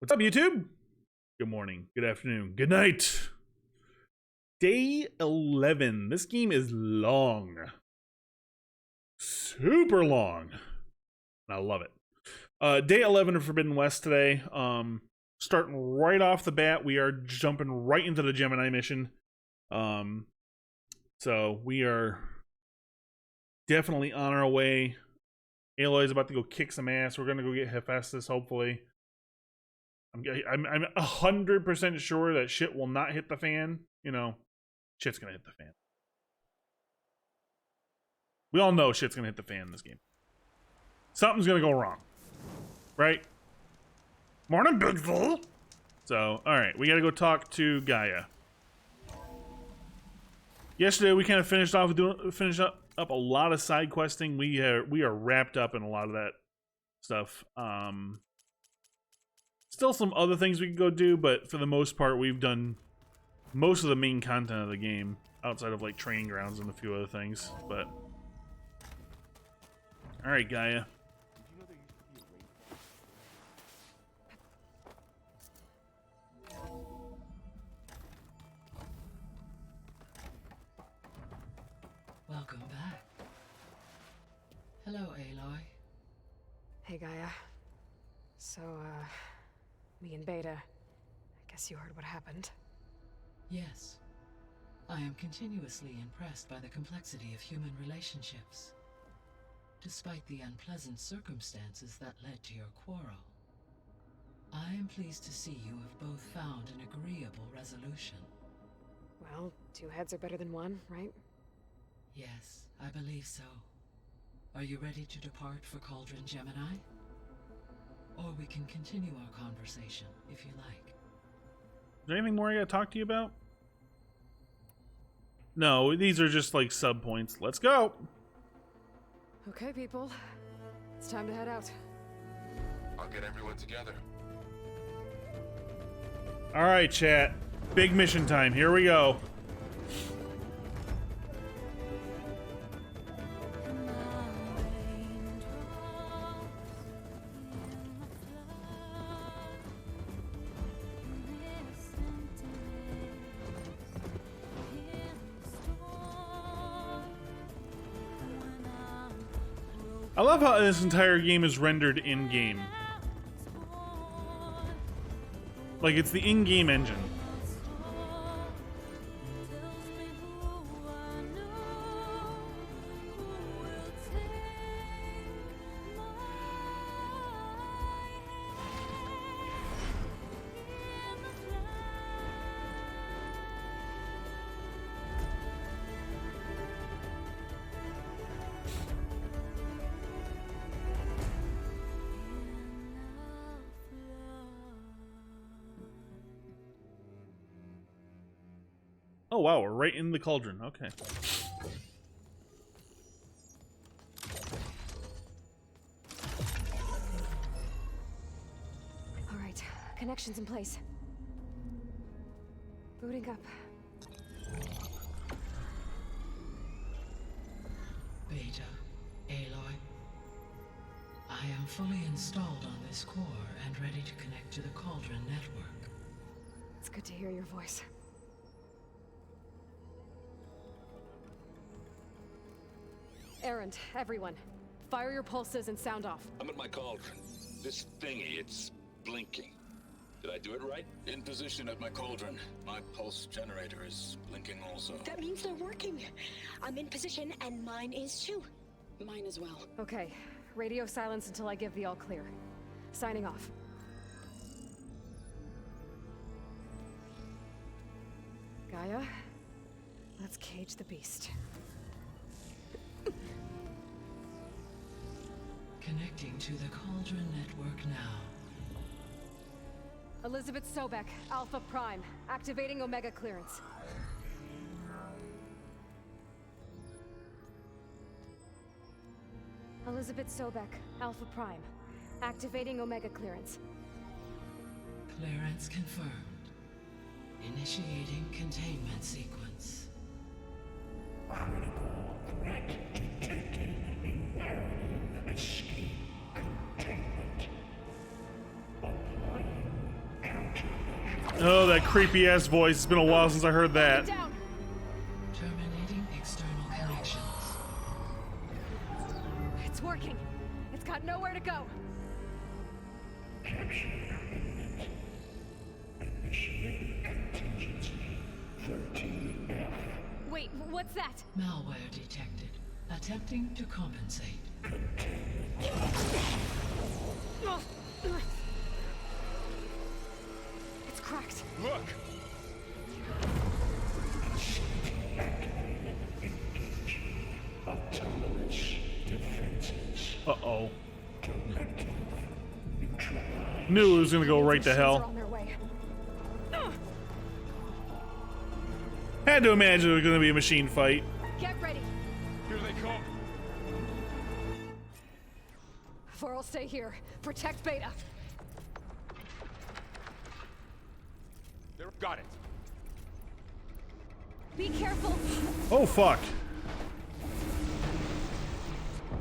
What's up, YouTube? Good morning, good afternoon, good night. Day 11. This game is long. Super long. I love it. Day 11 of Forbidden West today. Starting right off the bat, we are jumping right into the Gemini mission. So we are definitely on our way. Aloy's about to go kick some ass. We're gonna go get Hephaestus, hopefully. I'm 100% sure that shit will not hit the fan. You know, shit's gonna hit the fan. We all know shit's gonna hit the fan in this game. Something's gonna go wrong, right? Morning, Big Fool. So, all right, we gotta go talk to Gaia. Yesterday, we kind of finished up a lot of side questing. We are wrapped up in a lot of that stuff. Still some other things we can go do, but for the most part, we've done most of the main content of the game, outside of like training grounds and a few other things. But all right, Gaia. Welcome back. Hello, Aloy. Hey, Gaia. So, me and Beta, I guess you heard what happened. Yes. I am continuously impressed by the complexity of human relationships. Despite the unpleasant circumstances that led to your quarrel, I am pleased to see you have both found an agreeable resolution. Well, two heads are better than one, right? Yes, I believe so. Are you ready to depart for Cauldron Gemini? Or we can continue our conversation, if you like. Is there anything more I gotta talk to you about? No, these are just like sub points. Let's go. Okay, people. It's time to head out. I'll get everyone together. All right, chat. Big mission time. Here we go. I love how this entire game is rendered in-game. Like, it's the in-game engine. Oh wow, we're right in the cauldron. Okay. All right, connections in place. Booting up. Beta, Aloy. I am fully installed on this core and ready to connect to the Cauldron network. It's good to hear your voice. Errand, everyone. Fire your pulses and sound off. I'm at my cauldron. This thingy, it's blinking. Did I do it right? In position at my cauldron. My pulse generator is blinking also. That means they're working. I'm in position and mine is too. Mine as well. Okay, radio silence until I give the all clear. Signing off. Gaia, let's cage the beast. Connecting to the Cauldron network now. Elizabeth Sobek, Alpha Prime, activating Omega clearance. Elizabeth Sobek, Alpha Prime, activating Omega clearance. Clearance confirmed. Initiating containment sequence. Critical threat detected. Escape containment. Applying Oh, that creepy ass voice. It's been a while since I heard that. Down. Terminating external connections. It's working. It's got nowhere to go. Capture imminent. Initiating contingency 13F. Wait, what's that? Malware detected. Attempting to compensate. It's cracked. Look! Autonomous defenses. Uh-oh. Directive neutralized. Knew it was gonna go right to Machines are hell. on their way. Had to imagine it was gonna be a machine fight. Get ready. Here they come. Vor'll stay here. Protect Beta. They're got it. Be careful. Oh, fuck.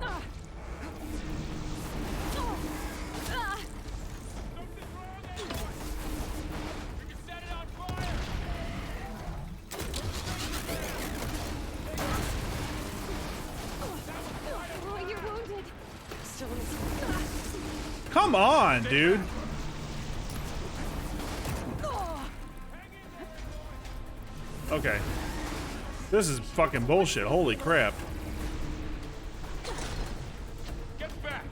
Ah. Oh. Ah. Something's wrong anyway. We can set it on fire. Oh, you're wounded. Still in his... Come on, dude. Oh. Okay. This is fucking bullshit. Holy crap. Get back.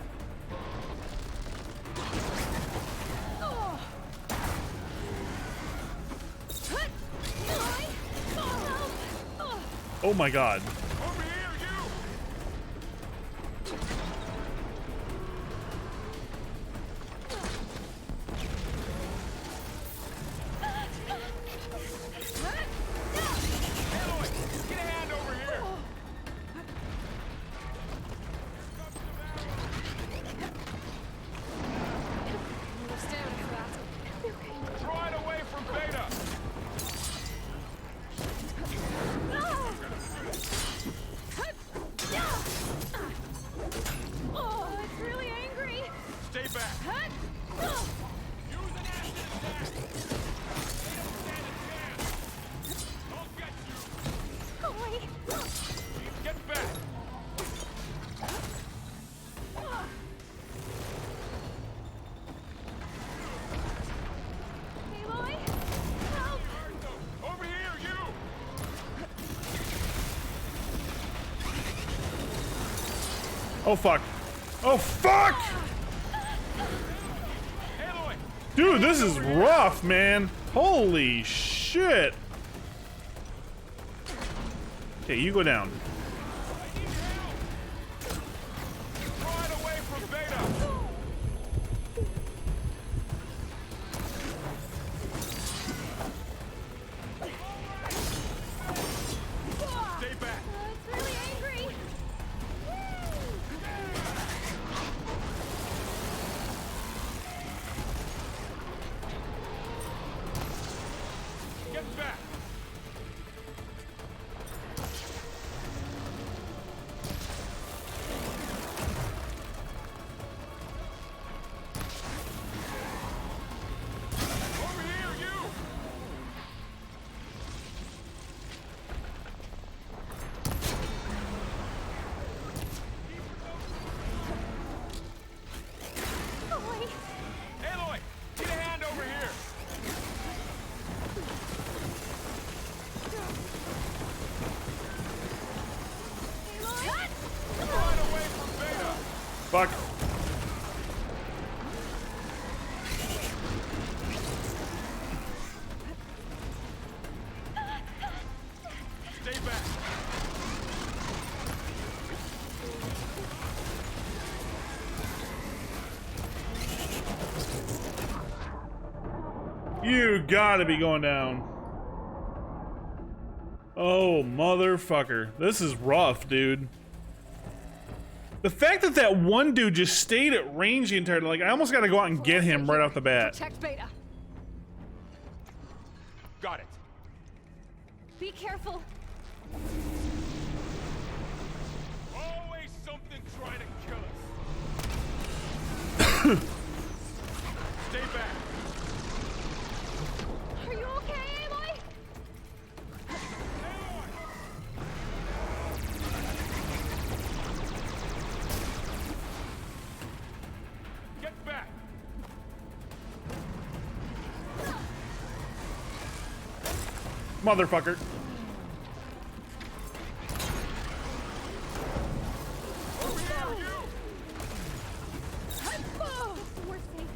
Oh. Hut. Oh. Oh. Oh my god. Over here, you. Aloy, get a hand over here. We'll stand for that. Draw it away from Beta. Oh, it's really angry. Stay back. Hut. Use an acid attack. They don't stand a chance. I'll get you. Oh, Get back. Aloy, help! Over here, you. Oh fuck. Oh fuck! Aloy, Dude, this is rough, man. Holy shit. Okay, you go down. draw it away from Beta. Stay back. It's really angry. Get back. Over here, you. Aloy, Aloy, get a hand over here. Aloy! Draw it away from Beta. Fuck. Stay back. You gotta be going down. Oh, motherfucker. This is rough, dude. The fact that that one dude just stayed at range the entire time, like, I almost gotta go out and get him right off the bat. Protect Beta. Got it. Be careful. Always something trying to kill us. Stay back. Motherfucker. We're safe,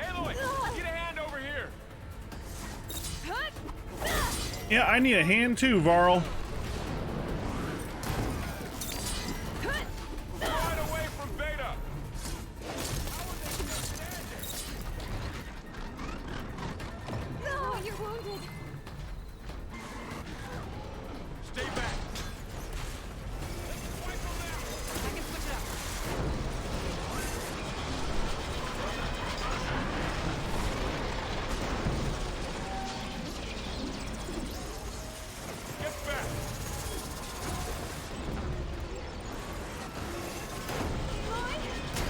Aloy. Aloy, get a hand over here. Yeah, I need a hand too, Varl. Right away from Beta. No, you're wounded. Stay back. Let's wipe them out. I can switch it up. Get back. Over here, you.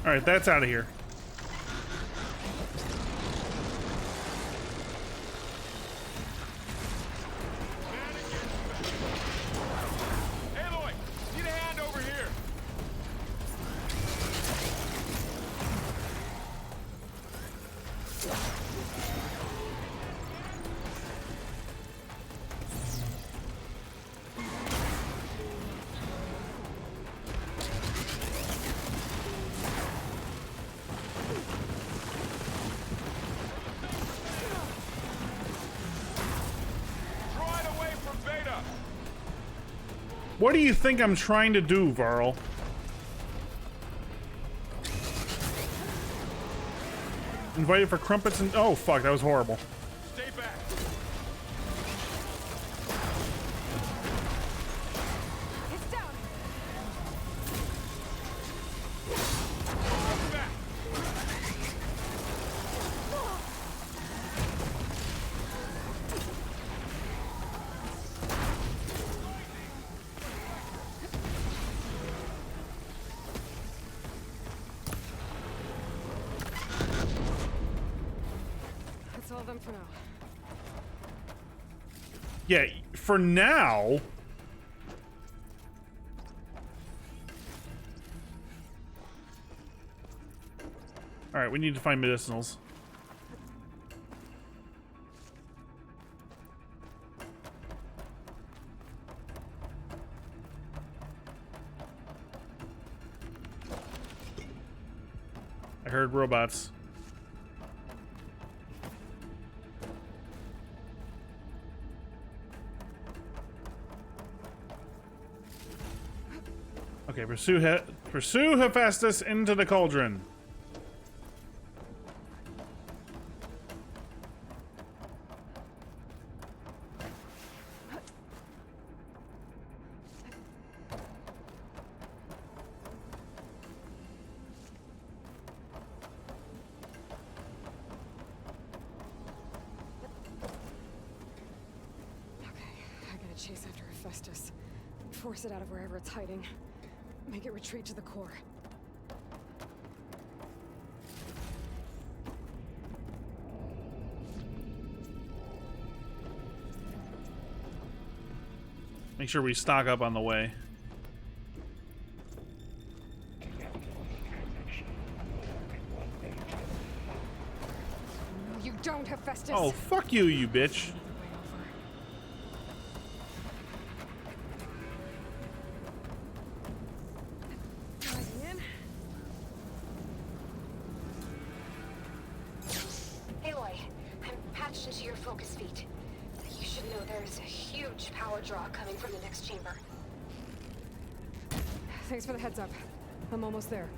All right, that's out of here. Aloy, need a hand over here. Right away from Beta. What do you think I'm trying to do, Varl? Invited for crumpets and... Oh, fuck, that was horrible. Stay back. It's down. Back. That's all of them for now. Yeah, for now... Alright, we need to find medicinals. I heard robots. Okay, pursue Hephaestus into the cauldron. I gotta chase after Hephaestus. Force it out of wherever it's hiding. Make it retreat to the core. Make sure we stock up on the way. No, you don't, Hephaestus! Oh, fuck you, you bitch. Aloy, I'm patched into your focus feet. You should know there's a huge power draw coming from the next chamber. Thanks for the heads up. I'm almost there.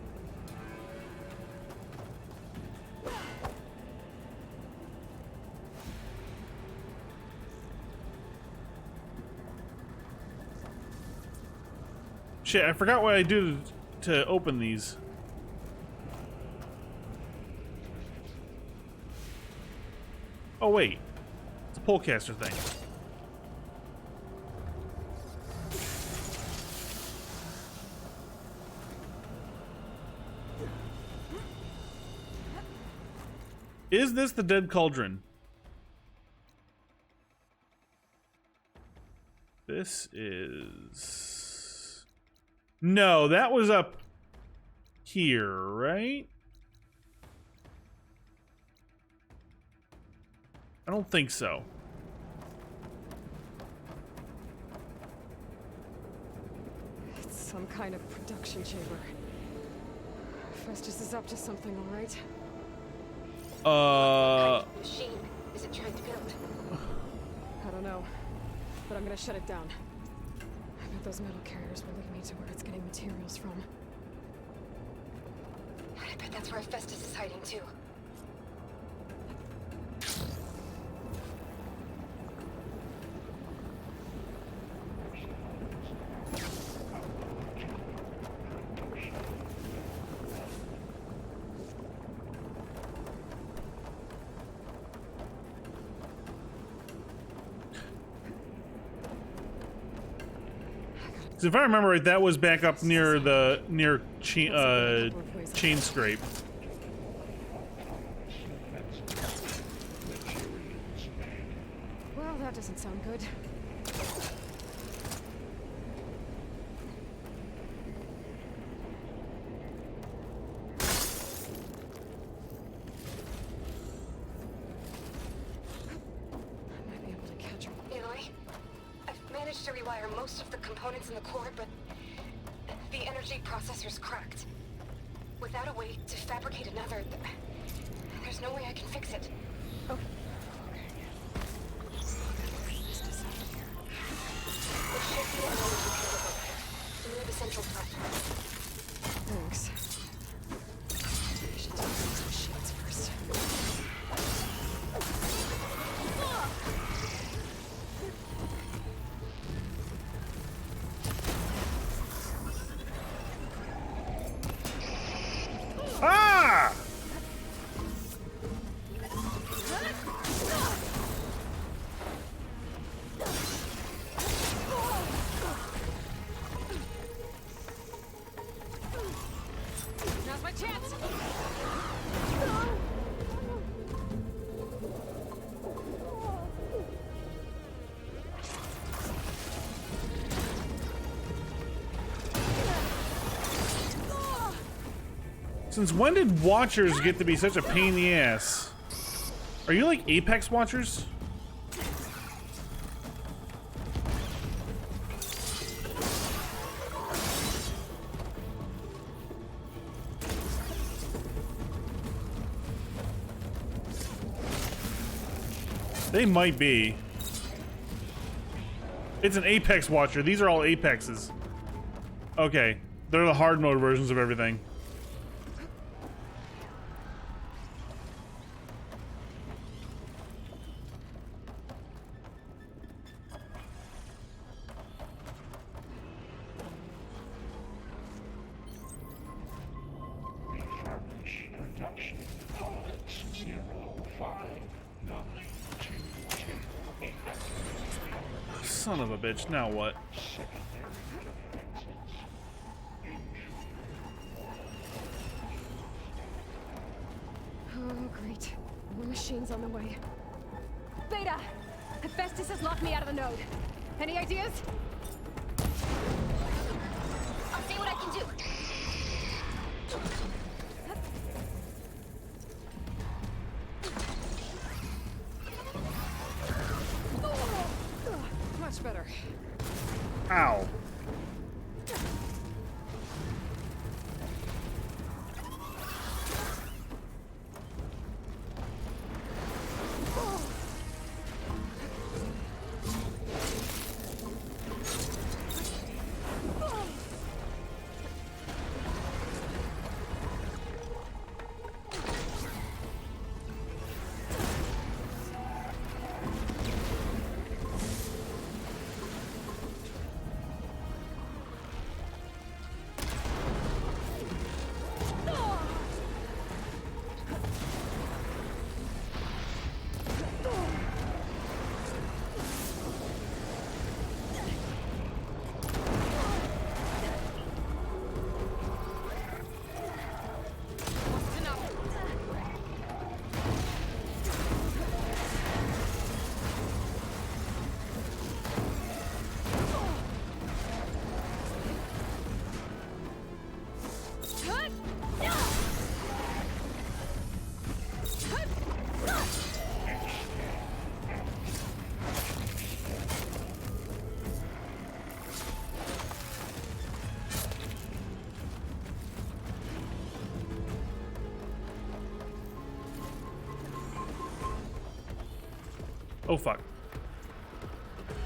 Shit, I forgot what I do to open these. Oh wait, it's a polecaster thing. Is this the Dead Cauldron? This is... No, that was up here, right? I don't think so. It's some kind of production chamber. Festus is up to something, all right? What kind of machine is it trying to build? I don't know, but I'm gonna shut it down. I bet those metal carriers will lead me to where it's getting materials from. I bet that's where Festus is hiding too. If I remember right, that was back up near the chain scrape. Well, that doesn't sound good. I might be able to catch her. Aloy, I've managed to rewire most of the components in the core, but the energy processor's cracked. Without a way to fabricate another, there's no way I can fix it. Oh, There should be an energy purifier near the central platform. thanks. I should take these machines first. Ah! Now's my chance! Since when did Watchers get to be such a pain in the ass? Are you like Apex Watchers? They might be. It's an Apex Watcher. These are all Apexes. Okay. They're the hard mode versions of everything. Refurbish production pods 05922. Son of a bitch. Now what? Oh, great. More machines on the way. Beta! Hephaestus has locked me out of the node. Any ideas? I'll see what I can do. Much better. Ow. Oh fuck.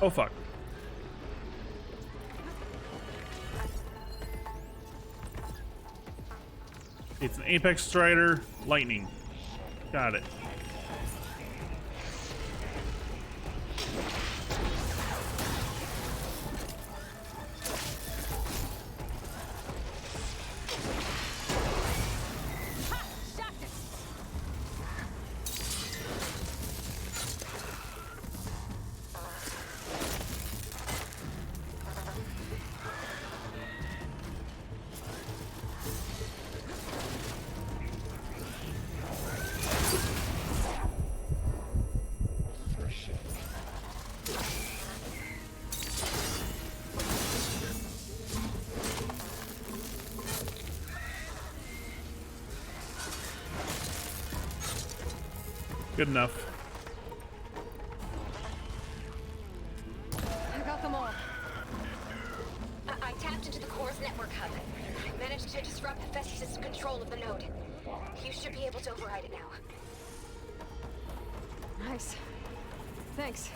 Oh fuck. It's an Apex Strider Lightning. Got it. Good enough. I got them all. I tapped into the core's network hub. I managed to disrupt Hephaestus' control of the node. You should be able to override it now. Nice. Thanks.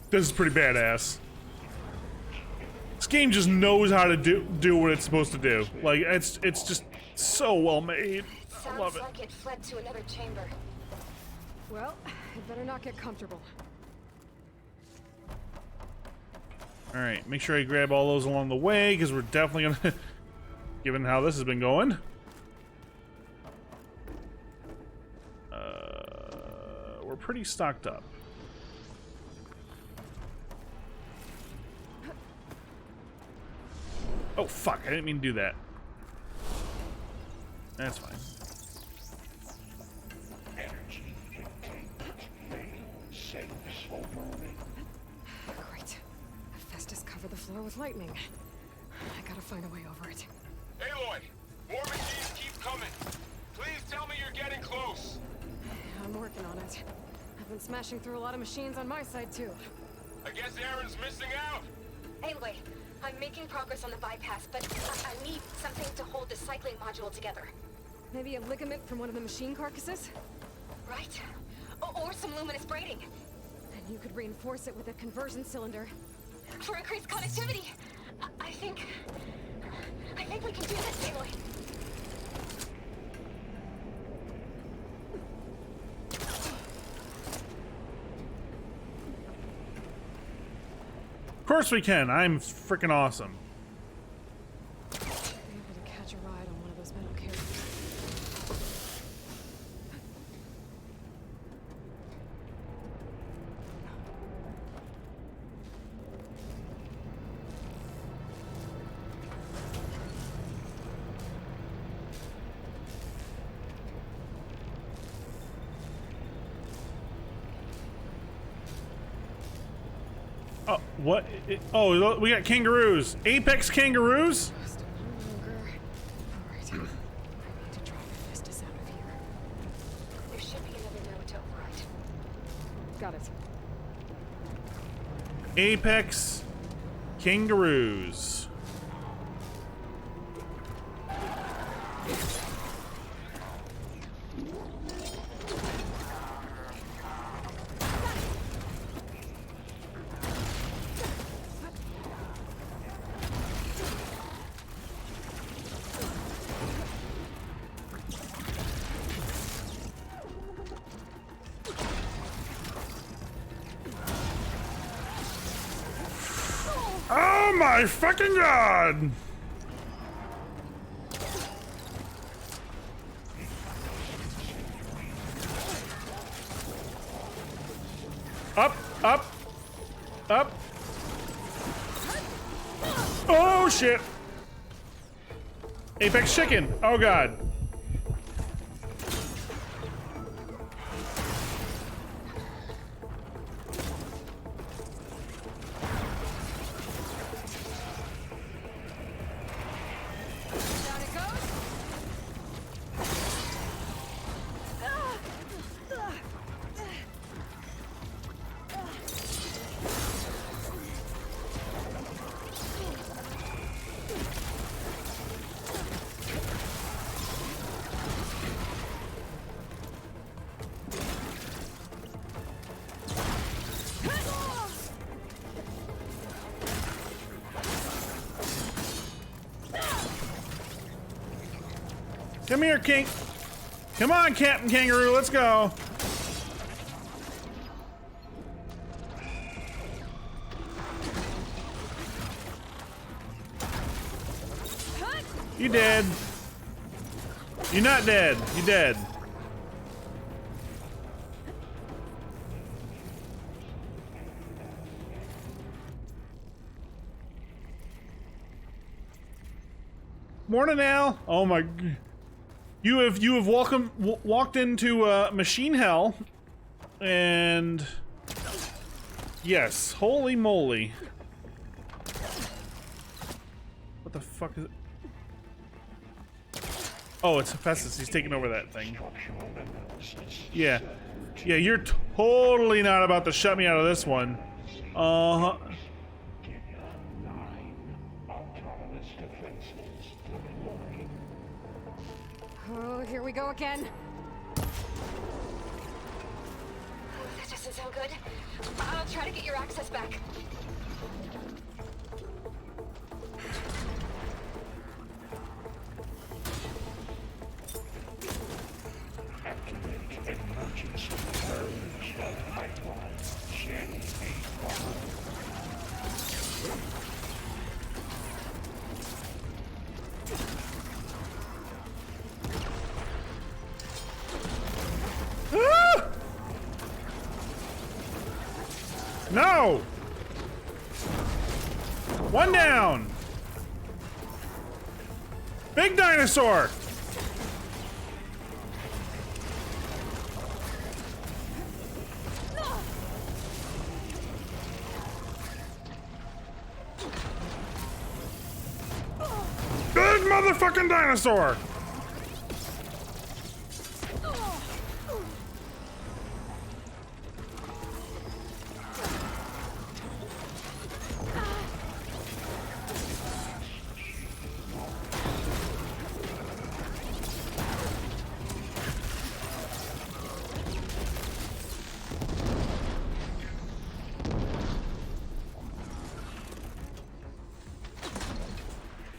This is pretty badass. This game just knows how to do what it's supposed to do. Like it's just so well made. I love Sounds it. like it fled to another chamber. Well, I'd better not get comfortable. All right, make sure I grab all those along the way because we're definitely gonna, given how this has been going. We're pretty stocked up. Oh fuck! I didn't mean to do that. That's fine. Energy containment. Safe overriding. Great. Hephaestus covered the floor with lightning. I gotta find a way over it. Aloy, more machines keep coming. Please tell me you're getting close. I'm working on it. I've been smashing through a lot of machines on my side, too. I guess Aaron's missing out. Anyway, I'm making progress on the bypass, but I need something to hold the cycling module together. Maybe a ligament from one of the machine carcasses? Right? Or some luminous braiding. And you could reinforce it with a conversion cylinder. For increased connectivity. I think we can do this, Aloy. Of course we can. I'm freaking awesome. Be able to catch a ride on one of those metal carriers. Oh, what? Oh, we got kangaroos. Apex kangaroos? Just a little longer. Alright. I need to drive Hephaestus out of here. There should be another node to override. Got it. Apex kangaroos. Oh my fucking god! Up, up, up. Oh shit! Apex chicken. Oh god. Down it goes. Come here, King. Come on, Captain Kangaroo, let's go. You dead. You're not dead. You dead. Morning, Al. Oh my. You have walked into machine hell, and yes, holy moly. What the fuck is it? Oh, it's Hephaestus. He's taking over that thing. Yeah. Yeah, you're totally not about to shut me out of this one. Uh-huh. Oh, here we go again. That doesn't sound good. I'll try to get your access back. Emergency purge pipeline. Gen 8. Ah! No! One down! Big dinosaur! Big motherfucking dinosaur!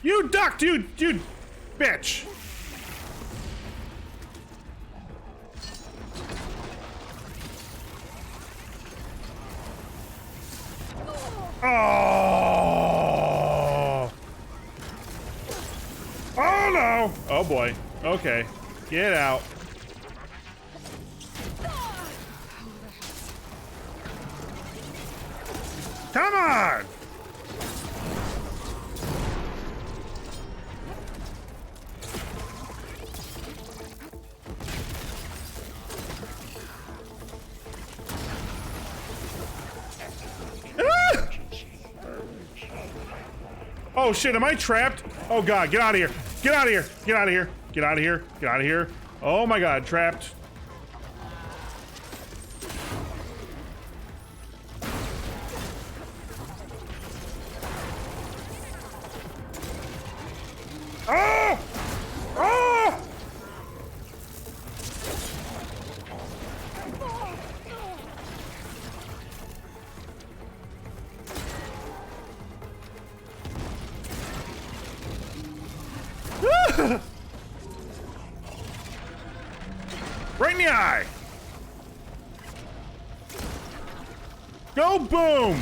You ducked, you bitch! Oh! Oh no! Oh boy. Okay. Get out. Come on! Oh shit, am I trapped? Oh god, get out of here. Get out of here. Get out of here. Get out of here. Get out of here. Oh my god, trapped. Oh! Oh! Right in the eye! Go boom!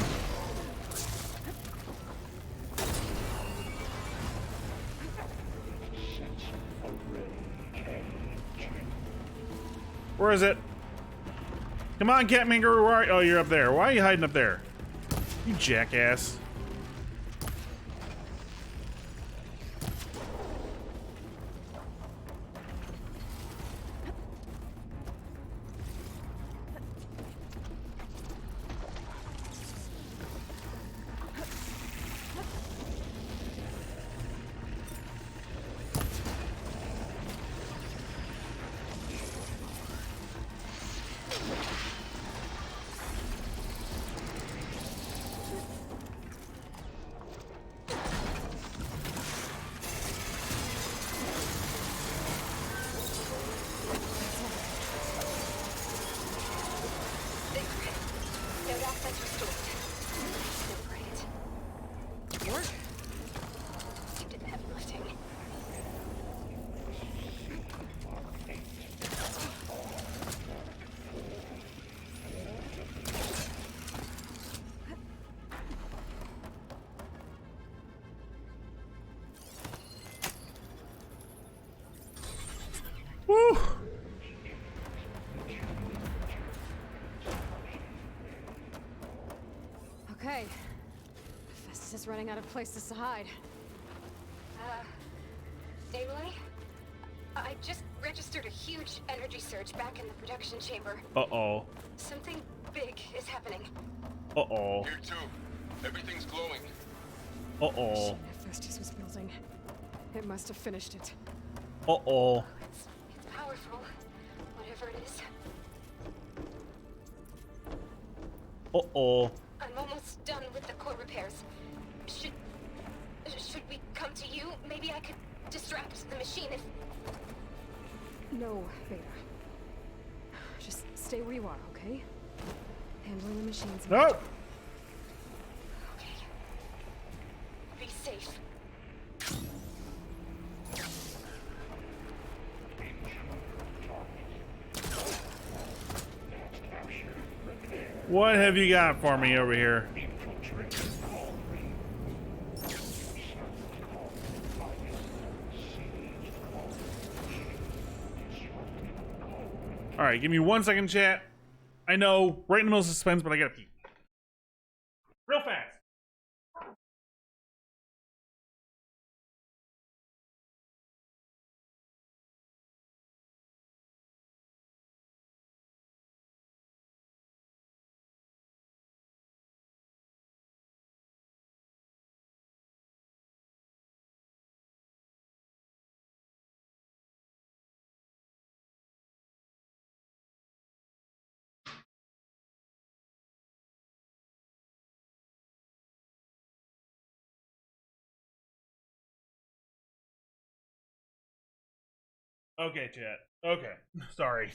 Where is it? Come on, Catmanger, where are you? Oh, you're up there. Why are you hiding up there? You jackass. just running out of places to hide. Aloy? I just registered a huge energy surge back in the production chamber. Uh-oh. Something big is happening. Uh-oh. Here too. Everything's glowing. Uh-oh. Hephaestus was building. It must have finished it. Uh-oh. It's powerful, whatever it is. Uh-oh. I'm almost done with the core repairs. Should we come to you? Maybe I could distract the machine if... No, Beta. Just stay where you are, okay? Handling the machines. No! Okay. Be safe. What have you got for me over here? Alright, give me 1 second, chat. I know, right in the middle of suspense, but I gotta pee. Real fast. Okay, chat. Okay. Sorry.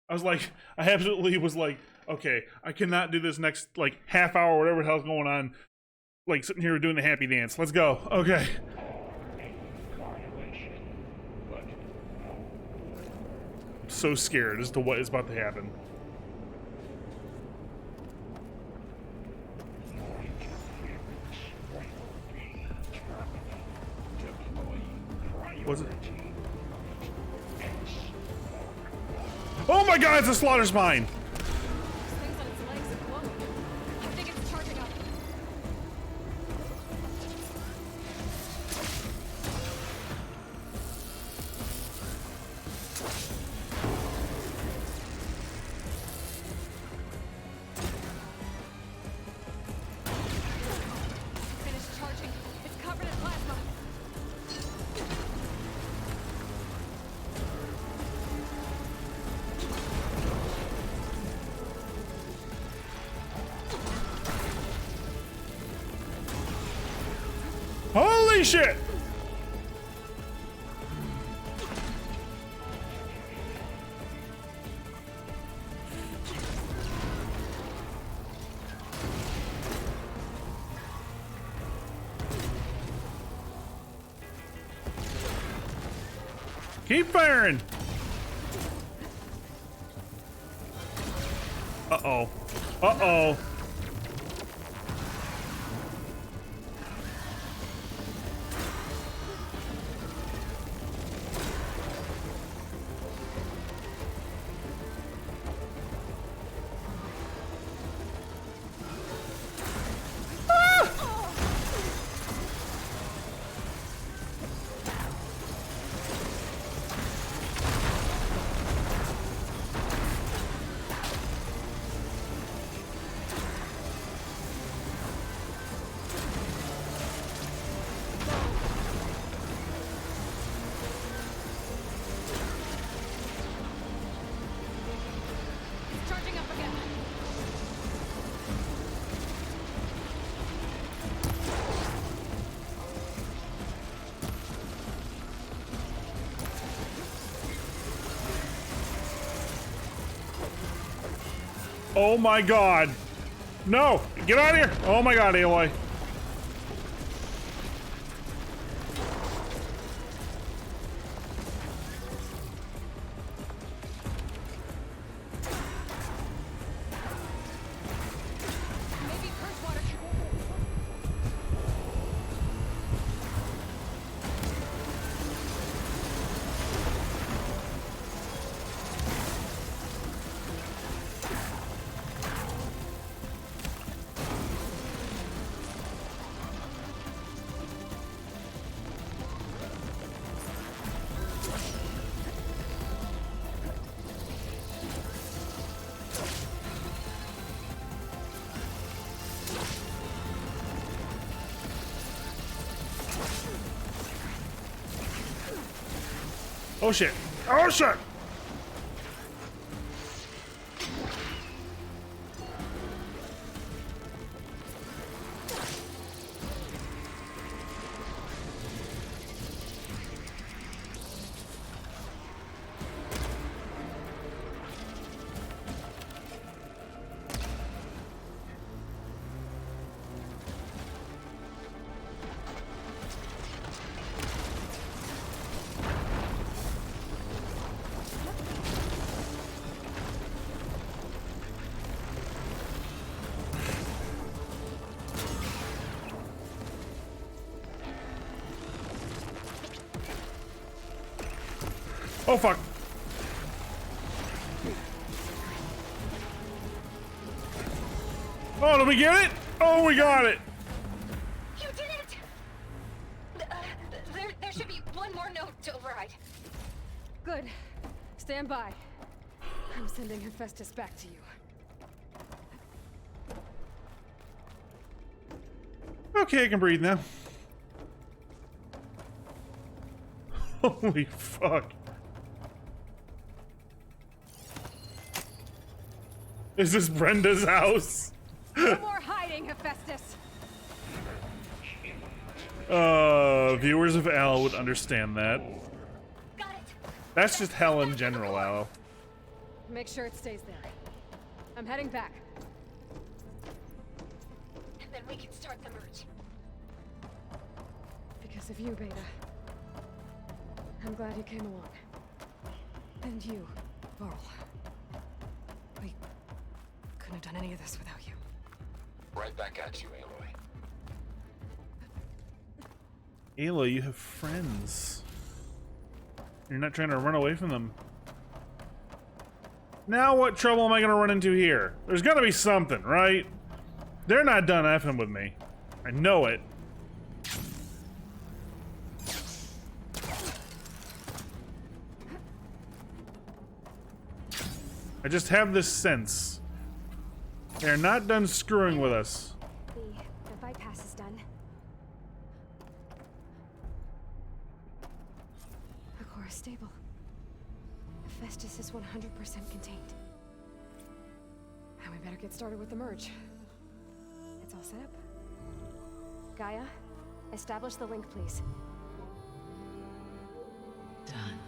I was like, I absolutely was like, okay, I cannot do this next, like, half hour, whatever the hell's going on. Like, sitting here doing the happy dance. Let's go. Okay. I'm so scared as to what is about to happen. Was it? Oh my god, it's a slaughter spine! This thing's on its legs and glowing. I think it's charging up. Finished charging. It's covered in plasma. Holy shit! Keep firing! Uh-oh. Uh-oh. It's charging up again. Oh my god. No! Get out of here! Oh my god, Aloy. Maybe curse water. Oh shit! Oh shit! Oh fuck! Oh, did we get it? Oh, we got it! You did it! There should be one more note to override. Good. Stand by. I'm sending Hephaestus back to you. Okay, I can breathe now. Holy fuck. Is this Brenda's house? No more hiding, Hephaestus! Viewers of Al would understand that. Got it. That's just hell in general, Al. Make sure it stays there. I'm heading back. And then we can start the merge. Because of you, Beta. I'm glad you came along. And you, Varl. We couldn't have done any of this without you. Right back at you, Aloy. Aloy, you have friends. You're not trying to run away from them. Now what trouble am I gonna run into here? There's gotta be something, right? They're not done effing with me. I know it. I just have this sense. They're not done screwing with us. The bypass is done. The core is stable. Hephaestus is 100% contained. And we better get started with the merge. It's all set up. Gaia, establish the link, please. Done.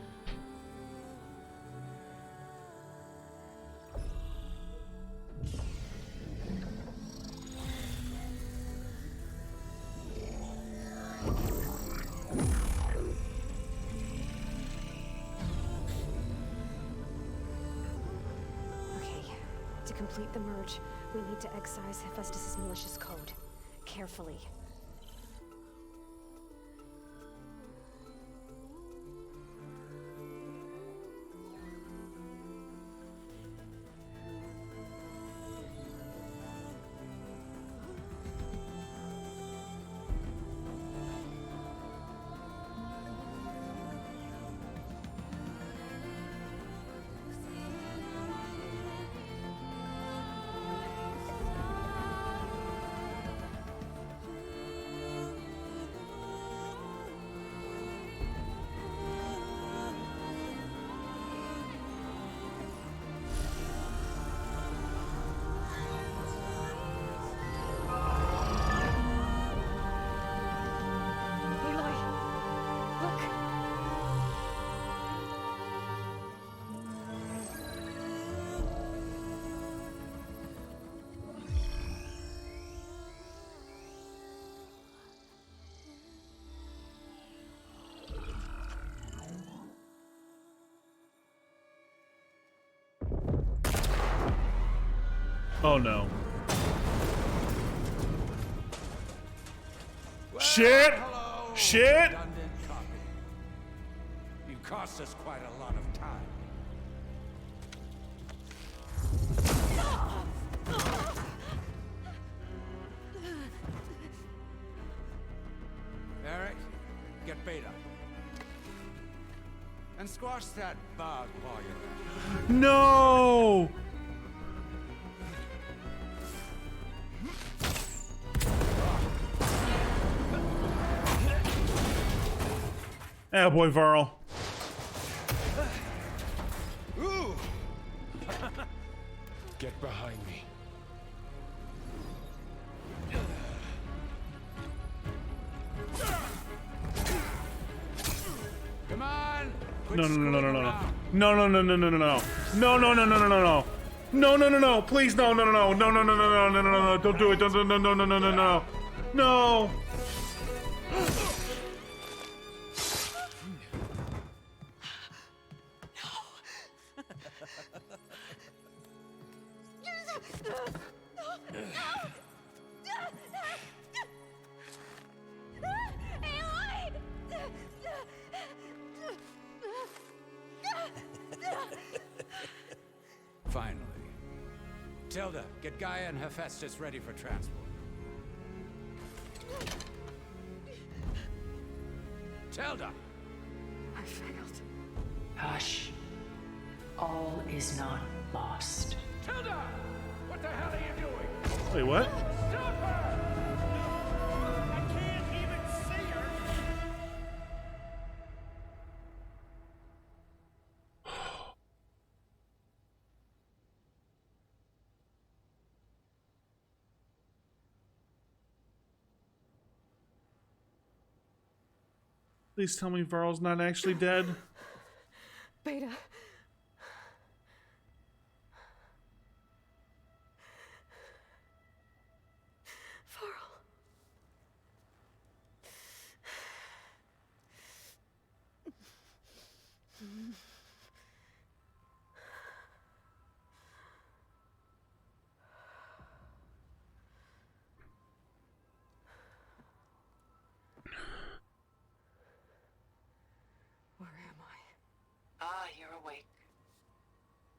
To complete the merge, we need to excise Hephaestus' malicious code. Carefully. Oh no. Shit! Hello, Shit! redundant copy. You cost us quite a lot of time. Eric, get Beta. And squash that bug while you're at it. No! Ah, boy, Varl. Get behind me. Come on! Quit No, no, no, no, no, no, screwing no, around. no, no, no, no, no, no, no, no, no, no, no, no, no, no, no, no, no, please, no, no, no, no, no, no, no, no, no, no, no, don't do it, don't, no, no, no, no, no, no, no, no. Finally. Tilda, get Gaia and Hephaestus ready for transport. Tilda! I failed. Hush. All is not lost. Tilda! What the hell are you doing? Wait, what? Stop her! I can't even see her! Please tell me Varl's not actually dead. Beta. Varl. Where am I? Ah, you're awake.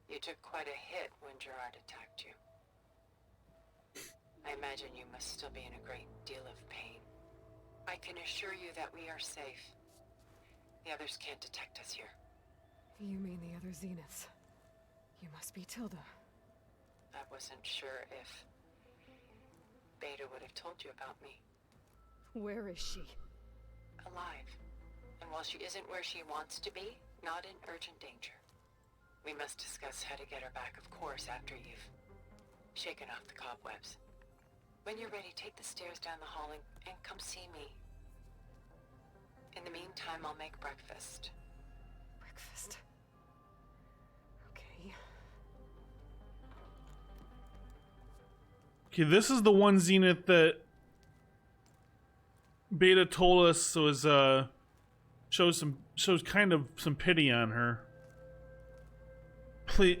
You took quite a hit when Gerard attacked you. I imagine you must still be in a great deal of pain. I can assure you that we are safe. The others can't detect us here. You mean the other Zeniths? You must be Tilda. I wasn't sure if Beta would have told you about me. Where is she? Alive. And while she isn't where she wants to be, not in urgent danger. We must discuss how to get her back, of course, after you've shaken off the cobwebs. When you're ready, take the stairs down the hall and come see me. In the meantime, I'll make breakfast. Breakfast. Okay. Okay, this is the one Zenith that Beta told us was shows kind of some pity on her. Please,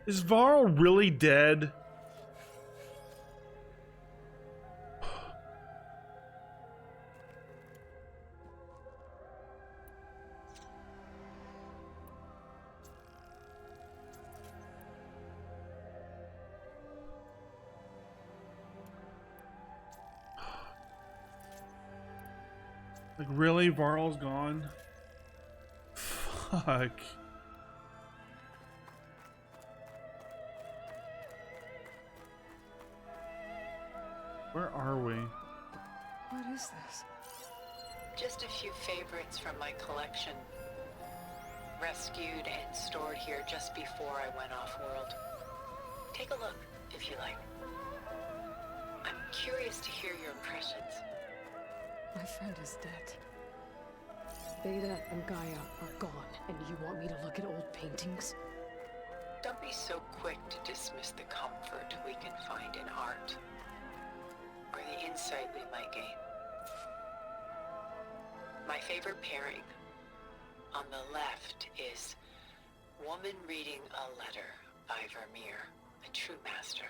is Varl really dead? Like, really? Varl's gone? Fuck. Where are we? What is this? Just a few favorites from my collection. Rescued and stored here just before I went off-world. Take a look, if you like. I'm curious to hear your impressions. My friend is dead. Beta and Gaia are gone, and you want me to look at old paintings? Don't be so quick to dismiss the comfort we can find in art, or the insight we might gain. My favorite pairing on the left is Woman Reading a Letter by Vermeer, a true master.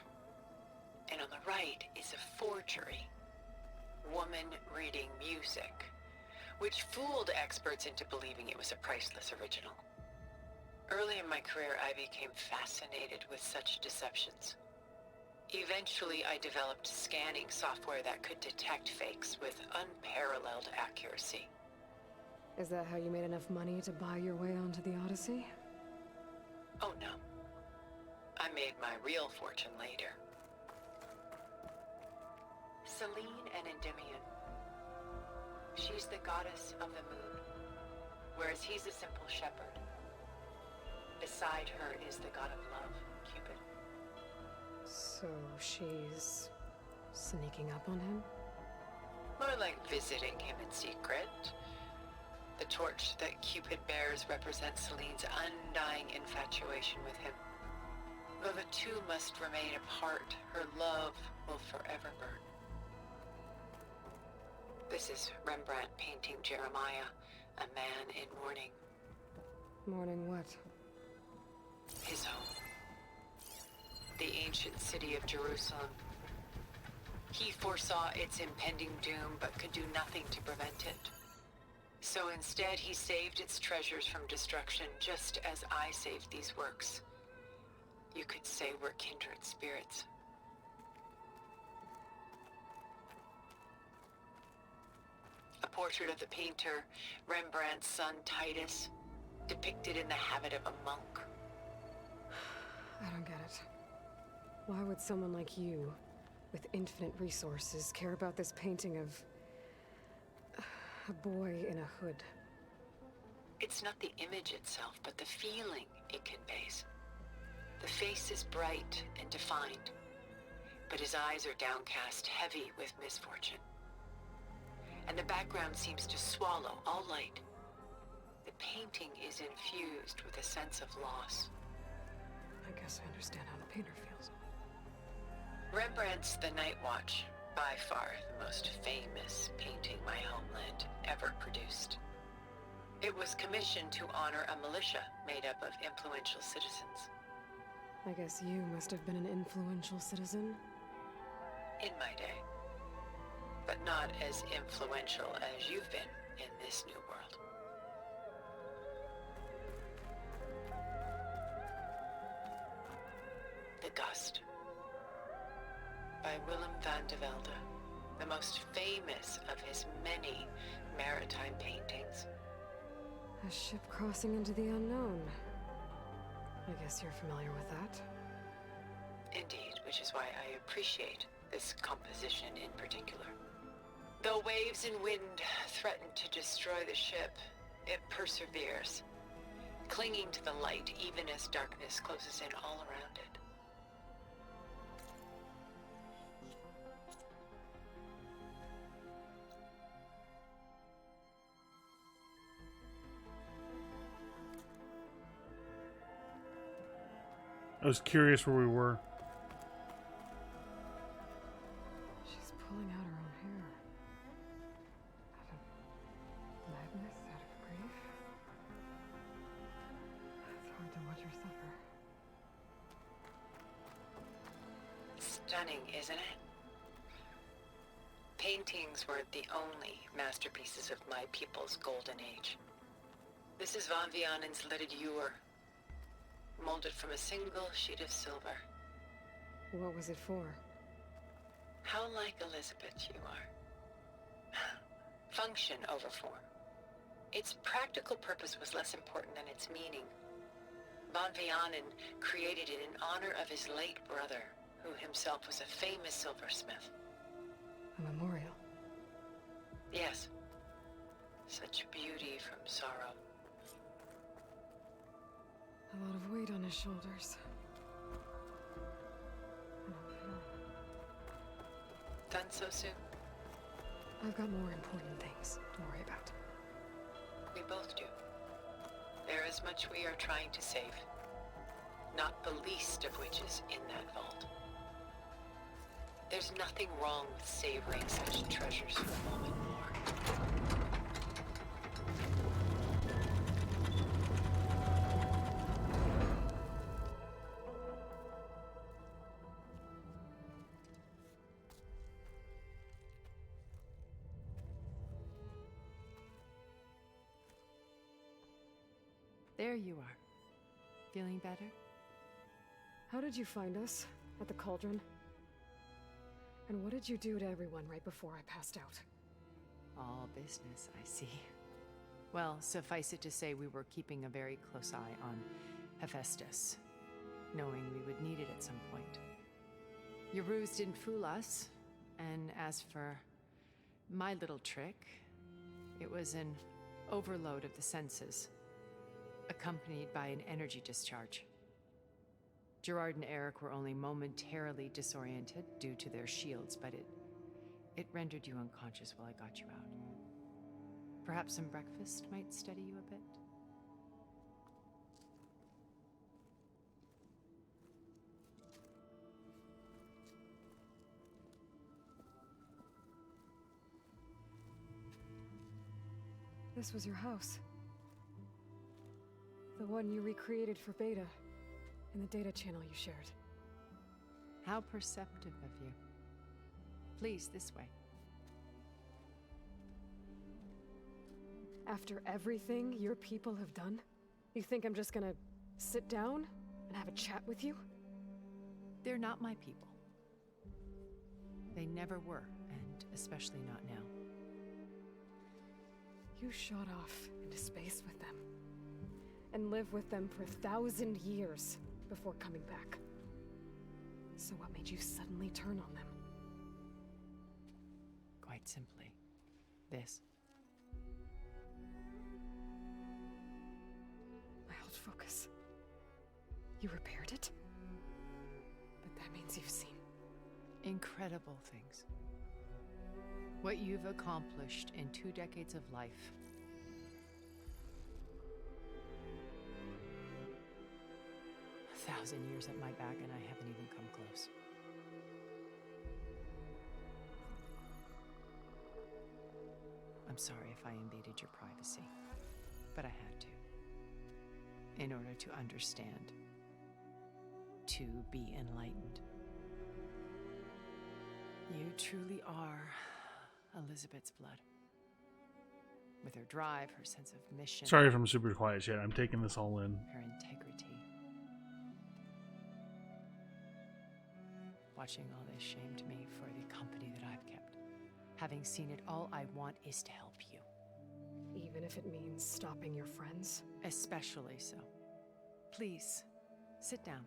And on the right is a forgery, Woman Reading Music, which fooled experts into believing it was a priceless original. Early in my career, I became fascinated with such deceptions. Eventually, I developed scanning software that could detect fakes with unparalleled accuracy. Is that how you made enough money to buy your way onto the Odyssey? Oh no. I made my real fortune later. Selene and Endymion. She's the goddess of the moon, whereas he's a simple shepherd. beside her is the god of love, Cupid. So she's sneaking up on him? More like visiting him in secret. The torch that Cupid bears represents Celine's undying infatuation with him. Though the two must remain apart, her love will forever burn. This is Rembrandt painting Jeremiah, a man in mourning. Mourning what? His home. The ancient city of Jerusalem. He foresaw its impending doom, but could do nothing to prevent it. So instead, he saved its treasures from destruction, just as I saved these works. You could say we're kindred spirits. A portrait of the painter, Rembrandt's son Titus, depicted in the habit of a monk. I don't get it. Why would someone like you, with infinite resources, care about this painting of a boy in a hood? It's not the image itself, but the feeling it conveys. The face is bright and defined, but his eyes are downcast, heavy with misfortune. And the background seems to swallow all light. The painting is infused with a sense of loss. I guess I understand how the painter feels. Rembrandt's The Night Watch, by far the most famous painting my homeland ever produced. It was commissioned to honor a militia made up of influential citizens. I guess you must have been an influential citizen? In my day. But not as influential as you've been in this new world. The Gust. By Willem van de Velde, the most famous of his many maritime paintings. A ship crossing into the unknown. I guess you're familiar with that. Indeed, which is why I appreciate this composition in particular. Though waves and wind threaten to destroy the ship, it perseveres, clinging to the light even as darkness closes in all around it. I was curious where we were. She's pulling out her own hair. Out of madness, out of grief. It's hard to watch her suffer. Stunning, isn't it? Paintings weren't the only masterpieces of my people's golden age. This is Van Vianen's Lidded Ewer, molded from a single sheet of silver. What was it for? How like Elizabeth you are. Function over form. Its practical purpose was less important than its meaning. Van Vianen created it in honor of his late brother, who himself was a famous silversmith. A memorial. Yes. Such beauty from sorrow. A lot of weight on his shoulders. I don't feel it. Done so soon? I've got more important things to worry about. We both do. There is much we are trying to save. Not the least of which is in that vault. There's nothing wrong with savoring such treasures for a moment more. There you are. Feeling better? How did you find us? At the Cauldron? And what did you do to everyone right before I passed out? All business, I see. Well, suffice it to say we were keeping a very close eye on Hephaestus, knowing we would need it at some point. Your ruse didn't fool us, and as for my little trick, it was an overload of the senses. accompanied by an energy discharge. Gerard and Eric were only momentarily disoriented due to their shields, but it rendered you unconscious while I got you out. Perhaps some breakfast might steady you a bit? This was your house. The one you recreated for Beta, in the data channel you shared. How perceptive of you. Please, this way. After everything your people have done, you think I'm just gonna sit down and have a chat with you? They're not my people. They never were, and especially not now. You shot off into space with them, and lived with them for 1,000 years before coming back. So what made you suddenly turn on them? Quite simply, this. My old focus. You repaired it? But that means you've seen Incredible things. What you've accomplished in 2 decades of life. A 1,000 years at my back and I haven't even come close. I'm sorry if I invaded your privacy, but I had to. In order to understand. To be enlightened. You truly are Elizabeth's blood. With her drive, her sense of mission. Sorry if I'm super quiet yet. I'm taking this all in. Her integrity. Watching all this shamed me for the company that I've kept. Having seen it, all I want is to help you. even if it means stopping your friends? Especially so. Please, sit down.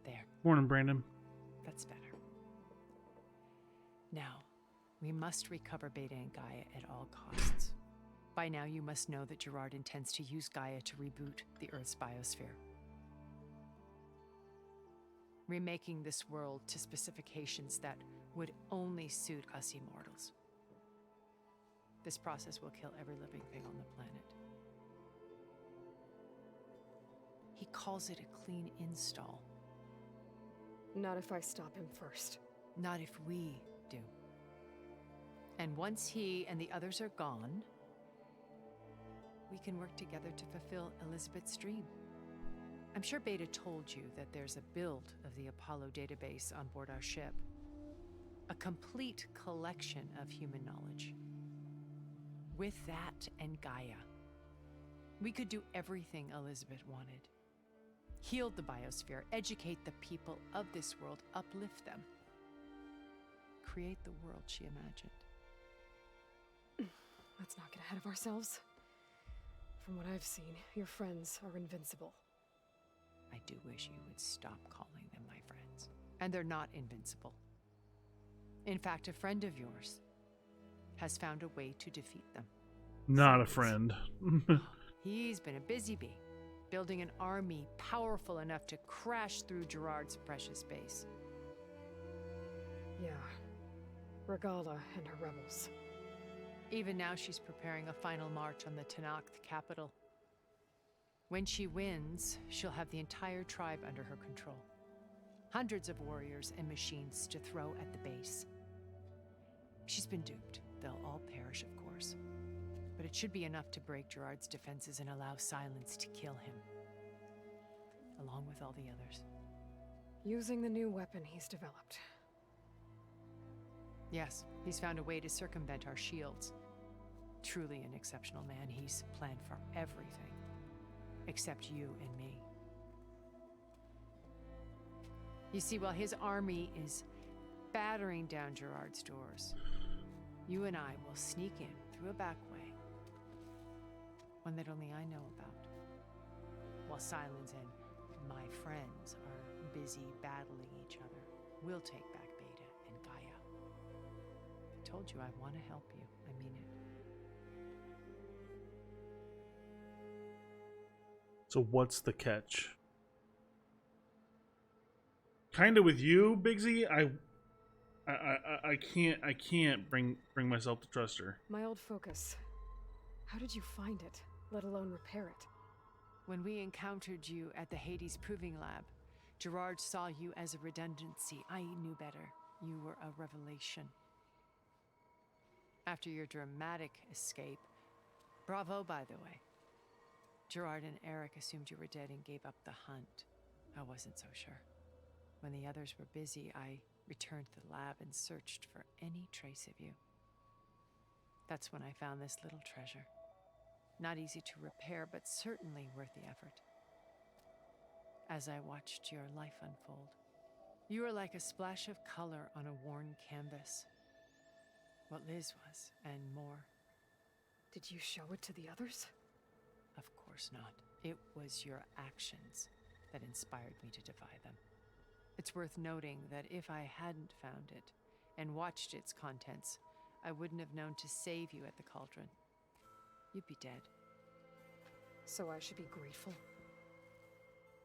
There. Morning, Brandon. That's better. Now, we must recover Beta and Gaia at all costs. By now, you must know that Gerard intends to use Gaia to reboot the Earth's biosphere. Remaking this world to specifications that would only suit us immortals. This process will kill every living thing on the planet. He calls it a clean install. Not if I stop him first. Not if we do. And once he and the others are gone, we can work together to fulfill Elizabeth's dream. I'm sure Beta told you that there's a build of the Apollo database on board our ship. A complete collection of human knowledge. With that and Gaia, we could do everything Elizabeth wanted. Heal the biosphere, educate the people of this world, uplift them. Create the world she imagined. Let's not get ahead of ourselves. From what I've seen, your friends are invincible. I do wish you would stop calling them my friends. And they're not invincible. In fact, a friend of yours has found a way to defeat them. Not a friend. He's been a busy bee, building an army powerful enough to crash through Gerard's precious base. Yeah. Regala and her rebels. Even now, she's preparing a final march on the Tenakth capital. When she wins, she'll have the entire tribe under her control. Hundreds of warriors and machines to throw at the base. She's been duped. They'll all perish, of course. But it should be enough to break Gerard's defenses and allow Silence to kill him. Along with all the others. Using the new weapon he's developed. Yes, he's found a way to circumvent our shields. Truly an exceptional man. He's planned for everything. Except you and me. You see, while his army is battering down Gerard's doors, you and I will sneak in through a back way. One that only I know about. While Silence and my friends are busy battling each other, we'll take back Beta and Gaia. I told you I want to help you. I mean it. So what's the catch? Kind of with you, Bigsy. I can't bring myself to trust her. My old focus. How did you find it, let alone repair it? When we encountered you at the Hades Proving Lab, Gerard saw you as a redundancy. I knew better. You were a revelation. After your dramatic escape, bravo, by the way. Gerard and Eric assumed you were dead and gave up the hunt. I wasn't so sure. When the others were busy, I returned to the lab and searched for any trace of you. That's when I found this little treasure. Not easy to repair, but certainly worth the effort. As I watched your life unfold, you were like a splash of color on a worn canvas. What Liz was, and more. Did you show it to the others? Of course not. It was your actions that inspired me to defy them. It's worth noting that if I hadn't found it and watched its contents, I wouldn't have known to save you at the cauldron. You'd be dead. So I should be grateful?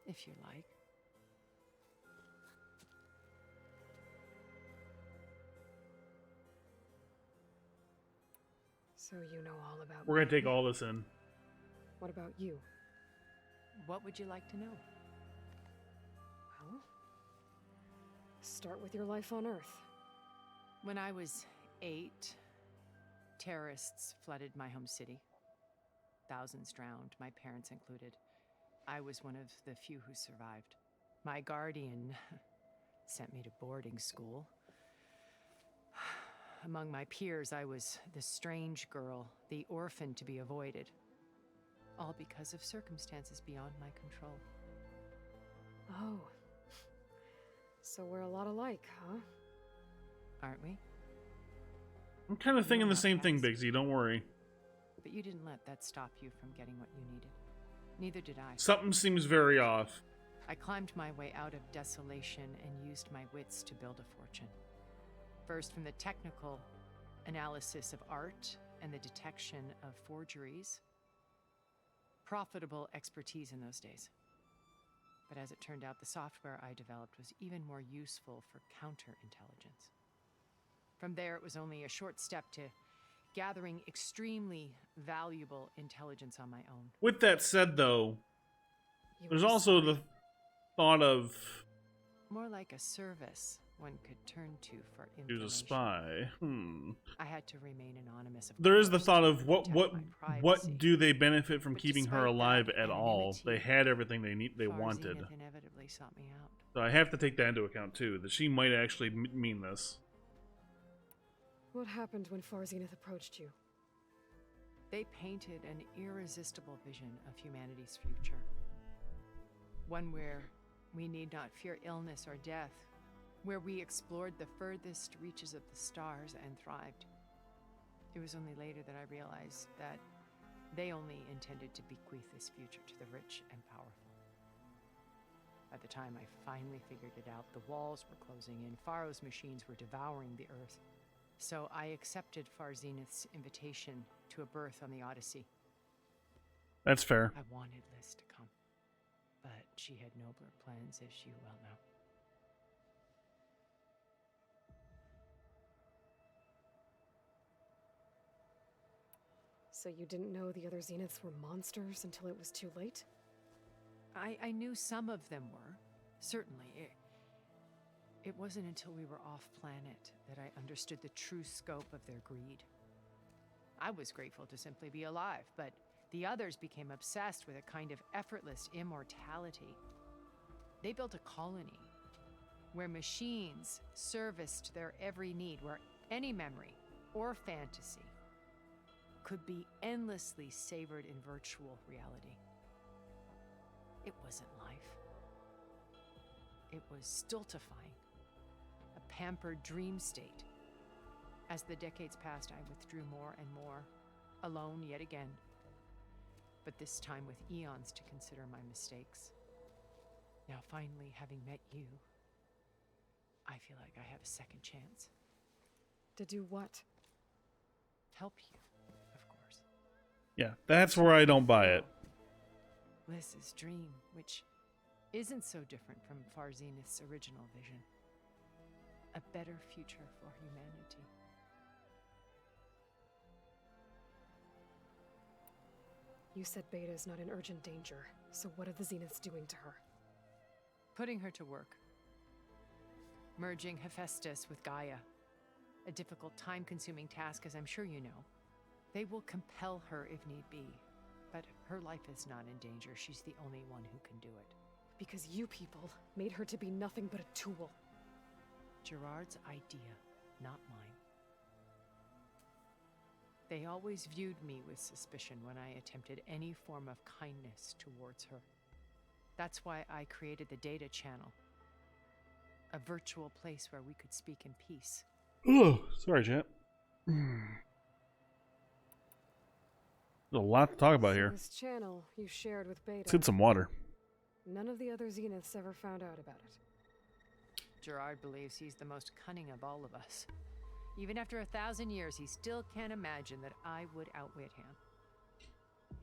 If you like. So you know all about We're gonna me. take all this in. What about you? What would you like to know? Well, start with your life on Earth. When I was 8, terrorists flooded my home city. Thousands drowned, my parents included. I was one of the few who survived. My guardian sent me to boarding school. Among my peers, I was the strange girl, the orphan to be avoided. All because of circumstances beyond my control. Oh. So we're a lot alike, huh? Aren't we? I'm kind of thinking the not same thing, fast. Bigsy. Don't worry. But you didn't let that stop you from getting what you needed. Neither did I. Something seems very off. I climbed my way out of desolation and used my wits to build a fortune. First, from the technical analysis of art and the detection of forgeries. Profitable expertise in those days. But as it turned out, the software I developed was even more useful for counterintelligence. From there, it was only a short step to gathering extremely valuable intelligence on my own. With that said, though, You there's were also the thought of More like a service one could turn to for who's information. a spy. I had to remain anonymous. Of There is the course, thought to of what protect my what privacy. do they benefit from But keeping her despite alive that at all? They anonymity, had everything they Far wanted. Zenith inevitably sought me out. So I have to take that into account too. That she might actually mean this. What happened when Far Zenith approached you? They painted an irresistible vision of humanity's future. One where we need not fear illness or death, where we explored the furthest reaches of the stars and thrived. It was only later that I realized that they only intended to bequeath this future to the rich and powerful. By the time I finally figured it out, the walls were closing in, Pharaoh's machines were devouring the earth. So I accepted Far Zenith's invitation to a berth on the Odyssey. That's fair. I wanted Liz to come, but she had nobler plans, as you well know. So you didn't know the other Zeniths were monsters until it was too late? I knew some of them were, certainly. It wasn't until we were off-planet that I understood the true scope of their greed. I was grateful to simply be alive, but the others became obsessed with a kind of effortless immortality. They built a colony where machines serviced their every need, where any memory or fantasy could be endlessly savored in virtual reality. It wasn't life. It was stultifying, a pampered dream state. As the decades passed, I withdrew more and more, alone yet again, but this time with eons to consider my mistakes. Now, finally, having met you, I feel like I have a second chance. To do what? Help you, of course. Yeah, that's where I don't buy it. Liz's dream, which isn't so different from Far Zenith's original vision. A better future for humanity. You said Beta is not in urgent danger, so what are the Zeniths doing to her? Putting her to work. Merging Hephaestus with Gaia. A difficult, time-consuming task, as I'm sure you know. They will compel her if need be, but her life is not in danger. She's the only one who can do it. Because you people made her to be nothing but a tool. Gerard's idea, not mine. They always viewed me with suspicion when I attempted any form of kindness towards her. That's why I created the data channel. A virtual place where we could speak in peace. Oh, sorry, chat. There's a lot to talk about So here. this channel you shared with Beta. Let's get some water. None of the other Zeniths ever found out about it. Gerard believes he's the most cunning of all of us. Even after 1,000 years, he still can't imagine that I would outwit him.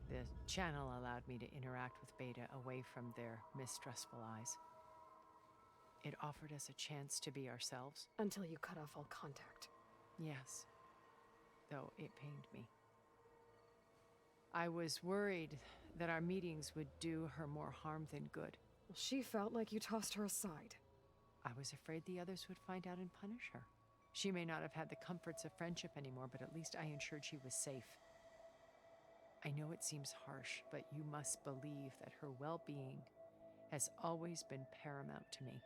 The channel allowed me to interact with Beta away from their mistrustful eyes. It offered us a chance to be ourselves. Until you cut off all contact. Yes, though it pained me. I was worried that our meetings would do her more harm than good. Well, she felt like you tossed her aside. I was afraid the others would find out and punish her. She may not have had the comforts of friendship anymore, but at least I ensured she was safe. I know it seems harsh, but you must believe that her well-being has always been paramount to me.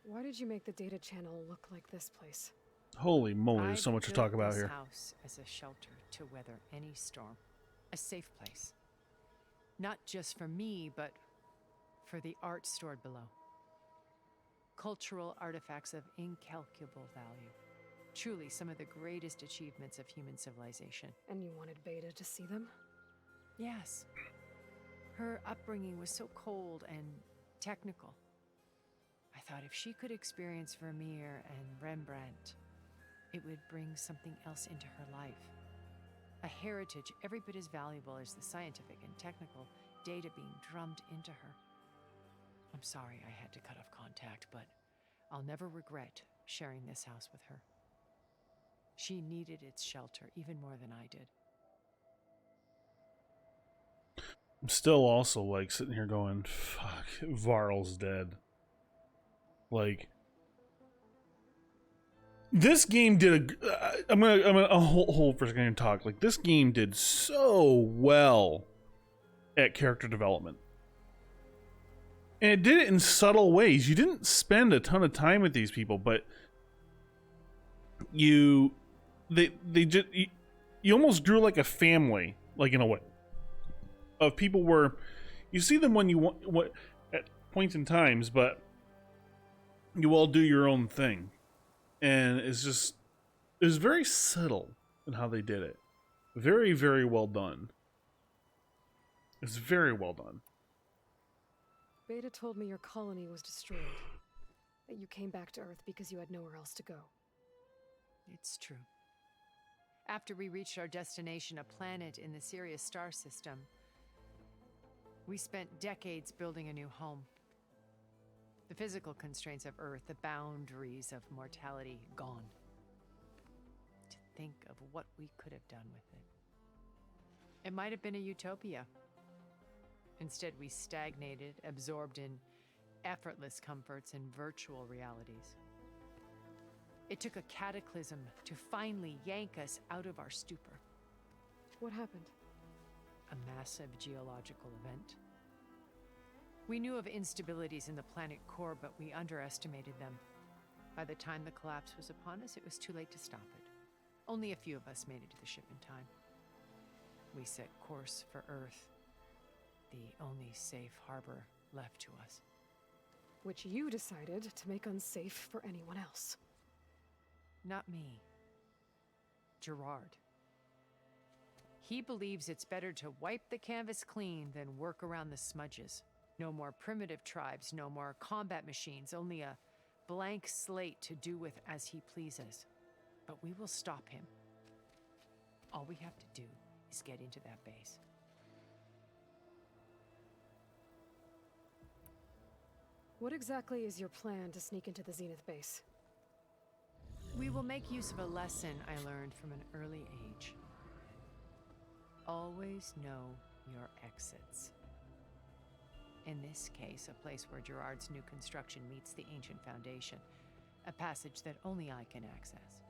Why did you make the data channel look like this place? Holy moly, there's so I much to talk built about this here. house as a shelter to weather any storm. A safe place. Not just for me, but for the art stored below. Cultural artifacts of incalculable value. Truly some of the greatest achievements of human civilization. And you wanted Beta to see them? Yes. Her upbringing was so cold and technical. I thought if she could experience Vermeer and Rembrandt, it would bring something else into her life. A heritage every bit as valuable as the scientific and technical data being drummed into her. I'm sorry I had to cut off contact, but I'll never regret sharing this house with her. She needed its shelter even more than I did. I'm still also like sitting here going, fuck, Varl's dead. Like, this game did I'm gonna hold for a second and talk. Like, this game did so well at character development. And it did it in subtle ways. You didn't spend a ton of time with these people, but you almost grew like a family, like in a way, of people where you see them when you want at points in times, but you all do your own thing. And it was very subtle in how they did it. Very, very well done. It's very well done. Beta told me your colony was destroyed. That you came back to Earth because you had nowhere else to go. It's true. After we reached our destination, a planet in the Sirius star system, we spent decades building a new home. The physical constraints of Earth, the boundaries of mortality, gone. To think of what we could have done with it. It might have been a utopia. Instead, we stagnated, absorbed in effortless comforts and virtual realities. It took a cataclysm to finally yank us out of our stupor. What happened? A massive geological event. We knew of instabilities in the planet core, but we underestimated them. By the time the collapse was upon us, it was too late to stop it. Only a few of us made it to the ship in time. We set course for Earth, the only safe harbor left to us. Which you decided to make unsafe for anyone else. Not me. Gerard. He believes it's better to wipe the canvas clean than work around the smudges. No more primitive tribes, no more combat machines, only a blank slate to do with as he pleases. But we will stop him. All we have to do is get into that base. What exactly is your plan to sneak into the Zenith base? We will make use of a lesson I learned from an early age. Always know your exits. In this case, a place where Gerard's new construction meets the ancient foundation, a passage that only I can access.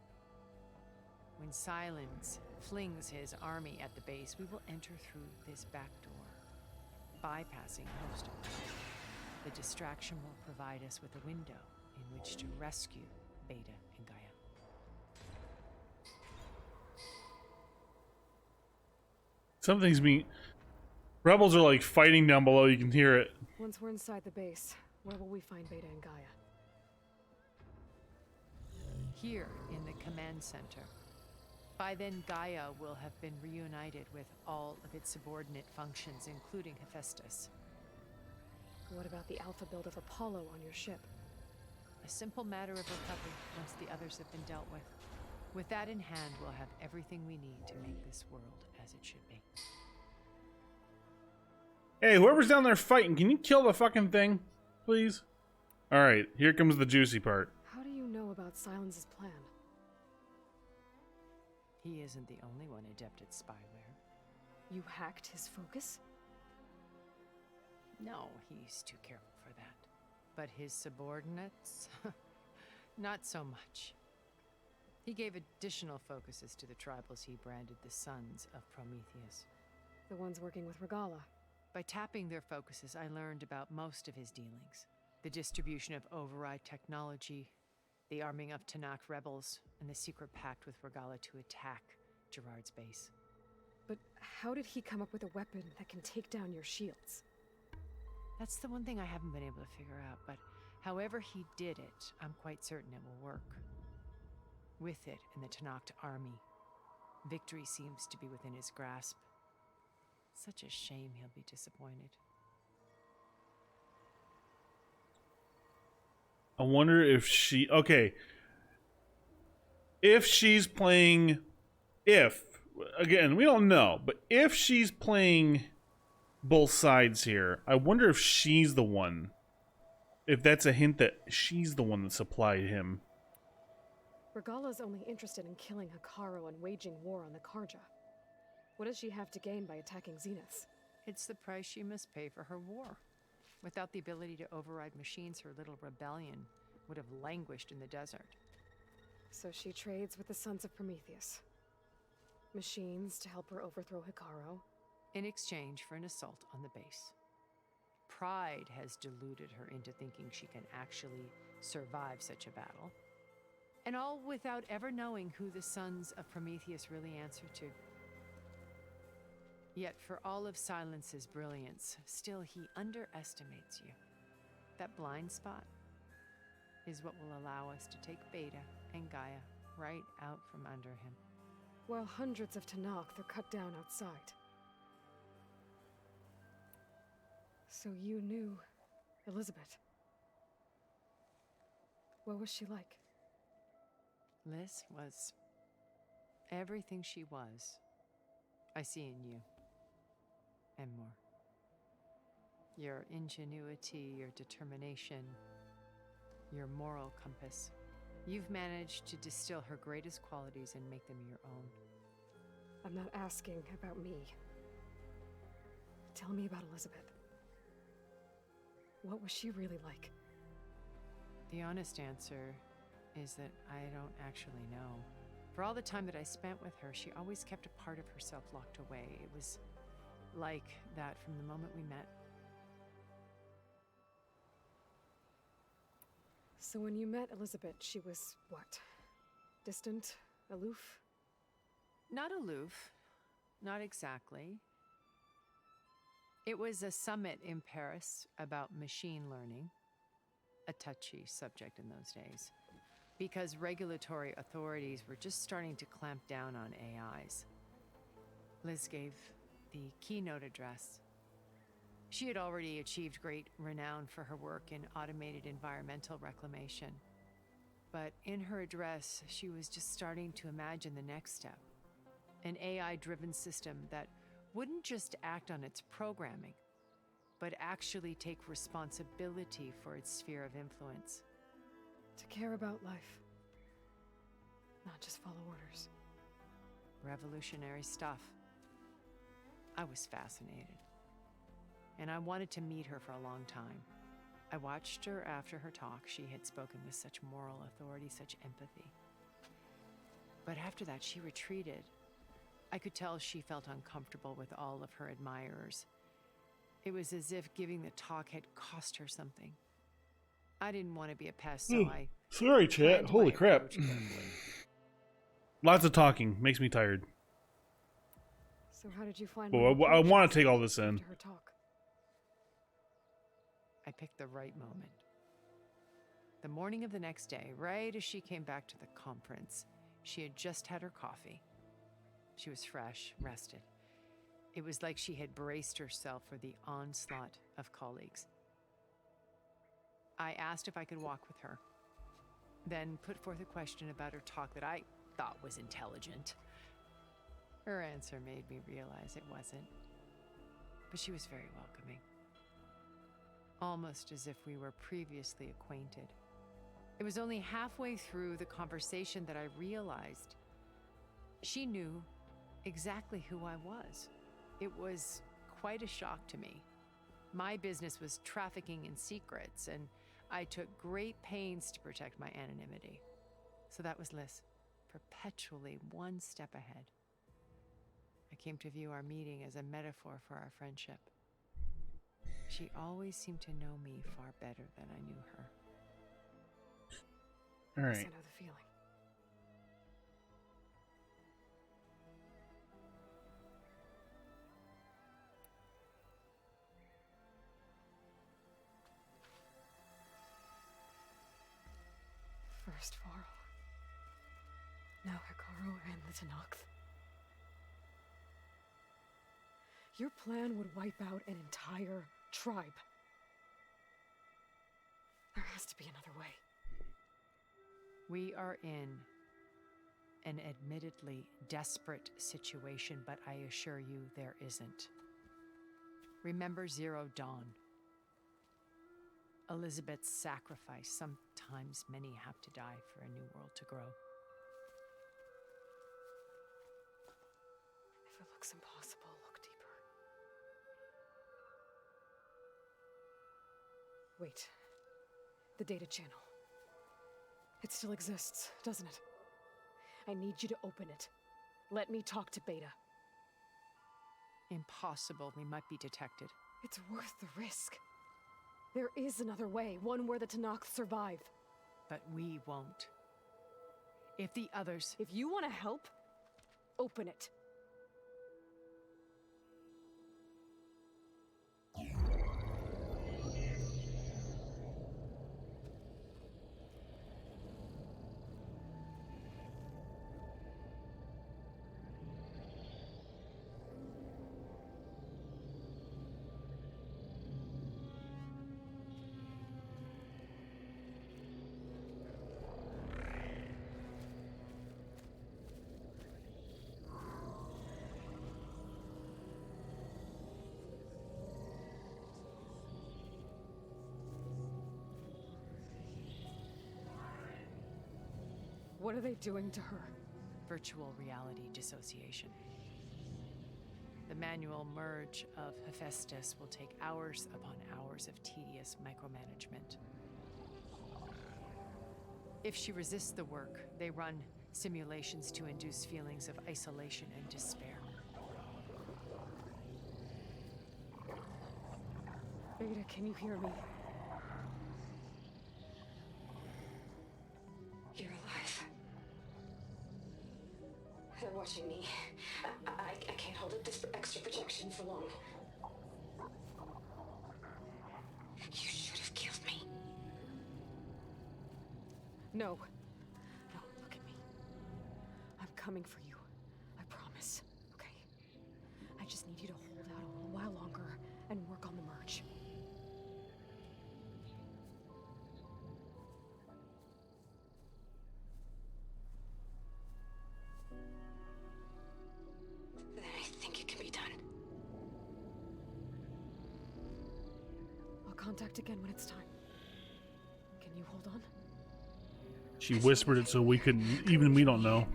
When Silence flings his army at the base, we will enter through this back door, bypassing most of it. The distraction will provide us with a window in which to rescue Beta and Gaia. Something's being... Rebels are like fighting down below, you can hear it. Once we're inside the base, where will we find Beta and Gaia? Here in the command center. By then, Gaia will have been reunited with all of its subordinate functions, including Hephaestus. What about the alpha build of Apollo on your ship? A simple matter of recovery once the others have been dealt with. With that in hand, we'll have everything we need to make this world as it should be. Hey, whoever's down there fighting, can you kill the fucking thing, please? Alright, here comes the juicy part. How do you know about Silence's plan? He isn't the only one adept at spyware. You hacked his focus? No, he's too careful for that. But his subordinates? Not so much. He gave additional focuses to the tribals he branded the Sons of Prometheus. The ones working with Regala. By tapping their focuses, I learned about most of his dealings. The distribution of override technology, the arming of Tanakh rebels, and the secret pact with Regala to attack Gerard's base. But how did he come up with a weapon that can take down your shields? That's the one thing I haven't been able to figure out, but however he did it, I'm quite certain it will work. With it and the Tanakh army, victory seems to be within his grasp. Such a shame he'll be disappointed. I wonder if she... Okay. If she's playing... Again, we don't know. But if she's playing both sides here, I wonder if she's the one. If that's a hint that she's the one that supplied him. Regala's only interested in killing Hekarro and waging war on the Karja. What does she have to gain by attacking Zeniths? It's the price she must pay for her war. Without the ability to override machines, her little rebellion would have languished in the desert. So she trades with the Sons of Prometheus. Machines to help her overthrow Hekarro. In exchange for an assault on the base. Pride has deluded her into thinking she can actually survive such a battle. And all without ever knowing who the Sons of Prometheus really answer to. Yet for all of Silence's brilliance, still he underestimates you. That blind spot is what will allow us to take Beta and Gaia right out from under him. While hundreds of Tanakh are cut down outside. So you knew Elizabeth. What was she like? Liz was everything she was. I see in you. And more. Your ingenuity, your determination, your moral compass. You've managed to distill her greatest qualities and make them your own. I'm not asking about me. Tell me about Elizabeth. What was she really like? The honest answer is that I don't actually know. For all the time that I spent with her, she always kept a part of herself locked away. It was like that from the moment we met. So when you met Elizabeth, she was what? Distant? Aloof? Not aloof. Not exactly. It was a summit in Paris about machine learning, a touchy subject in those days, because regulatory authorities were just starting to clamp down on AIs. Liz gave the keynote address. She had already achieved great renown for her work in automated environmental reclamation. But in her address, she was just starting to imagine the next step. An AI-driven system that wouldn't just act on its programming, but actually take responsibility for its sphere of influence. To care about life. Not just follow orders. Revolutionary stuff. I was fascinated. And I wanted to meet her for a long time. I watched her after her talk. She had spoken with such moral authority, such empathy. But after that, she retreated. I could tell she felt uncomfortable with all of her admirers. It was as if giving the talk had cost her something. I didn't want to be a pest, so I... Sorry, chat. planned Holy my crap. approach carefully. Lots of talking. Makes me tired. So how did you find Oh, my I approach want to take all this in. after her talk? I picked the right moment. The morning of the next day, right as she came back to the conference, she had just had her coffee. She was fresh, rested. It was like she had braced herself for the onslaught of colleagues. I asked if I could walk with her, then put forth a question about her talk that I thought was intelligent. Her answer made me realize it wasn't, but she was very welcoming. Almost as if we were previously acquainted. It was only halfway through the conversation that I realized she knew exactly who I was. It was quite a shock to me. My business was trafficking in secrets, and I took great pains to protect my anonymity. So that was Liz, perpetually one step ahead. I came to view our meeting as a metaphor for our friendship. She always seemed to know me far better than I knew her. All Yes, I right. know the feeling. First Varl. Now Hekarro and the Tenakth. Your plan would wipe out an entire tribe. There has to be another way. We are in an admittedly desperate situation, but I assure you there isn't. Remember Zero Dawn. Elizabeth's sacrifice. Sometimes many have to die for a new world to grow. If it looks impossible, look deeper. Wait. The data channel. It still exists, doesn't it? I need you to open it. Let me talk to Beta. Impossible. We might be detected. It's worth the risk. There is another way, one where the Tenakth survive. But we won't. If the others... If you want to help, open it. What are they doing to her? Virtual reality dissociation. The manual merge of Hephaestus will take hours upon hours of tedious micromanagement. If she resists the work, they run simulations to induce feelings of isolation and despair. Beta, can you hear me? You're alive. They're watching me. I can't hold up this extra protection for long. You should have killed me. No. No, look at me. I'm coming for you. I promise. Okay? just need you to hold out a little while longer and work on the merge. Then I think it can be done. I'll contact again when it's time. Can you hold on? She whispered it so we couldn't, even we don't know.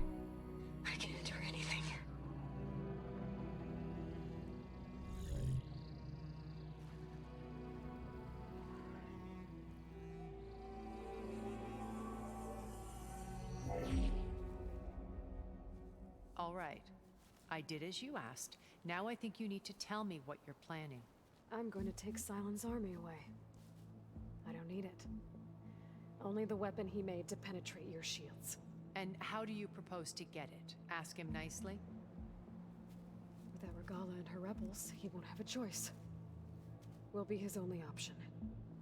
I can endure anything. All right. I did as you asked. Now I think you need to tell me what you're planning. I'm going to take Sylens' army away. I don't need it. Only the weapon he made to penetrate your shields. And how do you propose to get it? Ask him nicely? Without Regala and her rebels, he won't have a choice. We'll be his only option.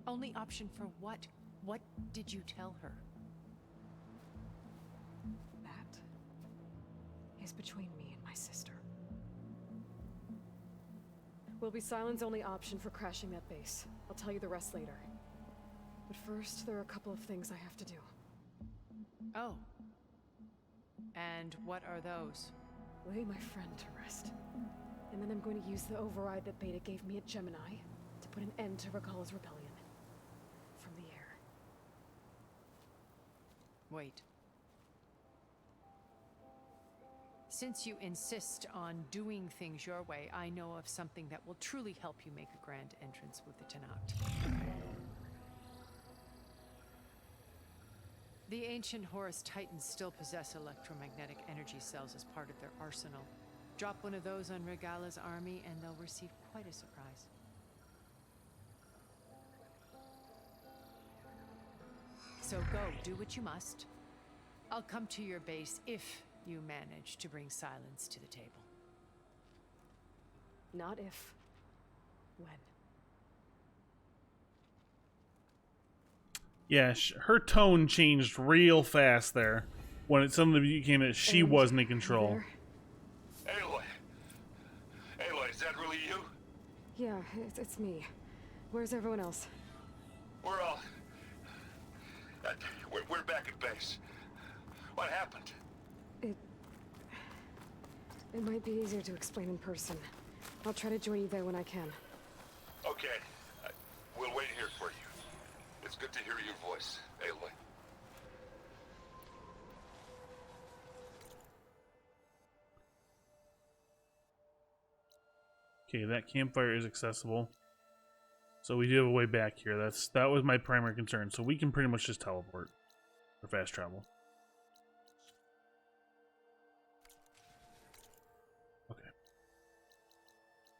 Only option for what? What did you tell her? That is between me and my sister. Will be Sylens' only option for crashing that base. I'll tell you the rest later. But first, there are a couple of things I have to do. Oh. And what are those? Lay my friend to rest. And then I'm going to use the override that Beta gave me at Gemini to put an end to Regala's rebellion. From the air. Wait. Since you insist on doing things your way, I know of something that will truly help you make a grand entrance with the Tenat. The ancient Horus Titans still possess electromagnetic energy cells as part of their arsenal. Drop one of those on Regala's army and they'll receive quite a surprise. So go, do what you must. I'll come to your base if you manage to bring Sylens to the table. Not if. When. Yeah, her tone changed real fast there when it suddenly became that she And wasn't in control. there. Aloy! Aloy, is that really you? Yeah, it's me. Where's everyone else? We're all... we're back at base. What happened? It might be easier to explain in person. I'll try to join you there when I can. Okay. We'll wait here for you. It's good to hear your voice, Aloy. Okay, that campfire is accessible. So we do have a way back here. That was my primary concern. So we can pretty much just teleport or fast travel. Okay.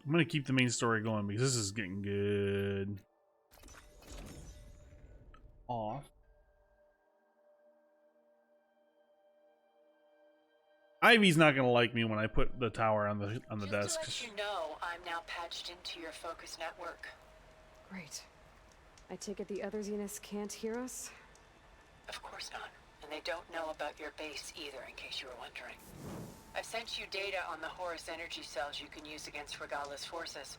I'm gonna keep the main story going because this is getting good. Off. Ivy's not gonna like me when I put the tower on the desk. Just to let you know, I'm now patched into your focus network. Great. I take it the other Zeniths can't hear us? Of course not. And they don't know about your base either, in case you were wondering. I've sent you data on the Horus energy cells you can use against Regala's forces.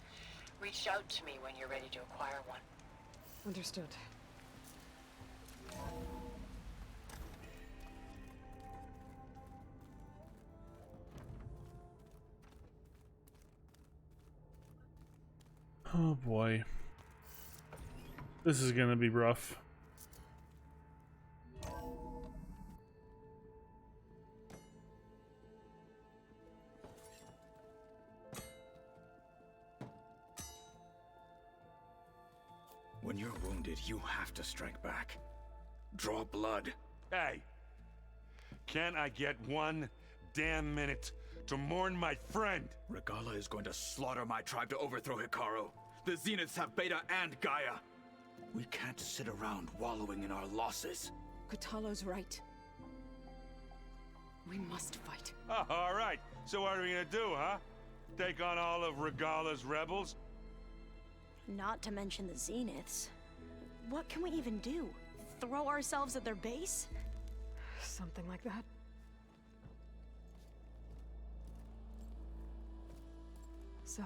Reach out to me when you're ready to acquire one. Understood. Oh boy. This is gonna be rough. When you're wounded, you have to strike back. Draw blood. Hey! Can't I get one damn minute to mourn my friend? Regala is going to slaughter my tribe to overthrow Hikaru. The Zeniths have Beta and Gaia. We can't sit around wallowing in our losses. Kotallo's right. We must fight. Oh, all right. So what are we gonna do, huh? Take on all of Regala's rebels? Not to mention the Zeniths. What can we even do? Throw ourselves at their base? Something like that. So.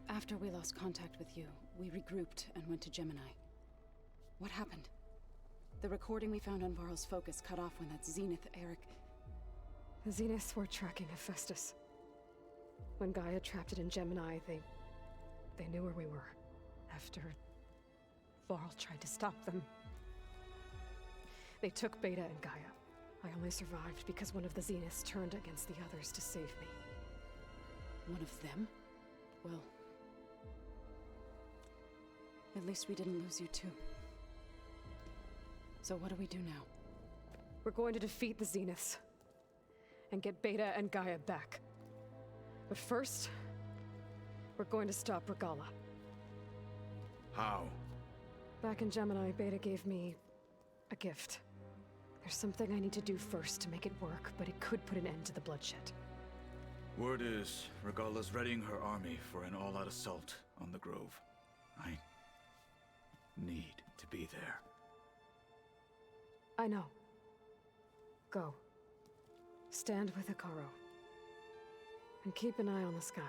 After we lost contact with you, we regrouped and went to Gemini. What happened? The recording we found on Varl's focus cut off when that Zenith Eric... The Zeniths were tracking Hephaestus. When Gaia trapped it in Gemini, they knew where we were. After Varl tried to stop them. They took Beta and Gaia. I only survived because one of the Zeniths turned against the others to save me. One of them? Well... at least we didn't lose you too. So what do we do now? We're going to defeat the Zeniths. And get Beta and Gaia back. But first, we're going to stop Regalla. How? Back in Gemini, Beta gave me a gift. There's something I need to do first to make it work, but it could put an end to the bloodshed. Word is, Regalla's readying her army for an all-out assault on the Grove. I need to be there. I know. Go. Stand with Hekarro. And keep an eye on the sky.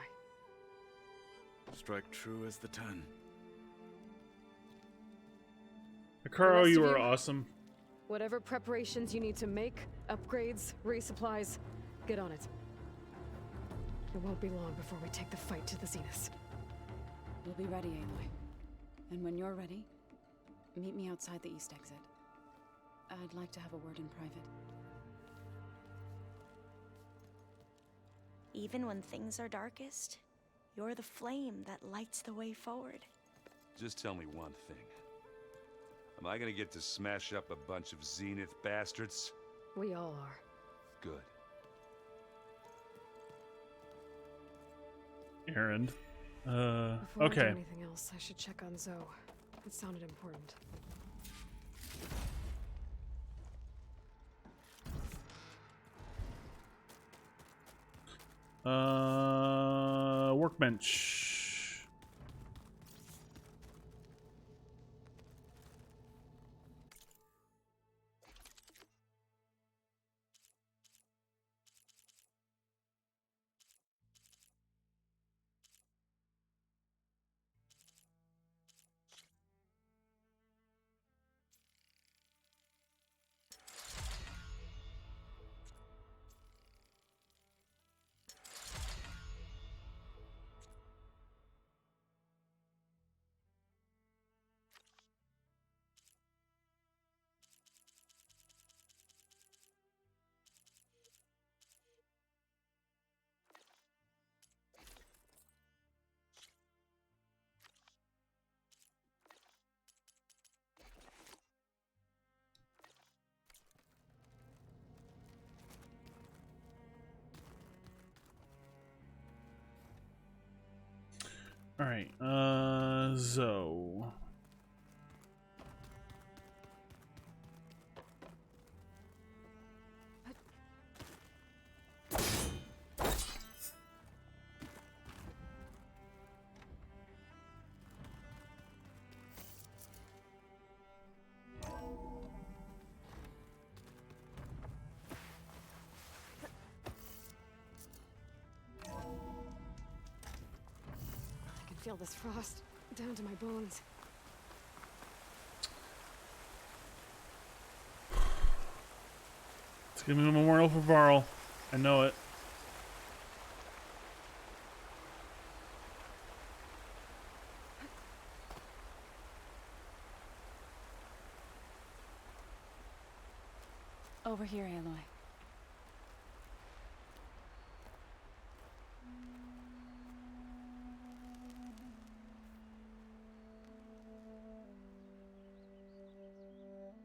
Strike true as the 10. Hekarro, you are awesome. Whatever preparations you need to make, upgrades, resupplies, get on it. It won't be long before we take the fight to the Zeniths. We'll be ready, Aloy. And when you're ready, meet me outside the east exit. I'd like to have a word in private. Even when things are darkest, you're the flame that lights the way forward. Just tell me one thing. Am I gonna get to smash up a bunch of Zenith bastards? We all are. Good. Erend. Before I Okay. do anything else, I should check on Zoe. It sounded important. Workbench. All right, Zoe. I feel this frost down to my bones. Let's give me a memorial for Varl. I know it. Over here, Aloy.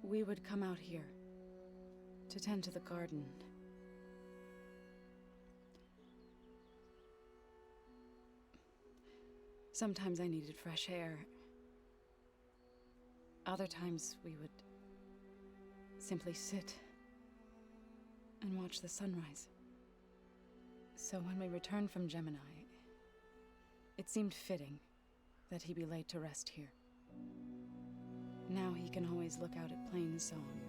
We would come out here to tend to the garden. Sometimes I needed fresh air. Other times we would simply sit and watch the sunrise. So when we returned from Gemini, it seemed fitting that he be laid to rest here. Now he can always look out at Plainsong and...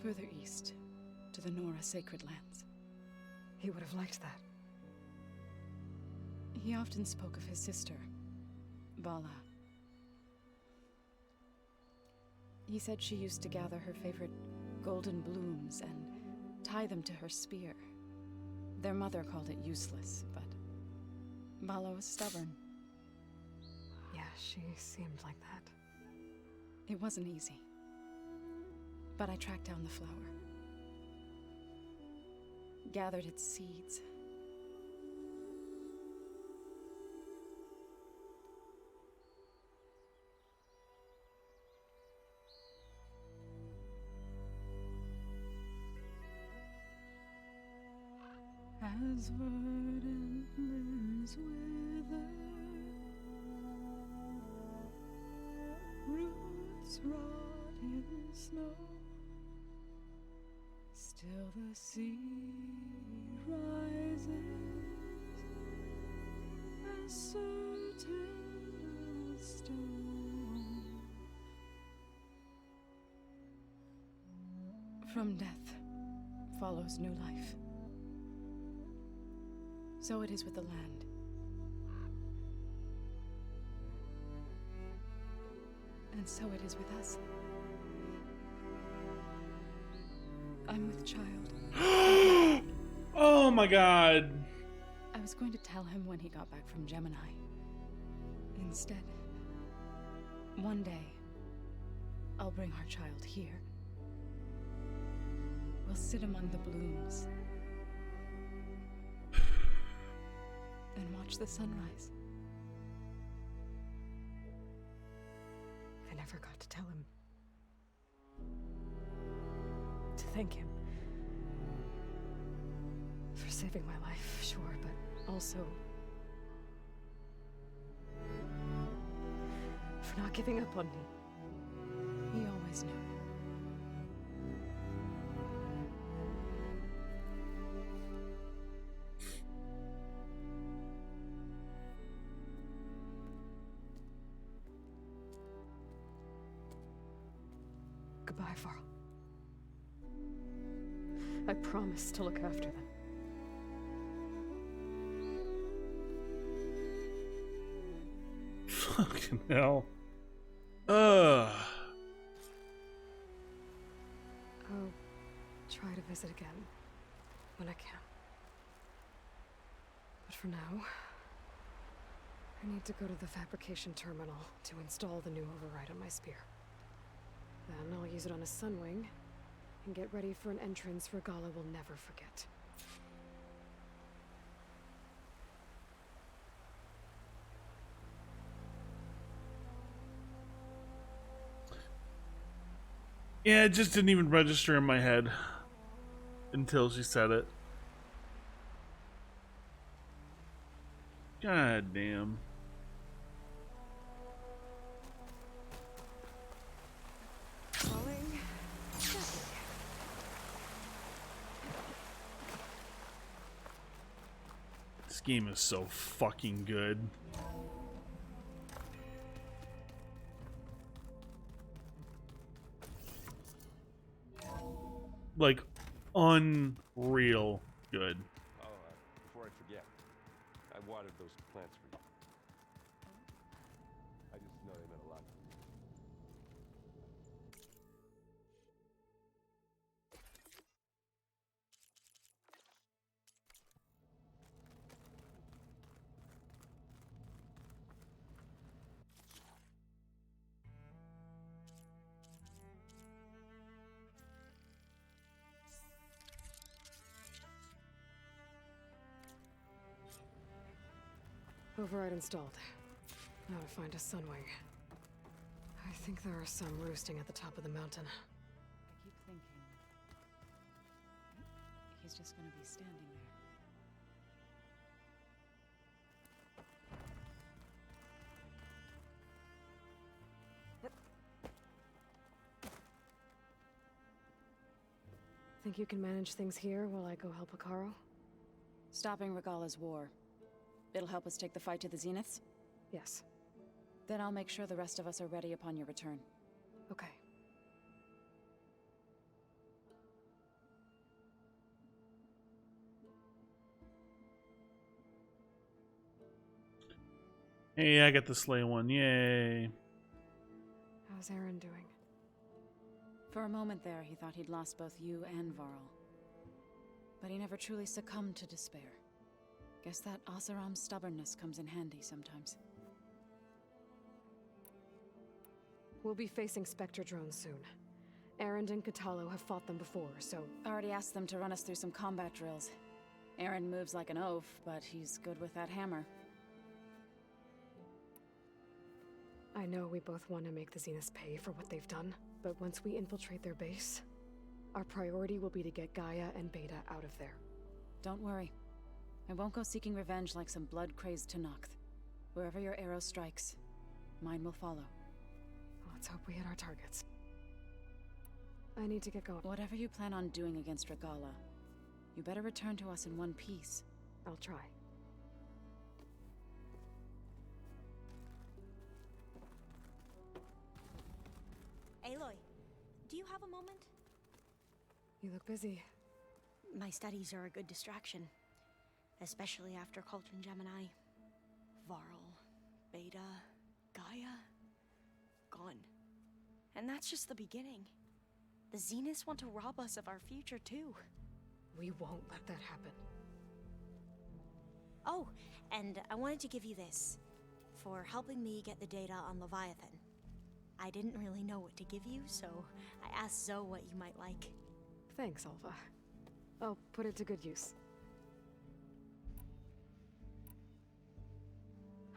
further east, to the Nora Sacred Lands. He would have liked that. He often spoke of his sister, Bala. He said she used to gather her favorite golden blooms and tie them to her spear. Their mother called it useless, but Bala was stubborn. Yeah, she seemed like that. It wasn't easy. But I tracked down the flower. Gathered its seeds. As verdant limbs wither, roots rot in snow, still the sea rises, as certain as stone. From death follows new life. So it is with the land. And so it is with us. I'm with Child. Oh my god. I was going to tell him when he got back from Gemini. Instead, one day, I'll bring our child here. We'll sit among the blooms and watch the sunrise. I never got to tell him. To thank him. For saving my life, sure, but also... for not giving up on me. He always knew. Goodbye, Varl. I promise to look after them. Fucking hell. I'll try to visit again when I can. But for now, I need to go to the fabrication terminal to install the new override on my spear. Then I'll use it on a Sunwing and get ready for an entrance Regalla will never forget. Yeah, it just didn't even register in my head until she said it. God damn. Falling gently. This game is so fucking good. Like, unreal good. Oh, before I forget, I watered those plants for you. I just know they meant a lot to me. Override installed. Now to find a Sunwing. I think there are some roosting at the top of the mountain. I keep thinking... he's just gonna be standing there. Think you can manage things here while I go help Hekarro? Stopping Regalla's war It'll help us take the fight to the Zeniths? Yes. Then I'll make sure the rest of us are ready upon your return. Okay. Hey, I got the Slay one. Yay. How's Aaron doing? For a moment there, he thought he'd lost both you and Varl. But he never truly succumbed to despair. Guess that Oseram's stubbornness comes in handy sometimes. We'll be facing Spectre drones soon. Aaron and Kotallo have fought them before, so... Already asked them to run us through some combat drills. Aaron moves like an oaf, but he's good with that hammer. I know we both want to make the Zeniths pay for what they've done, but once we infiltrate their base, our priority will be to get Gaia and Beta out of there. Don't worry. I won't go seeking revenge like some blood-crazed Tenakth. Wherever your arrow strikes, mine will follow. Let's hope we hit our targets. I need to get going. Whatever you plan on doing against Regalla, you better return to us in one piece. I'll try. Aloy, do you have a moment? You look busy. My studies are a good distraction. Especially after Cauldron Gemini. Varl, Beta, Gaia, gone. And that's just the beginning. The Zeniths want to rob us of our future, too. We won't let that happen. Oh, and I wanted to give you this. For helping me get the data on Leviathan. I didn't really know what to give you, so I asked Zoe what you might like. Thanks, Alpha. I'll put it to good use.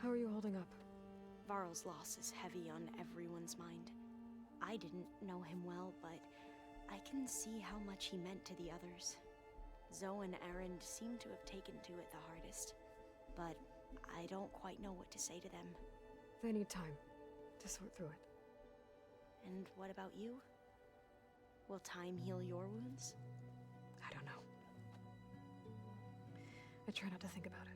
How are you holding up? Varl's loss is heavy on everyone's mind. I didn't know him well, but I can see how much he meant to the others. Zoe and Aaron seem to have taken to it the hardest, but I don't quite know what to say to them. They need time to sort through it. And what about you? Will time heal your wounds? I don't know. I try not to think about it.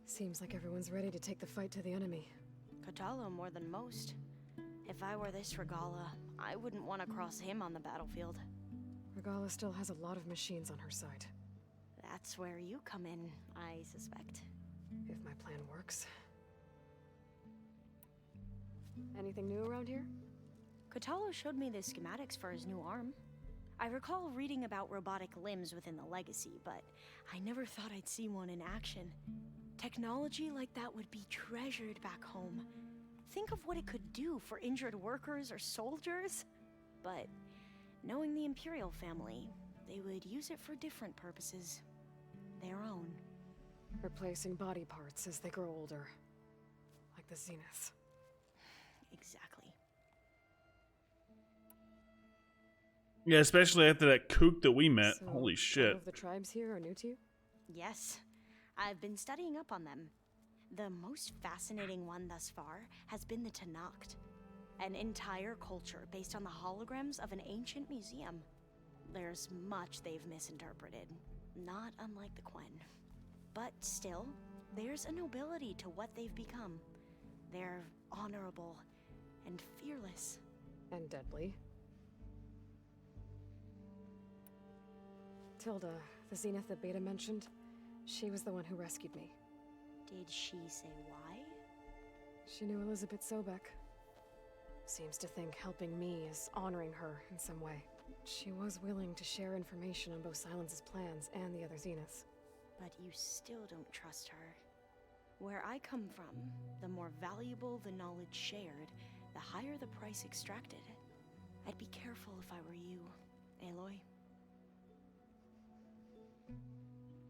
Seems like everyone's ready to take the fight to the enemy. Kotallo more than most. If I were this Regalla, I wouldn't want to cross him on the battlefield. Regalla still has a lot of machines on her side. That's where you come in, I suspect. If my plan works. Anything new around here? Kotallo showed me the schematics for his new arm. I recall reading about robotic limbs within the Legacy, but I never thought I'd see one in action. Technology like that would be treasured back home. Think of what it could do for injured workers or soldiers. But knowing the Imperial family, they would use it for different purposes. Their own. Replacing body parts as they grow older. Like the Zeniths. Exactly. Yeah, especially after that kook that we met. So, Holy shit. all of the tribes here are new to you? Yes. I've been studying up on them. The most fascinating one thus far has been the Tenakth. An entire culture based on the holograms of an ancient museum. There's much they've misinterpreted, not unlike the Quen. But still, there's a nobility to what they've become. They're honorable and fearless. And deadly. Tilda, the Zenith that Beta mentioned, she was the one who rescued me. Did she say why? She knew Elizabeth Sobek. Seems to think helping me is honoring her in some way. She was willing to share information on both Silence's plans and the other Zeniths. But you still don't trust her. Where I come from, the more valuable the knowledge shared, the higher the price extracted. I'd be careful if I were you, Aloy.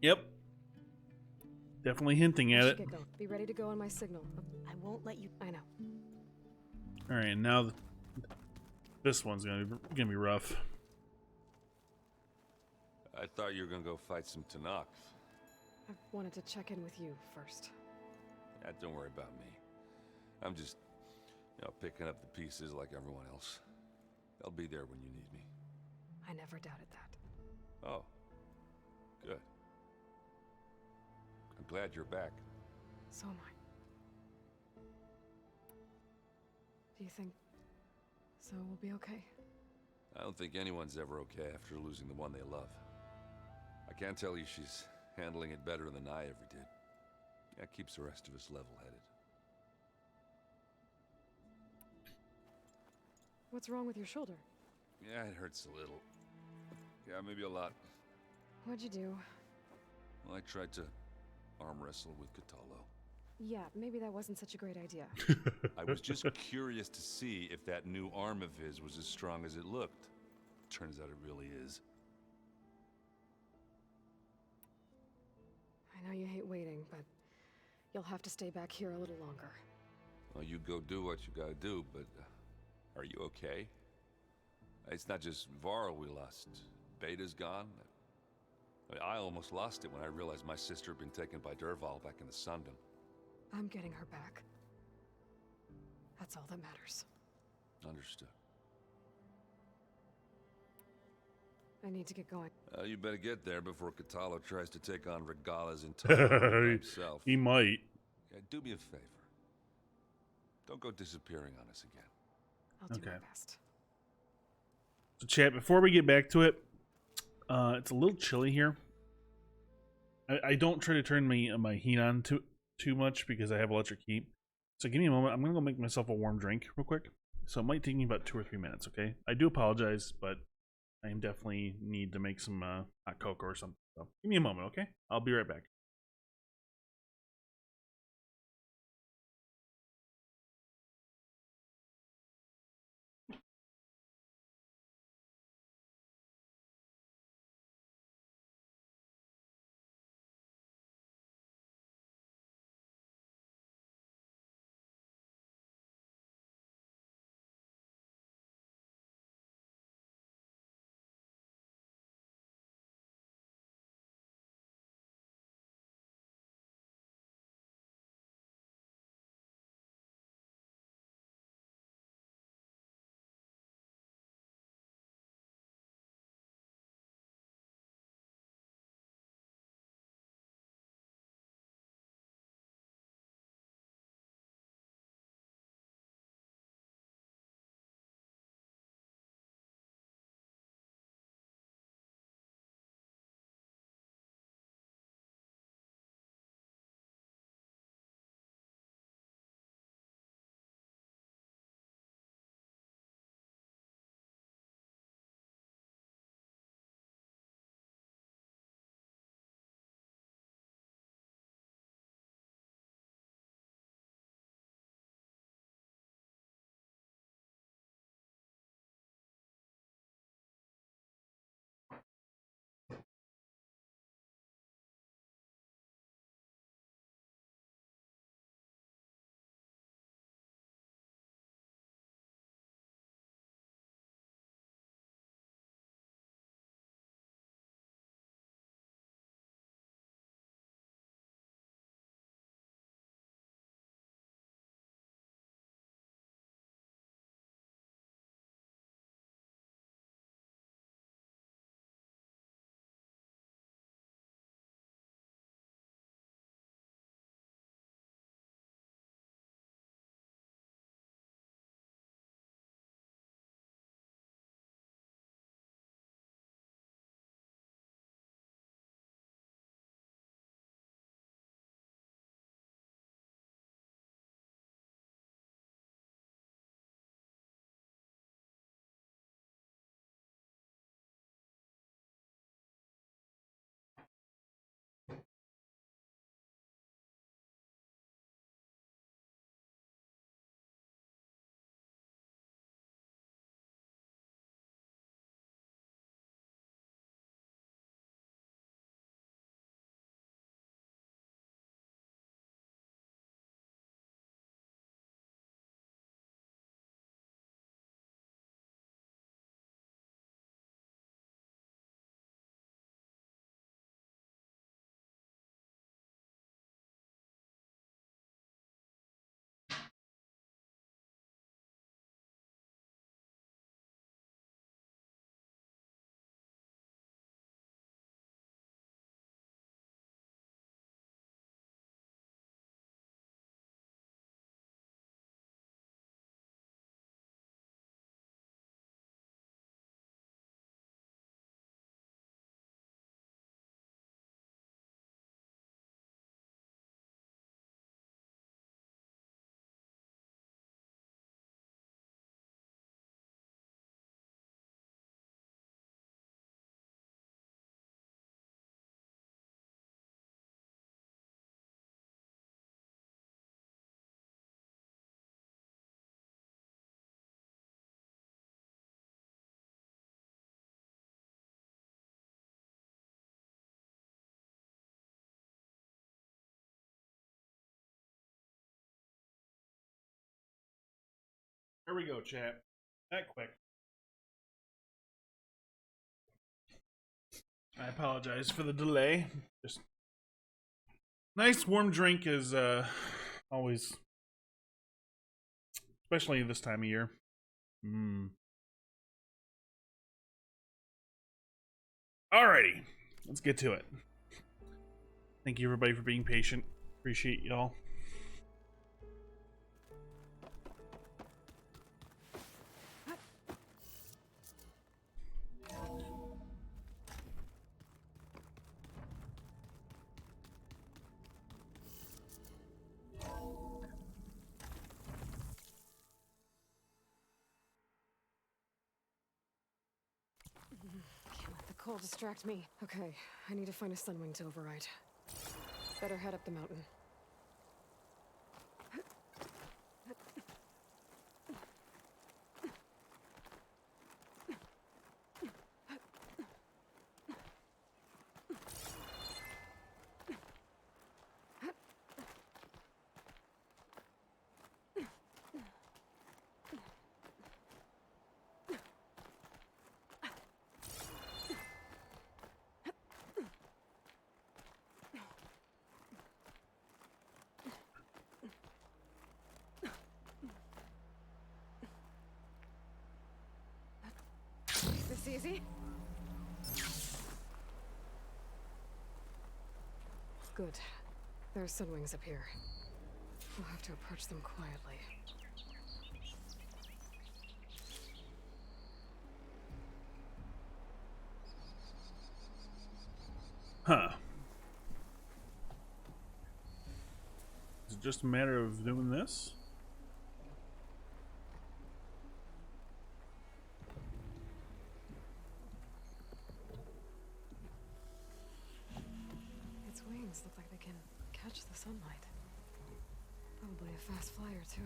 Yep. Definitely hinting at it. Get going. Be ready to go on my signal. I won't let you. I know. All right, now this one's gonna be rough. I thought you were gonna go fight some Tenakth. I wanted to check in with you first. Don't worry about me. I'm just, picking up the pieces like everyone else. I'll be there when you need me. I never doubted that. Oh, good. I'm glad you're back. So am I. Do you think Zoe will be okay? I don't think anyone's ever okay after losing the one they love. I can tell you she's handling it better than I ever did. That keeps the rest of us level-headed. What's wrong with your shoulder? Yeah, it hurts a little. Yeah, maybe a lot. What'd you do? Well, I tried to arm wrestle with Cthulhu. Yeah, maybe that wasn't such a great idea. I was just curious to see if that new arm of his was as strong as it looked. Turns out it really is. I know you hate waiting, but you'll have to stay back here a little longer. Well, you go do what you gotta do, but are you okay? It's not just Varl we lost. Beta's gone. I almost lost it when I realized my sister had been taken by Dervahl back in the Sundom. I'm getting her back. That's all that matters. Understood. I need to get going. You better get there before Cthulhu tries to take on Regala's entire army by himself. He might. Yeah, do me a favor. Don't go disappearing on us again. I'll do my best. So, chat, before we get back to it, it's a little chilly here. I don't try to turn my heat on too much because I have electric heat. So give me a moment. I'm gonna go make myself a warm drink real quick. So it might take me about 2 or 3 minutes. Okay, I do apologize, but I definitely need to make some hot cocoa or something. So give me a moment, okay? I'll be right back. There we go, chat. That quick. I apologize for the delay. Just nice warm drink is always, especially this time of year. Alrighty, let's get to it. Thank you everybody for being patient. Appreciate y'all. Can't let the cold distract me. Okay, I need to find a Sunwing to override. Better head up the mountain. This easy? Good. There are Sunwings up here. We'll have to approach them quietly. Huh. Is it just a matter of doing this? Its wings look like they can catch the sunlight. Probably a fast flyer, too.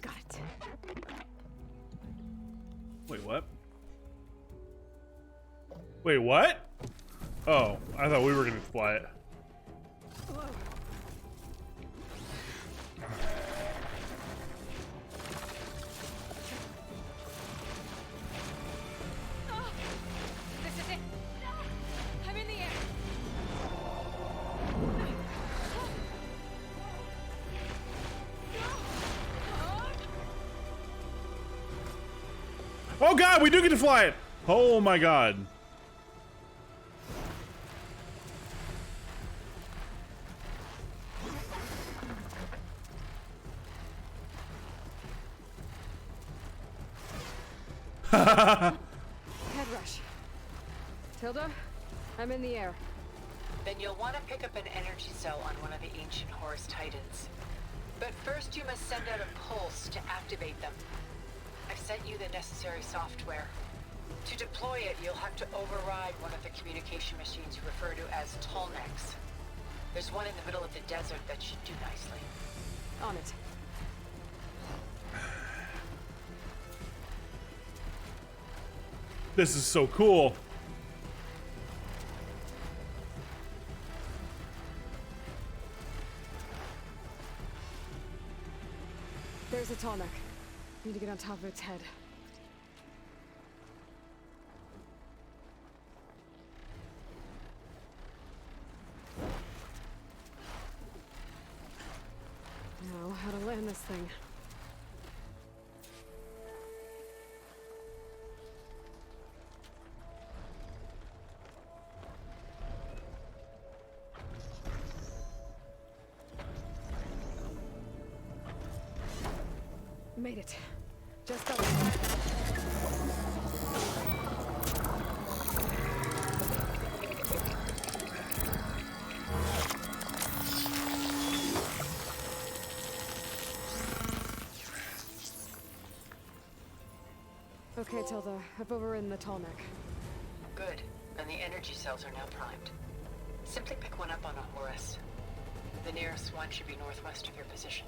Got it. Wait, what? Wait, what? Oh, I thought we were gonna fly it. Whoa. Oh, this is it. I'm in the air. Oh god, we do get to fly it! Oh my god. Head rush. Tilda, I'm in the air. Then you'll want to pick up an energy cell on one of the ancient Horus Titans. But first you must send out a pulse to activate them. I've sent you the necessary software. To deploy it, you'll have to override one of the communication machines you refer to as Tallnecks. There's one in the middle of the desert that should do nicely. On it. This is so cool. There's a Tallneck. Need to get on top of its head. Now, how to land this thing. Made it. Just got Okay, Tilda. I've overridden the Tallneck. Good. And the energy cells are now primed. Simply pick one up on a Horus. The nearest one should be northwest of your position.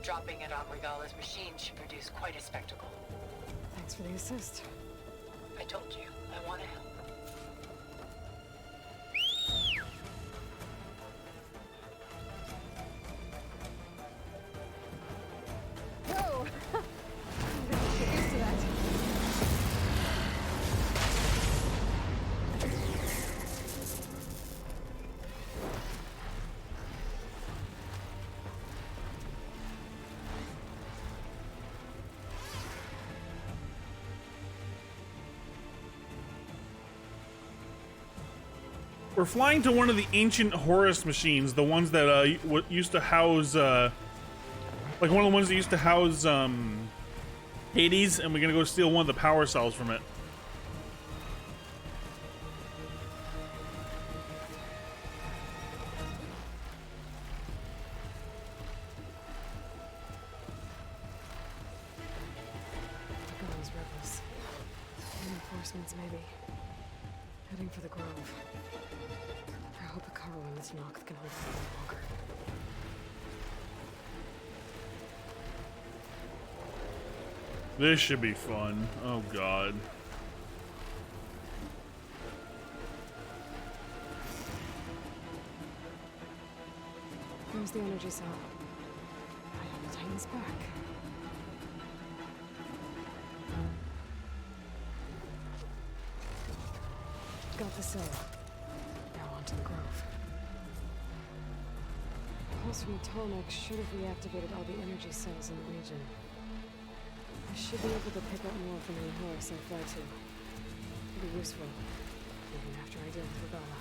Dropping it on Regala's machine should produce quite a spectacle. Thanks for the assist. I told you, I want to help. Whoa! I'm gonna get used to that. We're flying to one of the ancient Horus machines, the ones that used to house, like one of the ones that used to house Hades, and we're gonna go steal one of the power cells from it. Look at those rebels. Reinforcements, maybe. Heading for the Grove. I hope Hekarro and this Noct can hold out a little longer. This should be fun. Oh god. There's the energy cell. I have to time this back. Got the cell. Now on to the Grove. The pulse from Tolmec should have reactivated all the energy cells in the region. I should be able to pick up more from the Horus I fly to. It'll be useful, even after I deal with Regala.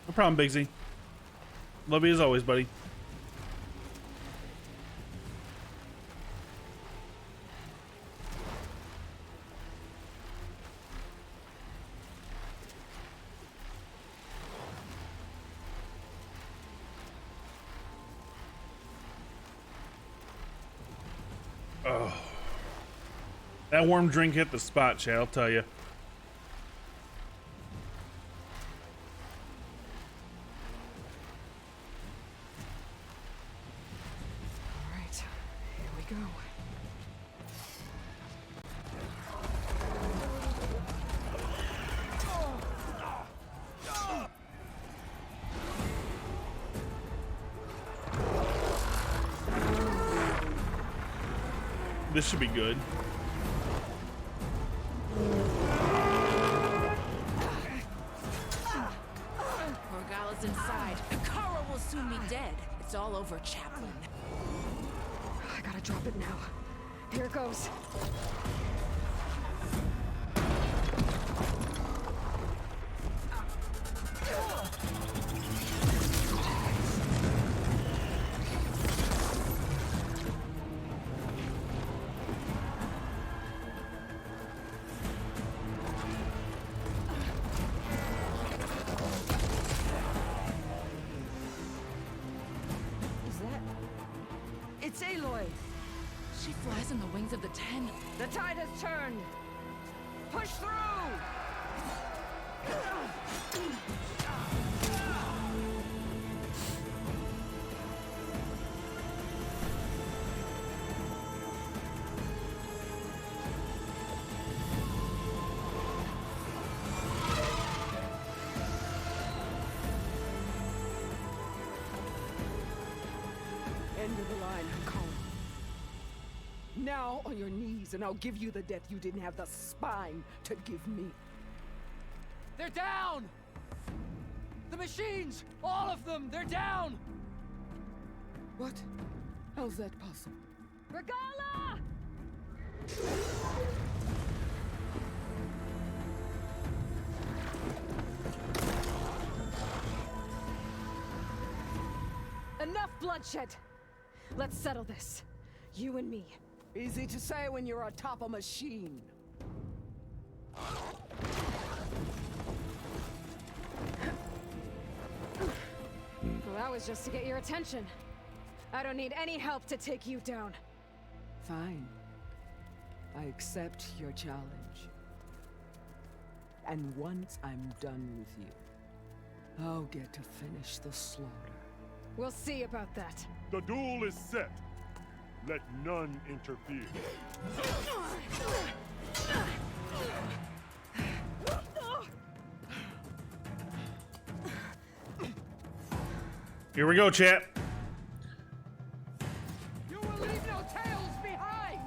No problem, Biggsy. Love you as always, buddy. Oh. That warm drink hit the spot, Chad, I'll tell you. Alright, here we go. This should be good. Regala's inside. Hekarro will soon be dead. It's all over, Chaplain. I gotta drop it now. Here it goes. It's Aloy! She flies on the wings of the Ten. The tide has turned! Push through! End of the line, Hekarro. Now on your knees, and I'll give you the death you didn't have the spine to give me. They're down! The machines! All of them! They're down! What? How's that possible? Regala! Enough bloodshed! Let's settle this. You and me. Easy to say when you're atop a machine. Well, that was just to get your attention. I don't need any help to take you down. Fine. I accept your challenge. And once I'm done with you, I'll get to finish the slaughter. We'll see about that. The duel is set. Let none interfere. Here we go, chat. You will leave no tales behind!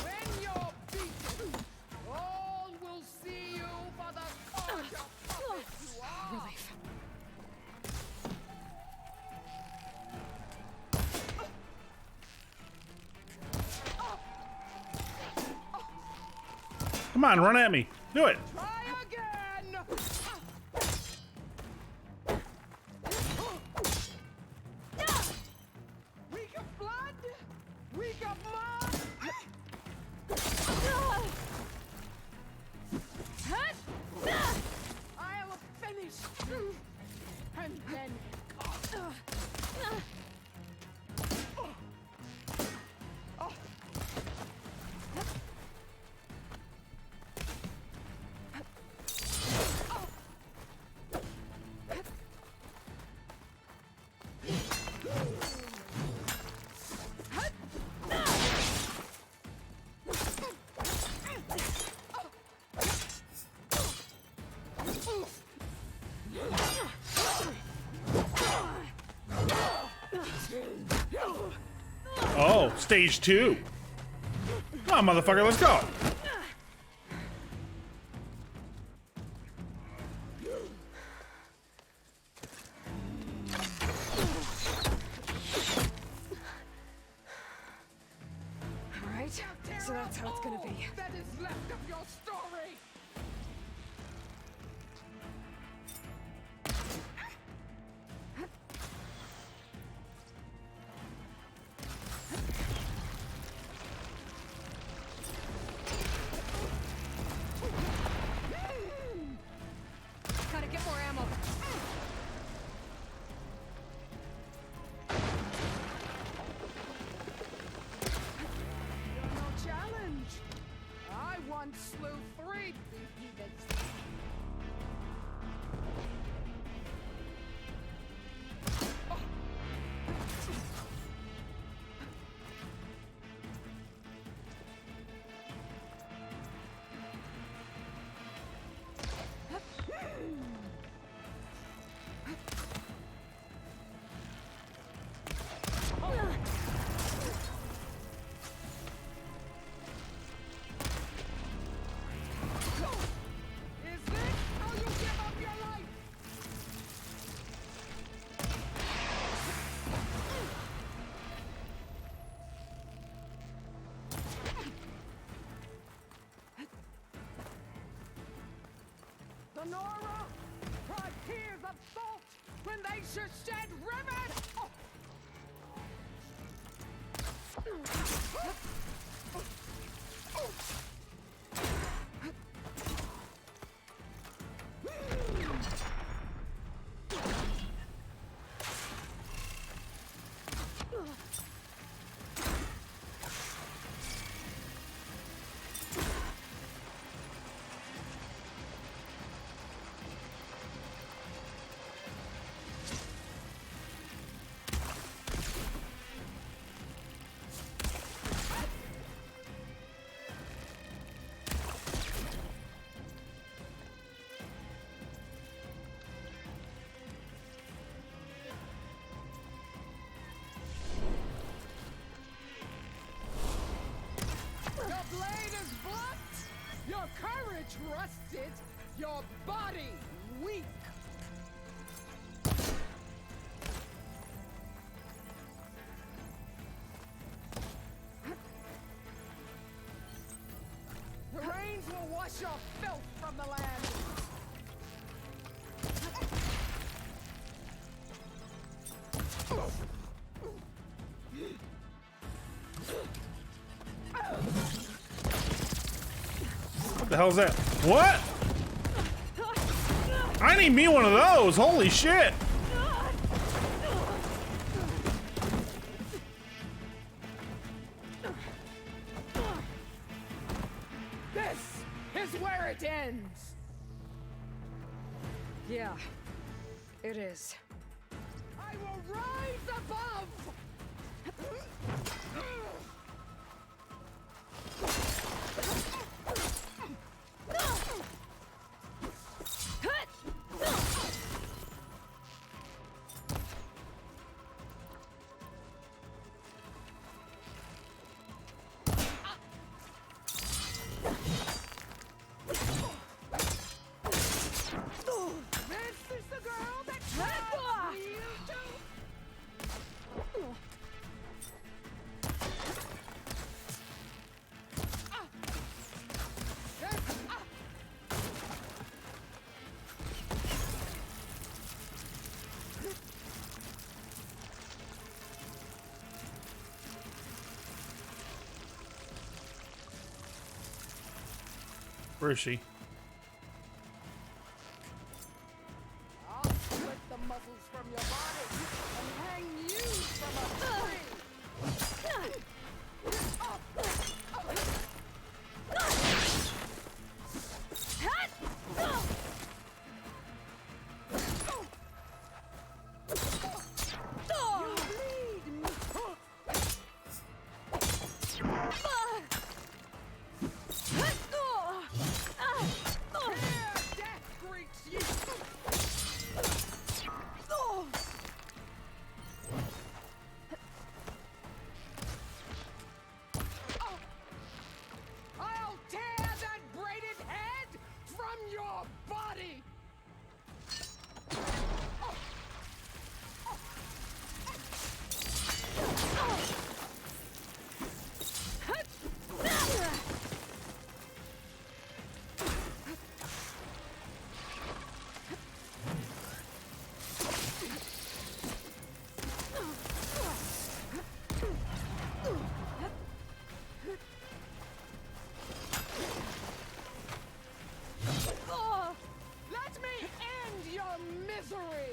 When you're beaten, all will see you for the kind of puppet you are. Relief. Come on, run at me. Do it. Try again! Week of blood, week of mud. I'll finish you, and then. Oh, stage 2. Come on, motherfucker, let's go. All right, so that's how it's gonna be. That is left of your story. Gotta get more ammo. No challenge. I once slew 3 behemoths. Is this how you give up your life? The Nora cried tears of salt when they should shed rivers. Oh. Your blade is blunt, your courage rusted, your body weak. The rains will wash your filth from the land. the hell's that? What? I need me one of those. Holy shit. This is where it ends. Yeah, it is. I will rise above. This is the girl that drives me into. Where is she? I'll split the muscles from your body and hang you from a tree. You bleed me. Here, death greets you. I'll tear that braided head from your body. Let me end your misery.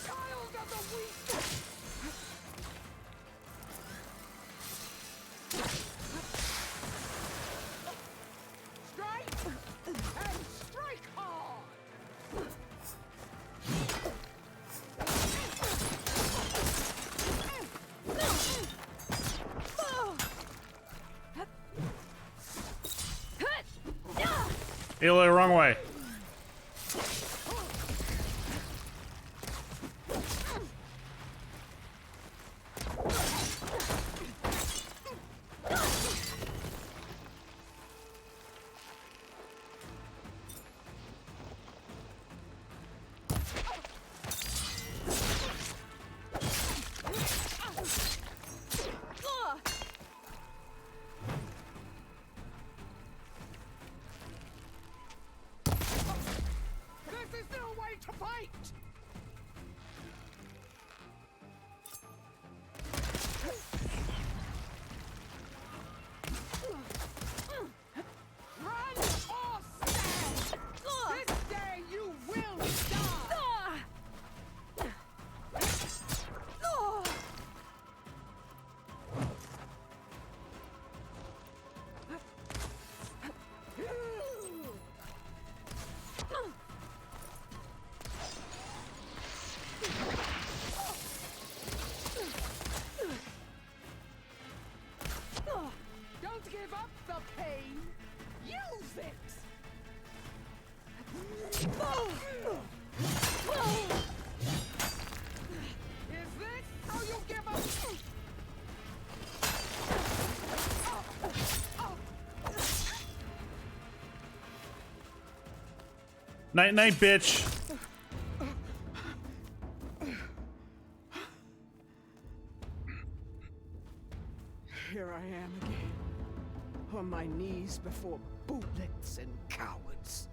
Child of the weak. Strike and strike hard. Aloy, wrong way. This is no way to fight! Run or stand! This day you will die! Don't give up the pain. Use it. Is this how you give up? Night night, bitch. Here I am again, on my knees before bootlets and cowards.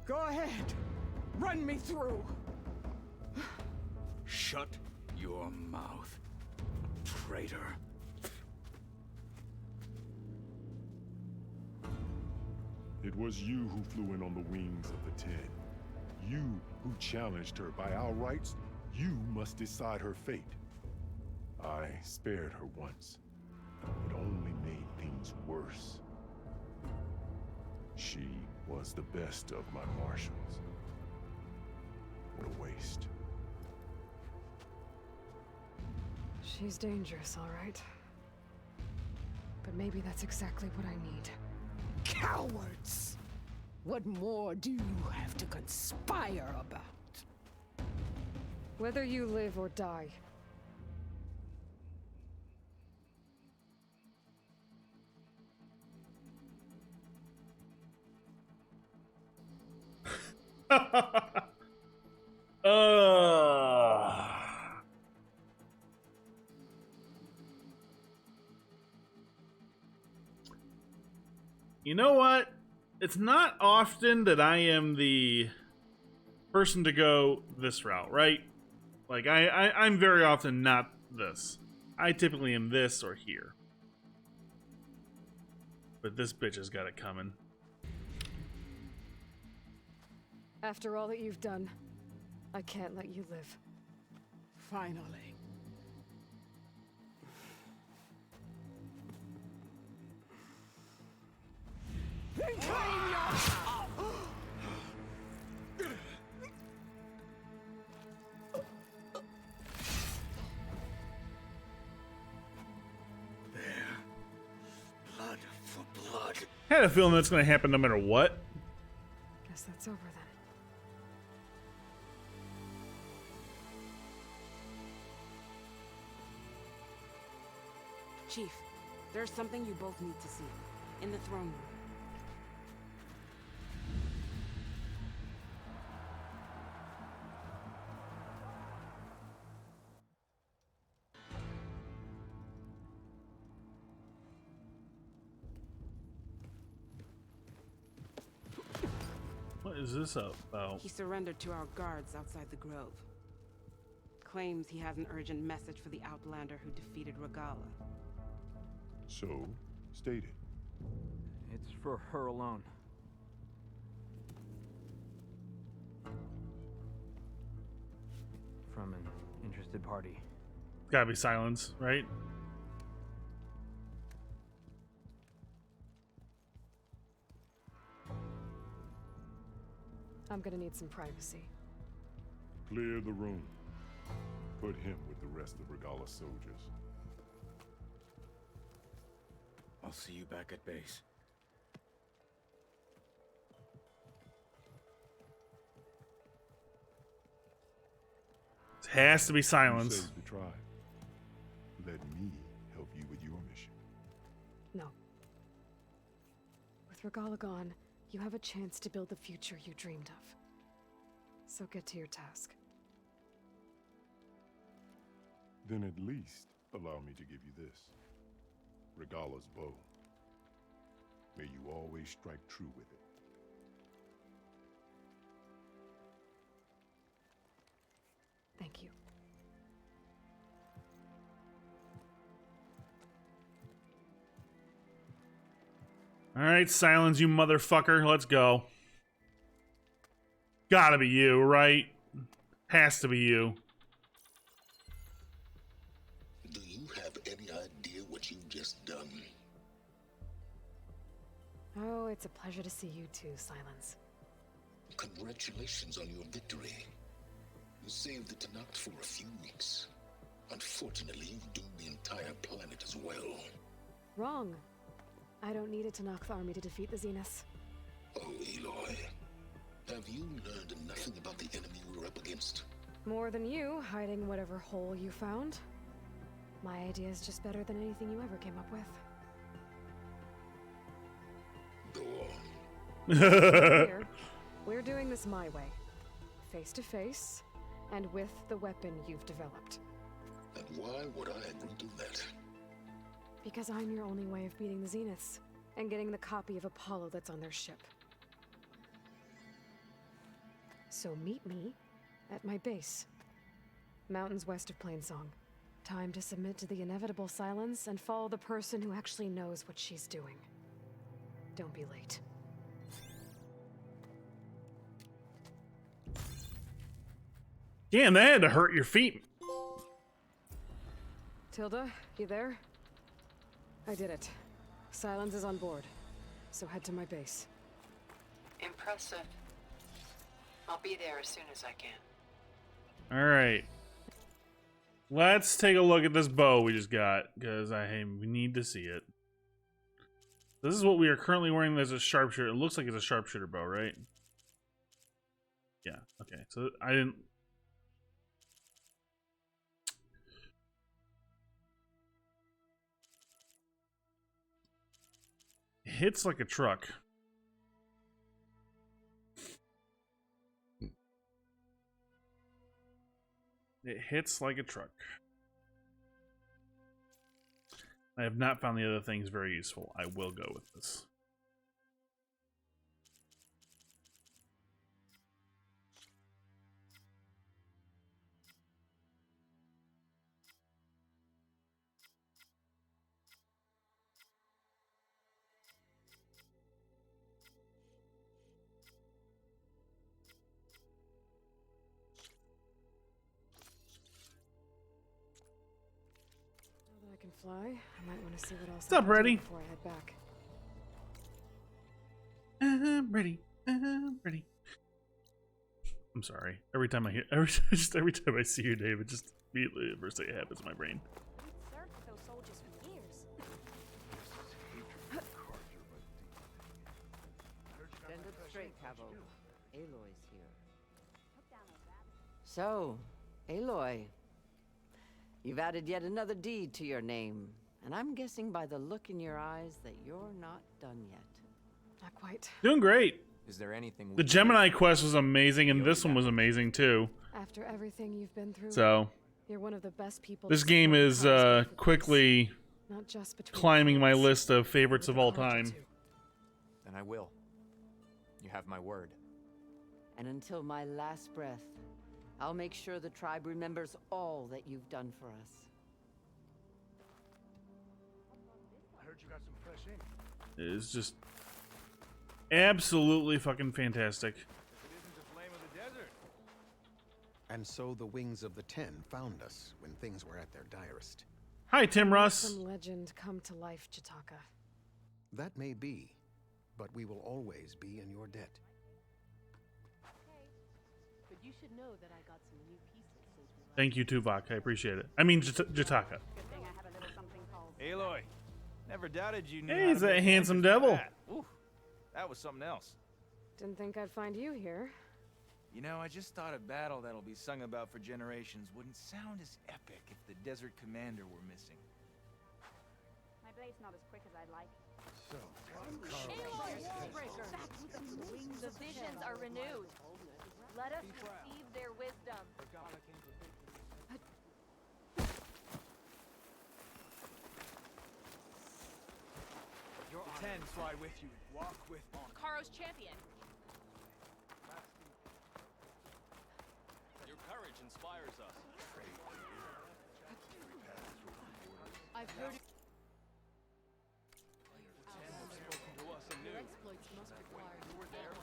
Go ahead, run me through. Shut your mouth, traitor. It was you who flew in on the wings of the Ten. You who challenged her. By our rights, you must decide her fate. I spared her once. It only made things worse. She was the best of my marshals. What a waste. She's dangerous, all right. But maybe that's exactly what I need. Cowards! What more do you have to conspire about? Whether you live or die. You know what? It's not often that I am the person to go this route, right? Like, I'm very often not this. I typically am this or here. But this bitch has got it coming. After all that you've done, I can't let you live. Finally. Then claim your... Blood for blood. I had a feeling that's going to happen no matter what. Guess that's over then. Chief, there's something you both need to see. In the throne room. What is this about? He surrendered to our guards outside the grove. Claims he has an urgent message for the Outlander who defeated Regala. So, state it. It's for her alone. From an interested party. Gotta be silence, right? I'm gonna need some privacy. Clear the room. Put him with the rest of Regala's soldiers. I'll see you back at base. It has to be You silence. saved the tribe. Let me help you with your mission. No. With Regala gone, you have a chance to build the future you dreamed of. So get to your task. Then at least allow me to give you this. Regala's bow. May you always strike true with it. Thank you. All right, silence, you motherfucker. Let's go. Gotta be you, right? Has to be you. Do you have any idea what you've just done? Oh, it's a pleasure to see you too, Silence. Congratulations on your victory. You saved the Tenakth for a few weeks. Unfortunately, you've doomed the entire planet as well. Wrong. I don't need a Tenakth army to defeat the Zeniths. Oh, Aloy. Have you learned nothing about the enemy we're up against? More than you, hiding whatever hole you found. My idea is just better than anything you ever came up with. Go on. Here, we're doing this my way. Face to face, and with the weapon you've developed. And why would I agree to that? Because I'm your only way of beating the Zeniths, and getting the copy of Apollo that's on their ship. So meet me at my base. Mountains west of Plainsong. Time to submit to the inevitable silence and follow the person who actually knows what she's doing. Don't be late. Damn, that had to hurt your feet. Tilda, you there? I did it. Silence is on board, so head to my base. Impressive. I'll be there as soon as I can. All right. Let's take a look at this bow we just got, because we need to see it. This is what we are currently wearing as a sharpshooter. It looks like it's a sharpshooter bow, right? Yeah, okay. So I didn't... It hits like a truck. It hits like a truck. I have not found the other things very useful. I will go with this. Now that I can fly, I might want to see what else. What's up, Reddy? Before I head back. I'm ready. I'm ready. I'm sorry. Every time I hear, every time I see your name, it just immediately the first thing that happens in my brain. Served with those soldiers for years. Stand up straight, Cavo. Aloy's here. So, Aloy, you've added yet another deed to your name, and I'm guessing by the look in your eyes that you're not done yet. Not quite. Doing great. Is there anything The Gemini quest was amazing, and this one was amazing too. After everything you've been through, So, you're one of the best people. this to game support is Kyle's good quickly Not just between climbing my friends, list of favorites but of with all a heart or time. two. Then I will. You have my word. And until my last breath, I'll make sure the tribe remembers all that you've done for us. I heard you got some fresh ink. It's just absolutely fucking fantastic. It isn't the flame of the desert. And so the Wings of the Ten found us when things were at their direst. Hi, Tim Russ. Some legend come to life, Jataka. That may be, but we will always be in your debt. But you should know that I got some new pieces since we left. Thank you, Tuvok. I appreciate it. I mean, Jataka. Aloy, never doubted you knew. Hey, how he's to that make handsome answers devil. like that. Ooh, that was something else. Didn't think I'd find you here. You know, I just thought a battle that'll be sung about for generations wouldn't sound as epic if the Desert Commander were missing. My blade's not as quick as I'd like. So, The visions are renewed. Let us receive their wisdom. the Ten fly with you. Walk with honor. Karo's champion. Your courage inspires us. I've heard it. To us anew. Your exploits must require you were there.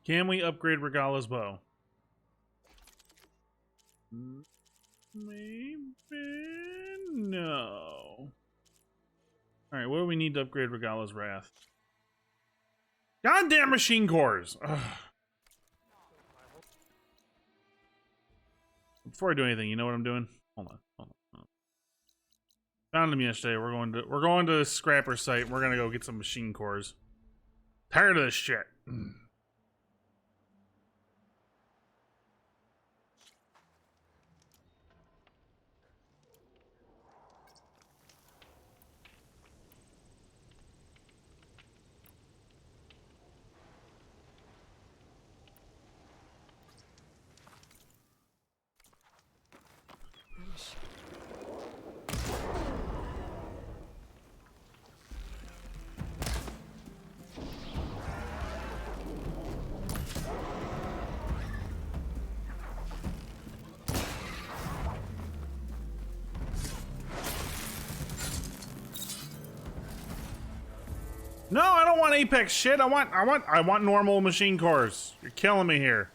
Can we upgrade Regala's bow? Maybe no. Alright, what do we need to upgrade Regala's Wrath? Goddamn machine cores! Ugh. Before I do anything, you know what I'm doing? Hold on. Found him yesterday. We're going to the scrapper site. We're gonna go get some machine cores. Tired of this shit. No, I don't want Apex shit. I want normal machine cores. You're killing me here.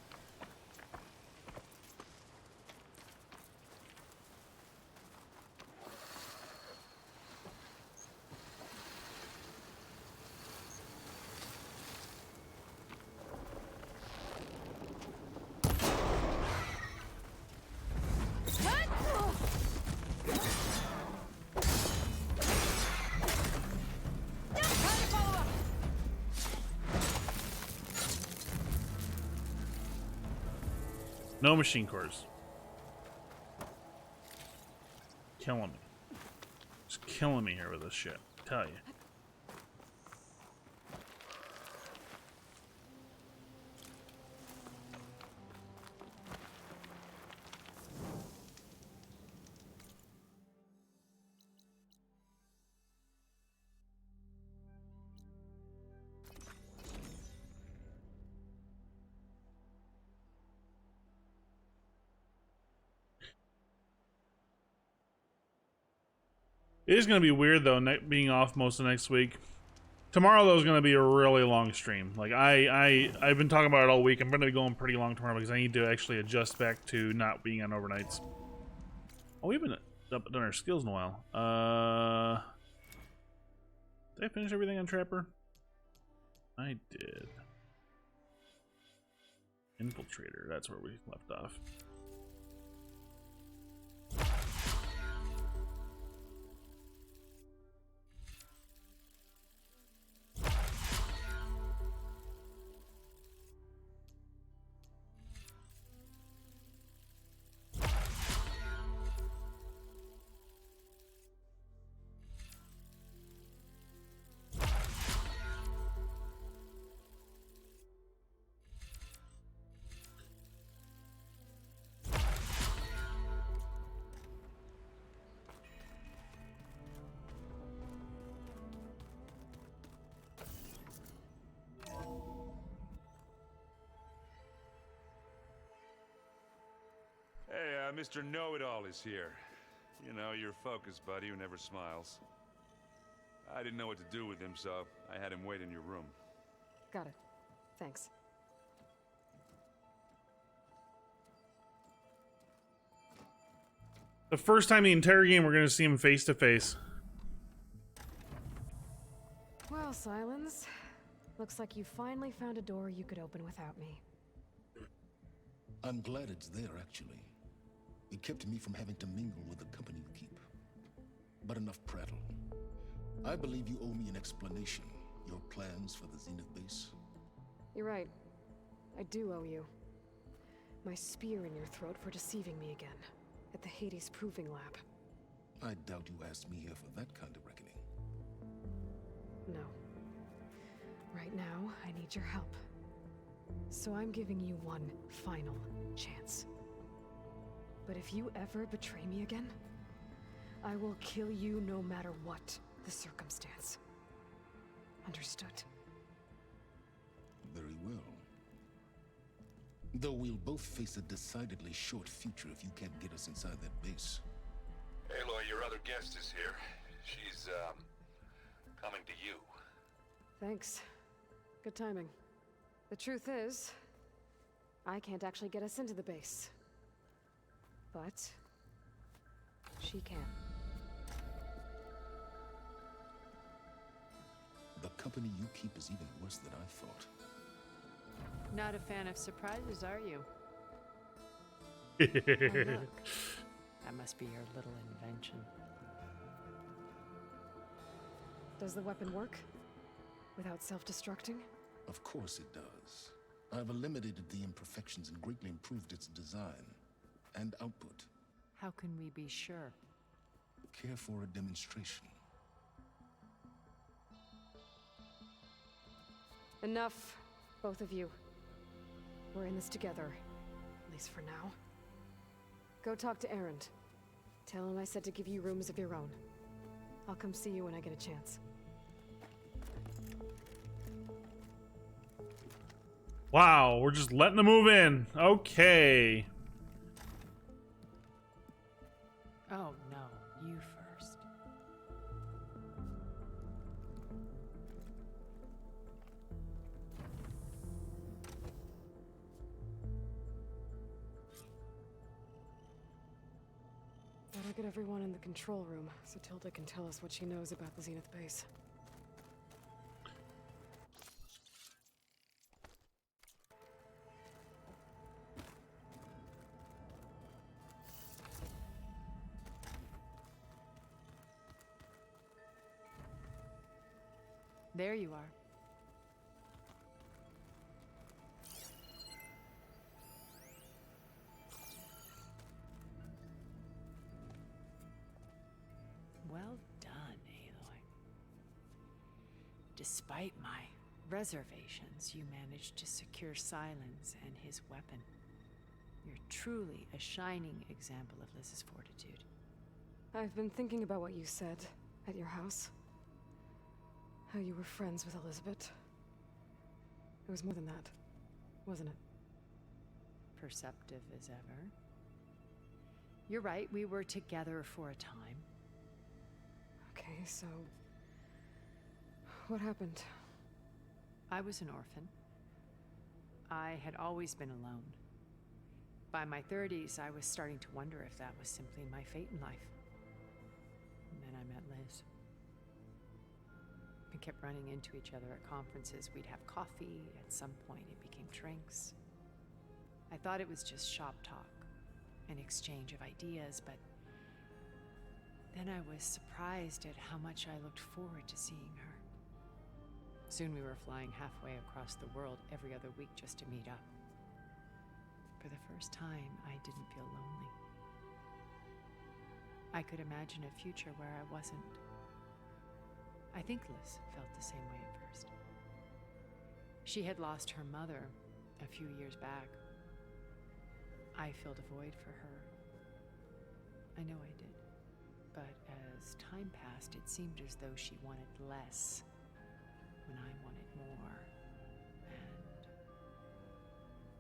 No machine cores. Killing me. Just killing me here with this shit. I tell you. It is going to be weird though, being off most of next week. Tomorrow though is going to be a really long stream. Like I've been talking about it all week. I'm going to be going pretty long tomorrow because I need to actually adjust back to not being on overnights. Oh, we haven't done our skills in a while. Did I finish everything on Trapper? I did. Infiltrator. That's where we left off. Hey, Mr. Know-It-All is here. You know, your focus buddy who never smiles. I didn't know what to do with him, so I had him wait in your room. Got it. Thanks. The first time the entire game we're going to see him face to face. Well, Silence. Looks like you finally found a door you could open without me. I'm glad it's there, actually. It kept me from having to mingle with the company you keep. But enough prattle. I believe you owe me an explanation. Your plans for the Zenith base? You're right. I do owe you. My spear in your throat for deceiving me again. At the Hades Proving Lab. I doubt you asked me here for that kind of reckoning. No. Right now, I need your help. So I'm giving you one final chance. But if you ever betray me again, I will kill you no matter what the circumstance. Understood? Very well. Though we'll both face a decidedly short future if you can't get us inside that base. Aloy, your other guest is here. She's, coming to you. Thanks. Good timing. The truth is, I can't actually get us into the base. But she can. The company you keep is even worse than I thought. Not a fan of surprises, are you? Oh, look. That must be your little invention. Does the weapon work? Without self-destructing? Of course it does. I've eliminated the imperfections and greatly improved its design and output. How can we be sure? Care for a demonstration? Enough, both of you. We're in this together, at least for now. Go talk to Erend. Tell him I said to give you rooms of your own. I'll come see you when I get a chance. Wow, we're just letting them move in. Okay. Oh, no. You first. get everyone in the control room so Tilda can tell us what she knows about the Zenith base. There you are. Well done, Aloy. Despite my reservations, you managed to secure Silence and his weapon. You're truly a shining example of Liz's fortitude. I've been thinking about what you said at your house. How you were friends with Elizabeth. It was more than that, wasn't it? Perceptive as ever. You're right, we were together for a time. Okay, so... what happened? I was an orphan. I had always been alone. By my 30s, I was starting to wonder if that was simply my fate in life. And then I met Liz. We kept running into each other at conferences. We'd have coffee. At some point, it became drinks. I thought it was just shop talk, an exchange of ideas, but then I was surprised at how much I looked forward to seeing her. Soon we were flying halfway across the world every other week just to meet up. For the first time, I didn't feel lonely. I could imagine a future where I wasn't. I think Liz felt the same way at first. She had lost her mother a few years back. I filled a void for her. I know I did. But as time passed, it seemed as though she wanted less when I wanted more. And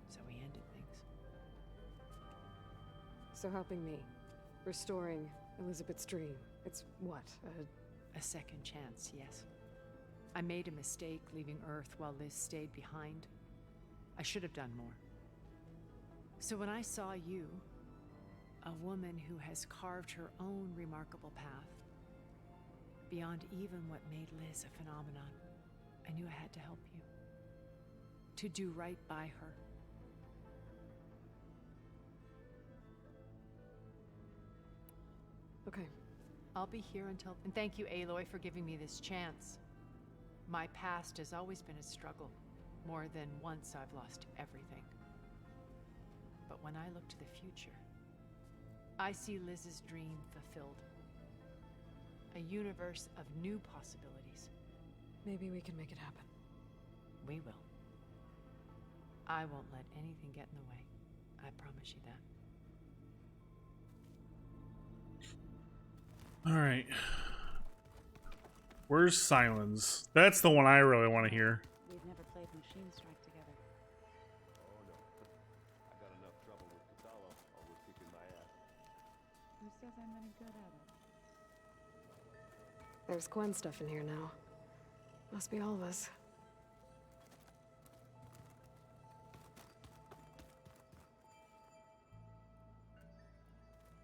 so we ended things. So helping me. Restoring Elizabeth's dream. It's what? A second chance, yes. I made a mistake leaving Earth while Liz stayed behind. I should have done more. So when I saw you, a woman who has carved her own remarkable path, beyond even what made Liz a phenomenon, I knew I had to help you. To do right by her. Okay. I'll be here until... And thank you, Aloy, for giving me this chance. My past has always been a struggle. More than once I've lost everything. But when I look to the future, I see Liz's dream fulfilled. A universe of new possibilities. Maybe we can make it happen. We will. I won't let anything get in the way. I promise you that. All right. Where's Silence? That's the one I really want to hear. We've never played Machine Strike together. Oh no. I got enough trouble with Katalo over kicking my ass. Who says I'm any good at it? There's Gwen stuff in here now. Must be all of us.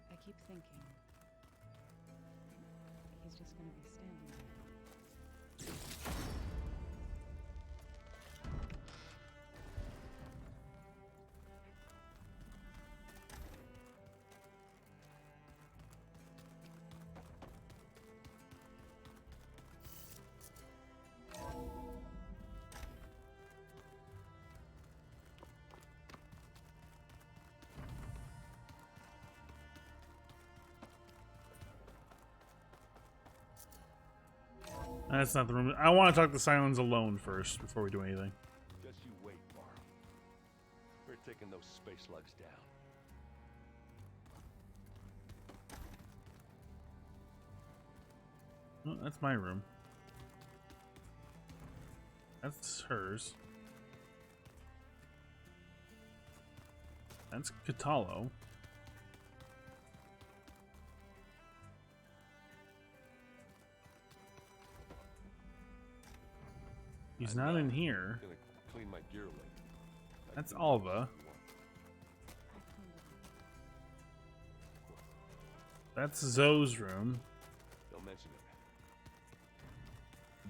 I keep thinking. He's just gonna be standing there. That's not the room. I want to talk to Silence alone first before we do anything. Just you wait, Varl. We're taking those space lugs down. Oh, that's my room. That's hers. That's Katalo. He's not in here. I'm gonna clean my gear later. That's Alva. That's Zoe's room. Don't mention it.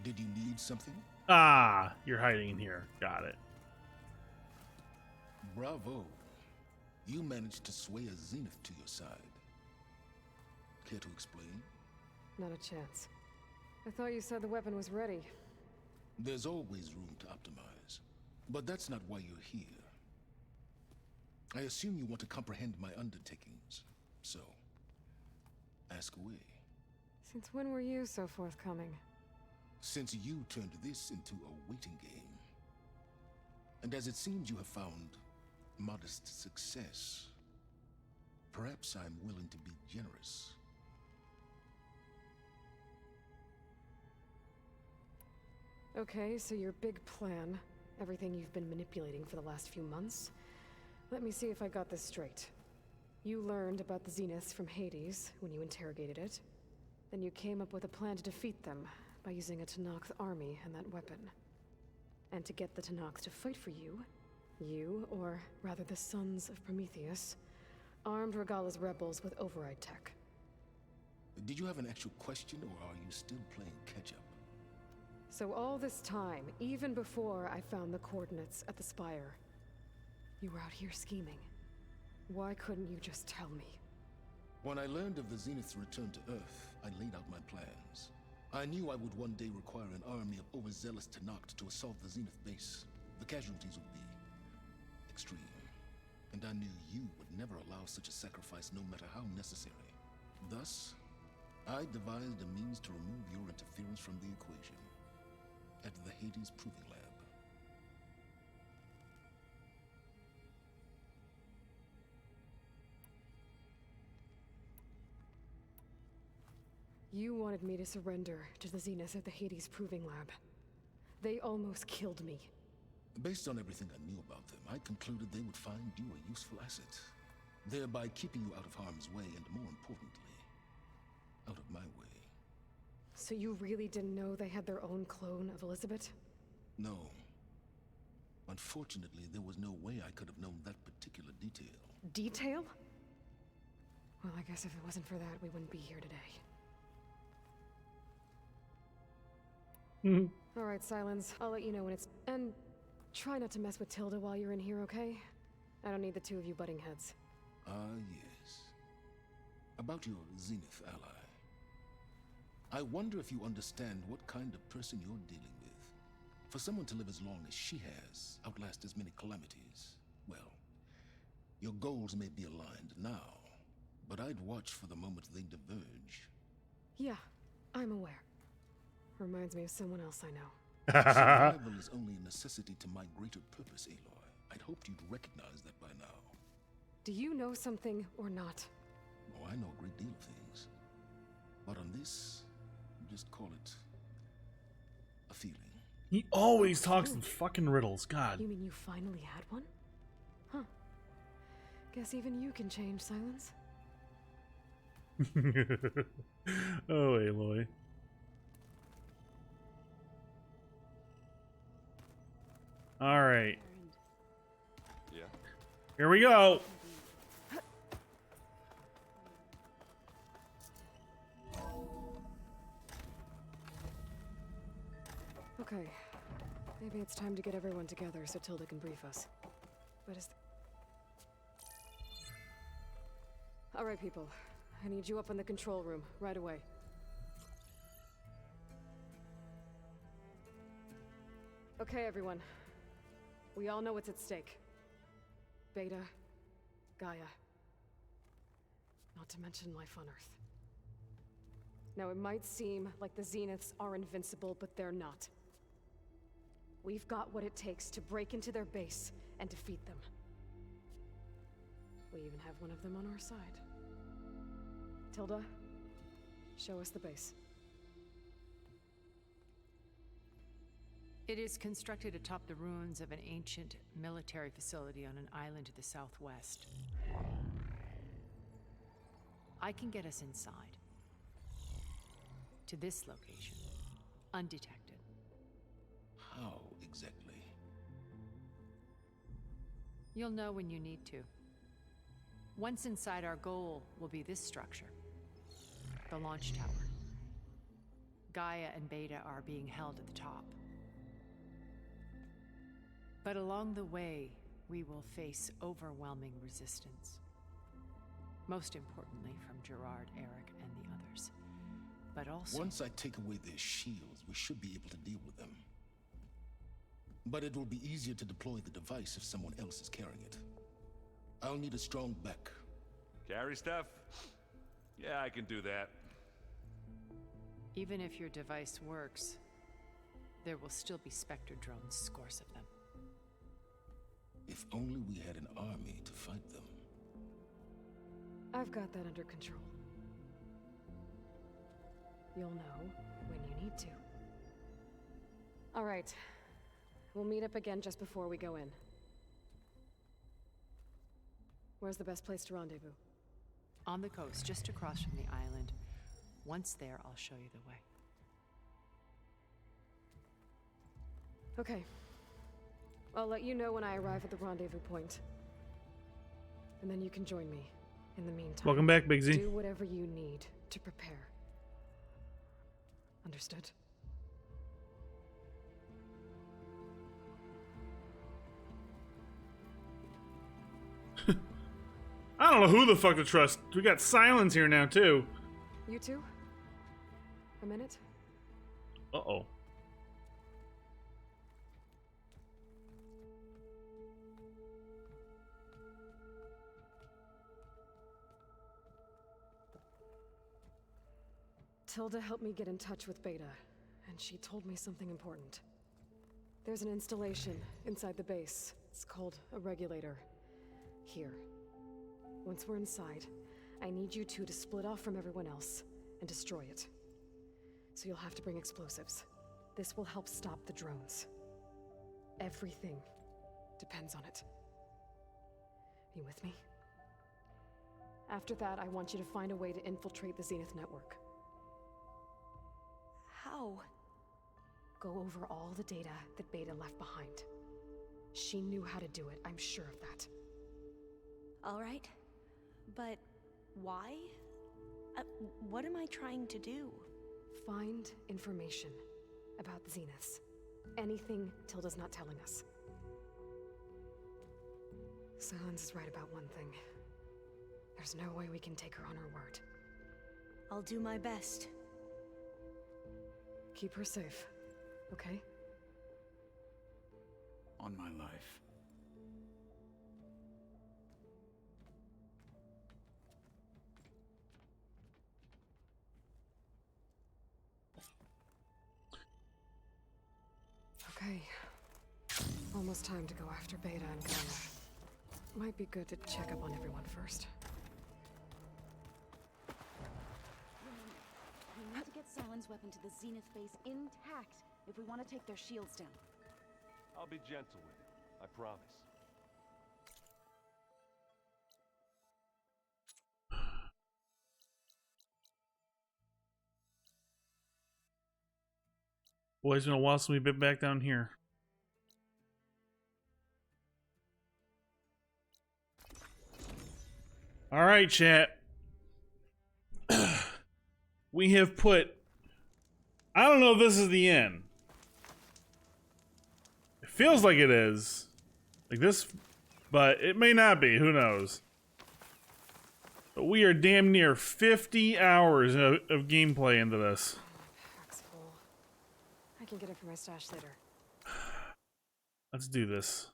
Did you need something? Ah, you're hiding in here. Got it. Bravo. You managed to sway a Zenith to your side. Care to explain? Not a chance. I thought you said the weapon was ready. There's always room to optimize. But that's not why you're here. I assume you want to comprehend my undertakings. So, ask away. Since when were you so forthcoming? Since you turned this into a waiting game. And as it seems you have found modest success, perhaps I'm willing to be generous. Okay, so your big plan, everything you've been manipulating for the last few months. Let me see if I got this straight. You learned about the Zeniths from Hades when you interrogated it. Then you came up with a plan to defeat them by using a Tenakth army and that weapon. And to get the Tenakth to fight for you, or rather the Sons of Prometheus, armed Regalla's rebels with override tech. Did you have an actual question, or are you still playing catch-up? So all this time, even before I found the coordinates at the Spire, you were out here scheming. Why couldn't you just tell me? When I learned of the Zenith's return to Earth, I laid out my plans. I knew I would one day require an army of overzealous Tenakth to assault the Zenith base. The casualties would be extreme. And I knew you would never allow such a sacrifice, no matter how necessary. Thus, I devised a means to remove your interference from the equation. At the Hades Proving Lab. You wanted me to surrender to the Zeniths at the Hades Proving Lab. They almost killed me. Based on everything I knew about them, I concluded they would find you a useful asset, thereby keeping you out of harm's way and, more importantly, out of my way. So you really didn't know they had their own clone of Elizabeth? No. Unfortunately, there was no way I could have known that particular detail. Detail? Well, I guess if it wasn't for that, we wouldn't be here today. All right, Silence. I'll let you know when it's... And try not to mess with Tilda while you're in here, okay? I don't need the two of you butting heads. Yes. About your Zenith ally. I wonder if you understand what kind of person you're dealing with. For someone to live as long as she has, outlast as many calamities, well, your goals may be aligned now, but I'd watch for the moment they diverge. Yeah, I'm aware. Reminds me of someone else I know. Survival is only a necessity to my greater purpose, Aloy. I'd hoped you'd recognize that by now. Do you know something or not? Oh, I know a great deal of things. But on this, just call it a feeling. He always talks in fucking riddles. God. You mean you finally had one? Huh. Guess even you can change, Silence. Oh, Aloy. All right. Yeah. Here we go. Okay. Maybe it's time to get everyone together so Tilda can brief us. But is... All right, people. I need you up in the control room right away. Okay, everyone. We all know what's at stake. Beta, Gaia. Not to mention life on Earth. Now, it might seem like the Zeniths are invincible, but they're not. We've got what it takes to break into their base and defeat them. We even have one of them on our side. Tilda, show us the base. It is constructed atop the ruins of an ancient military facility on an island to the southwest. I can get us inside. To this location, undetected. How exactly? You'll know when you need to. Once inside, our goal will be this structure. the launch tower. Gaia and Beta are being held at the top. But along the way, we will face overwhelming resistance. Most importantly from Gerard, Eric, and the others. But also... Once I take away their shields, we should be able to deal with them. But it will be easier to deploy the device if someone else is carrying it. I'll need a strong back. Carry stuff? Yeah, I can do that. Even if your device works, there will still be Spectre drones, scores of them. If only we had an army to fight them. I've got that under control. You'll know when you need to. All right. We'll meet up again just before we go in. Where's the best place to rendezvous? On the coast, just across from the island. Once there, I'll show you the way. Okay. I'll let you know when I arrive at the rendezvous point. And then you can join me. In the meantime, Welcome back, Big Z. Do whatever you need to prepare. Understood? I don't know who the fuck to trust. We got Silence here now, too. You two? A minute? Uh-oh. Tilda helped me get in touch with Beta, and she told me something important. There's an installation inside the base. It's called a regulator. Here. Once we're inside, I need you two to split off from everyone else and destroy it. So you'll have to bring explosives. This will help stop the drones. Everything depends on it. You with me? After that, I want you to find a way to infiltrate the Zenith network. How? Go over all the data that Beta left behind. She knew how to do it, I'm sure of that. All right. But why? What am I trying to do? Find information about the Zeniths. Anything Tilda's not telling us. Silence is right about one thing. There's no way we can take her on her word. I'll do my best. Keep her safe, okay? On my life. Okay. Almost time to go after Beta and Gaia. Might be good to check up on everyone first. We need to get Silent's weapon to the Zenith base intact if we want to take their shields down. I'll be gentle with him, I promise. Boy, it's been a while since we've been back down here. All right, chat. We have put... I don't know if this is the end. It feels like it is. Like this... But it may not be. Who knows? But we are damn near 50 hours of gameplay into this. Pack's full. I can get it from my stash later. Let's do this.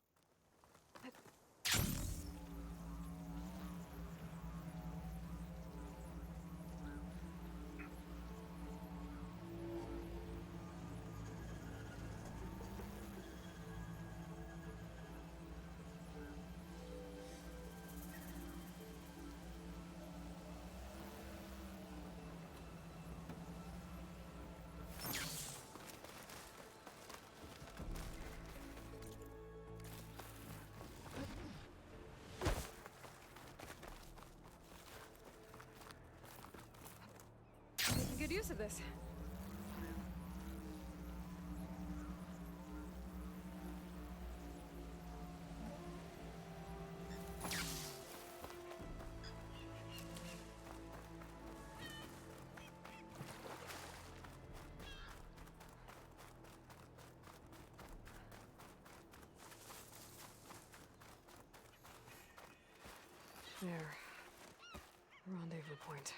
Making good use of this. any point.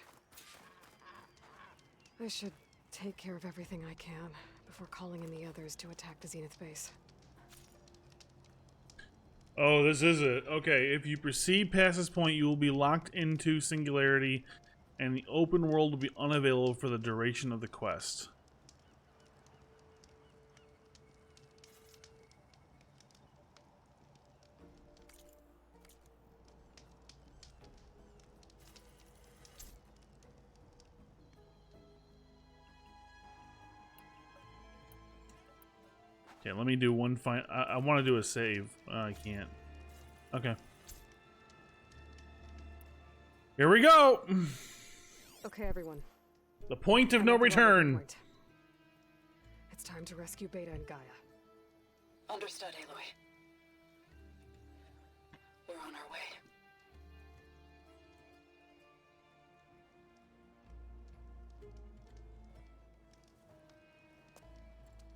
I should take care of everything I can before calling in the others to attack the Zenith base. Oh, this is it. Okay, if you proceed past this point, you will be locked into Singularity, and the open world will be unavailable for the duration of the quest. Okay, let me do one I want to do a save. I can't. Okay. Here we go! Okay, everyone. The point of I'm no at the rendezvous return. point. It's time to rescue Beta and Gaia. Understood, Aloy. We're on our way.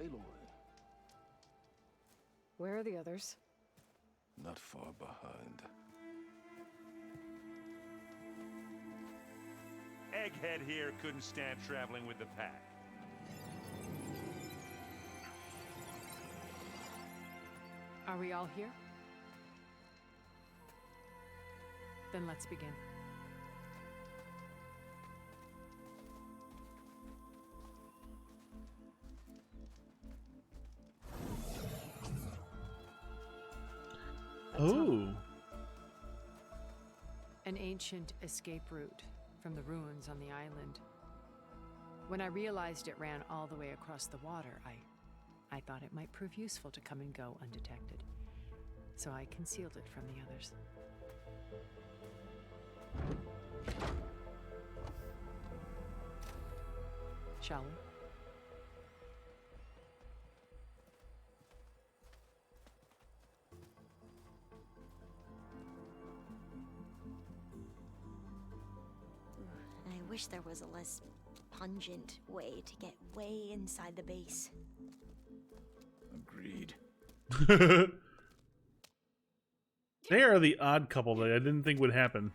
Aloy, Where are the others? not far behind. Egghead here couldn't stand traveling with the pack. Are we all here? Then let's begin. Oh. An ancient escape route from the ruins on the island. When I realized it ran all the way across the water, I thought it might prove useful to come and go undetected. So I concealed it from the others. Shall we? I wish there was a less pungent way to get way inside the base. Agreed. They are the odd couple that I didn't think would happen.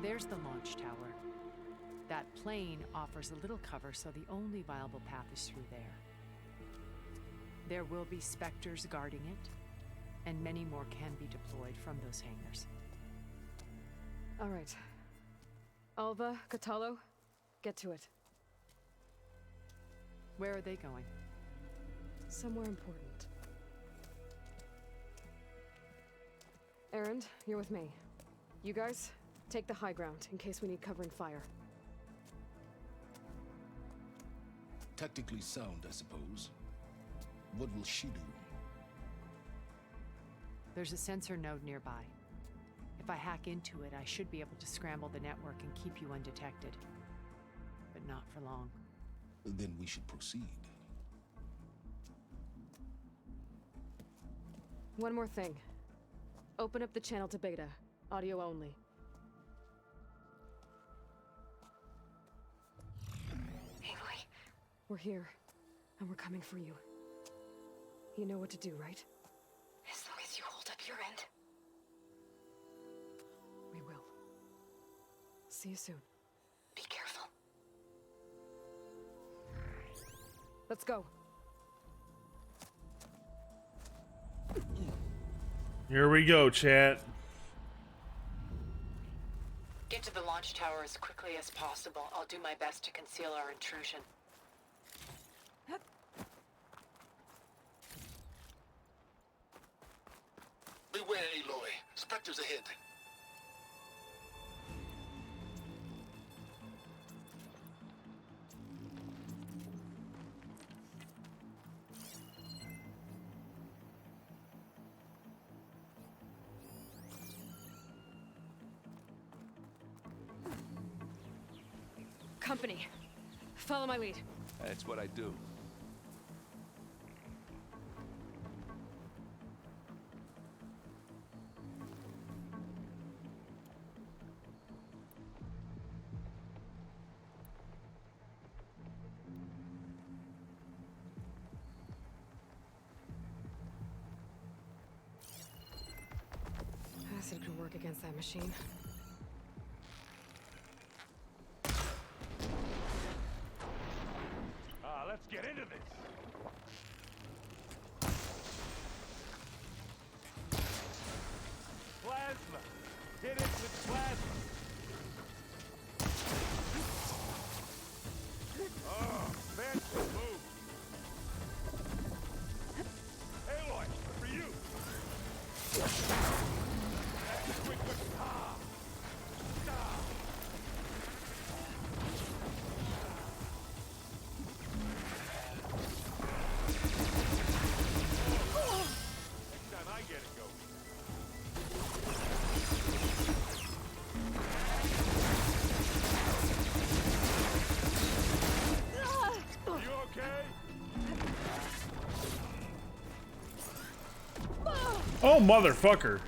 There's the launch tower. That plane offers a little cover, so the only viable path is through there. There will be Spectres guarding it, and many more can be deployed from those hangars. All right. Alva, Kotallo, get to it. Where are they going? Somewhere important. Erend, you're with me. You guys, take the high ground in case we need covering fire. Tactically sound, I suppose. What will she do? There's a sensor node nearby. If I hack into it, I should be able to scramble the network and keep you undetected. But not for long. Then we should proceed. One more thing. Open up the channel to Beta. Audio only. Aloy, We're here, and we're coming for you. You know what to do, right? as long as you hold up your end. We will. See you soon. Be careful. Let's go. Here we go, chat. Get to the launch tower as quickly as possible. I'll do my best to conceal our intrusion. Beware, Aloy. Spectres ahead. Company. Follow my lead. That's what I do. acid could work against that machine. Let's get into this. Plasma. Hit it with plasma. Oh, fancy move. Aloy, for you. Quick, ah. Oh, motherfucker.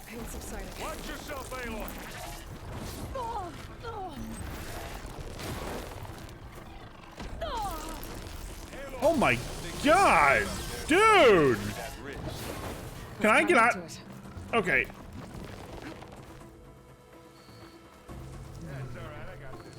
Pain subsided. Watch yourself, Aloy. Oh my god! Dude! Can I get out? Okay. That's alright, I got this.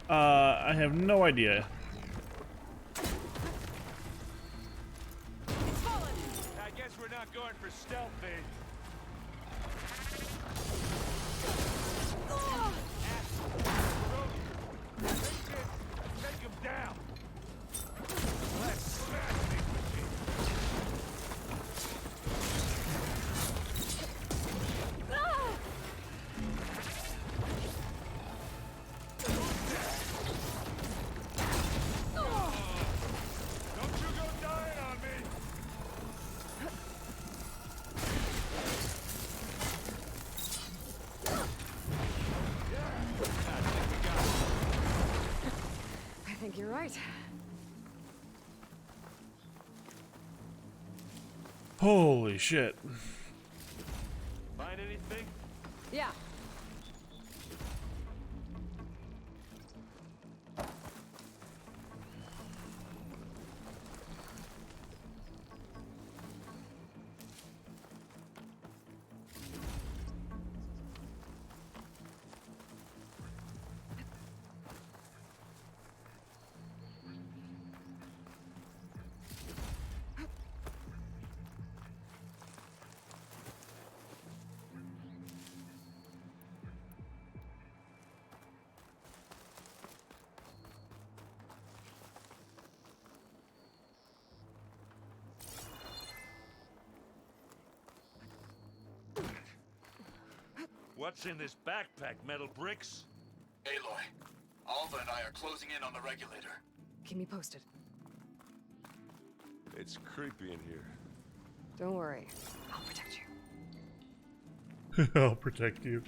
I have no idea. I guess we're not going for stealth, babe. Take him down. Let's smash these machines. Don't you go dying on me. I think you're right. Holy shit. Find anything? Yeah. What's in this backpack, metal bricks? Aloy, Alva and I are closing in on the regulator. Keep me posted. It's creepy in here. Don't worry. I'll protect you. I'll protect you.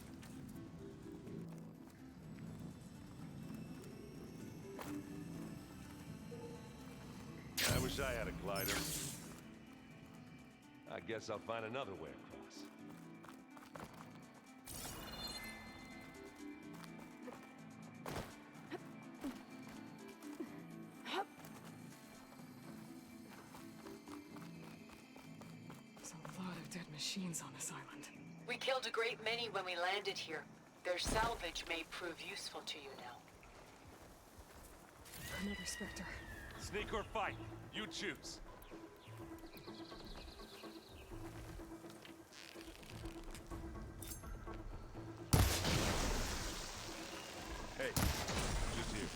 I wish I had a glider. I guess I'll find another way across. There's a lot of dead machines on this island. We killed a great many when we landed here. Their salvage may prove useful to you now. Another Spectre. Sneak or fight, you choose. Hey, just you.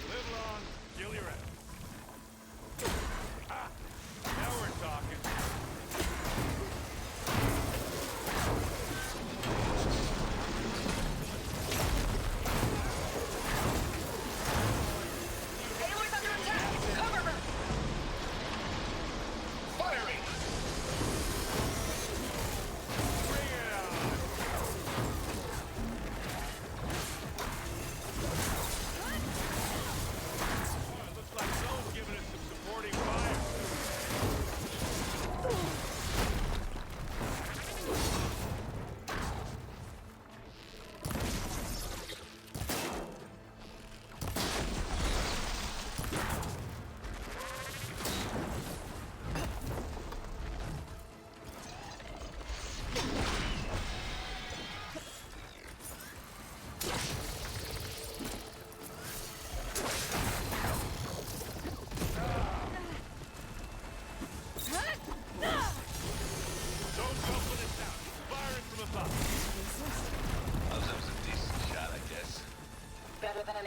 Live long, kill your enemy. Ah, now we're talking.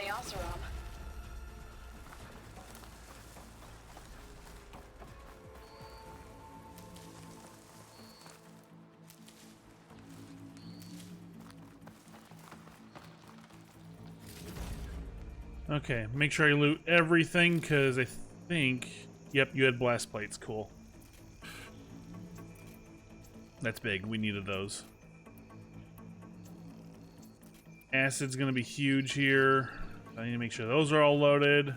the Oseram. Okay, make sure I loot everything, because I think... Yep, you had blast plates. Cool. That's big. We needed those. Acid's going to be huge here. I need to make sure those are all loaded.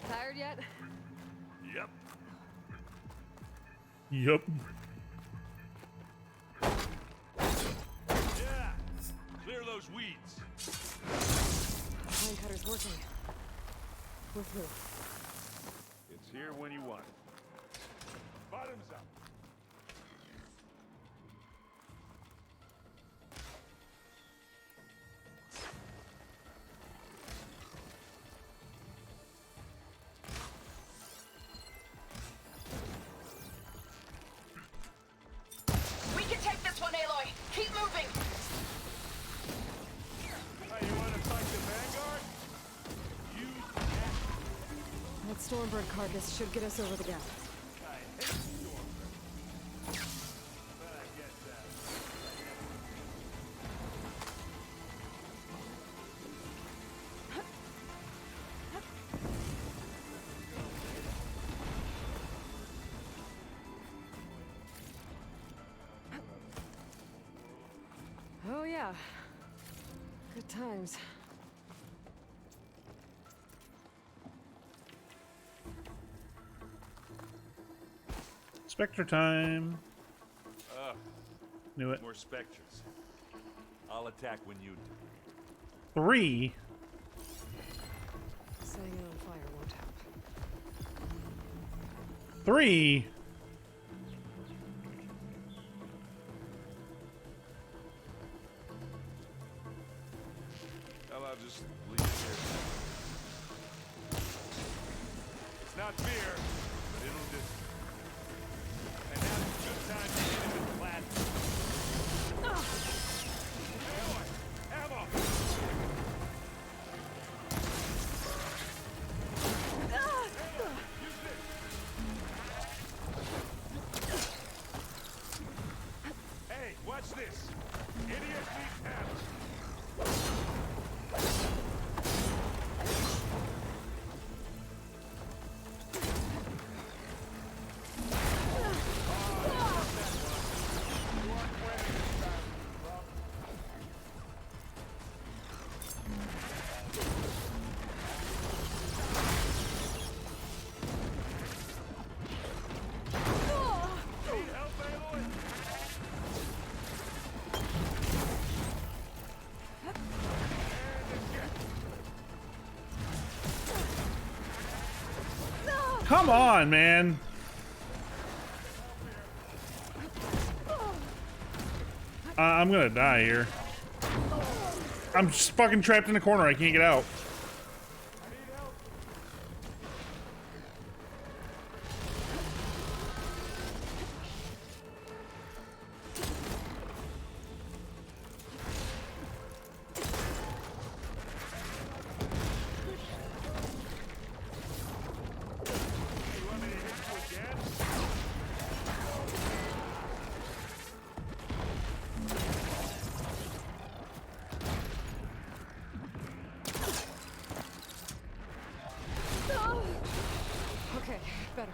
Tired yet? Yep. Yup. Yeah. Clear those weeds. Pine cutter's working. We're through. It's here when you want it. Bottoms up. We can take this one, Aloy. Keep moving. Hey, you want to fight the Vanguard? That Stormbird carcass should get us over the gap. Oh yeah. Good times. Spectre time. Knew it. More Spectres. I'll attack when you do. 3. Setting it on fire won't help. 3. Well, I'll just leave it here. It's not fear, but it'll just... And now's a good time to get into the plat. Aloy, ammo! Hey, watch this. Idiot needs ammo. Come on, man. I'm gonna die here. I'm just fucking trapped in a corner. I can't get out. Okay, better.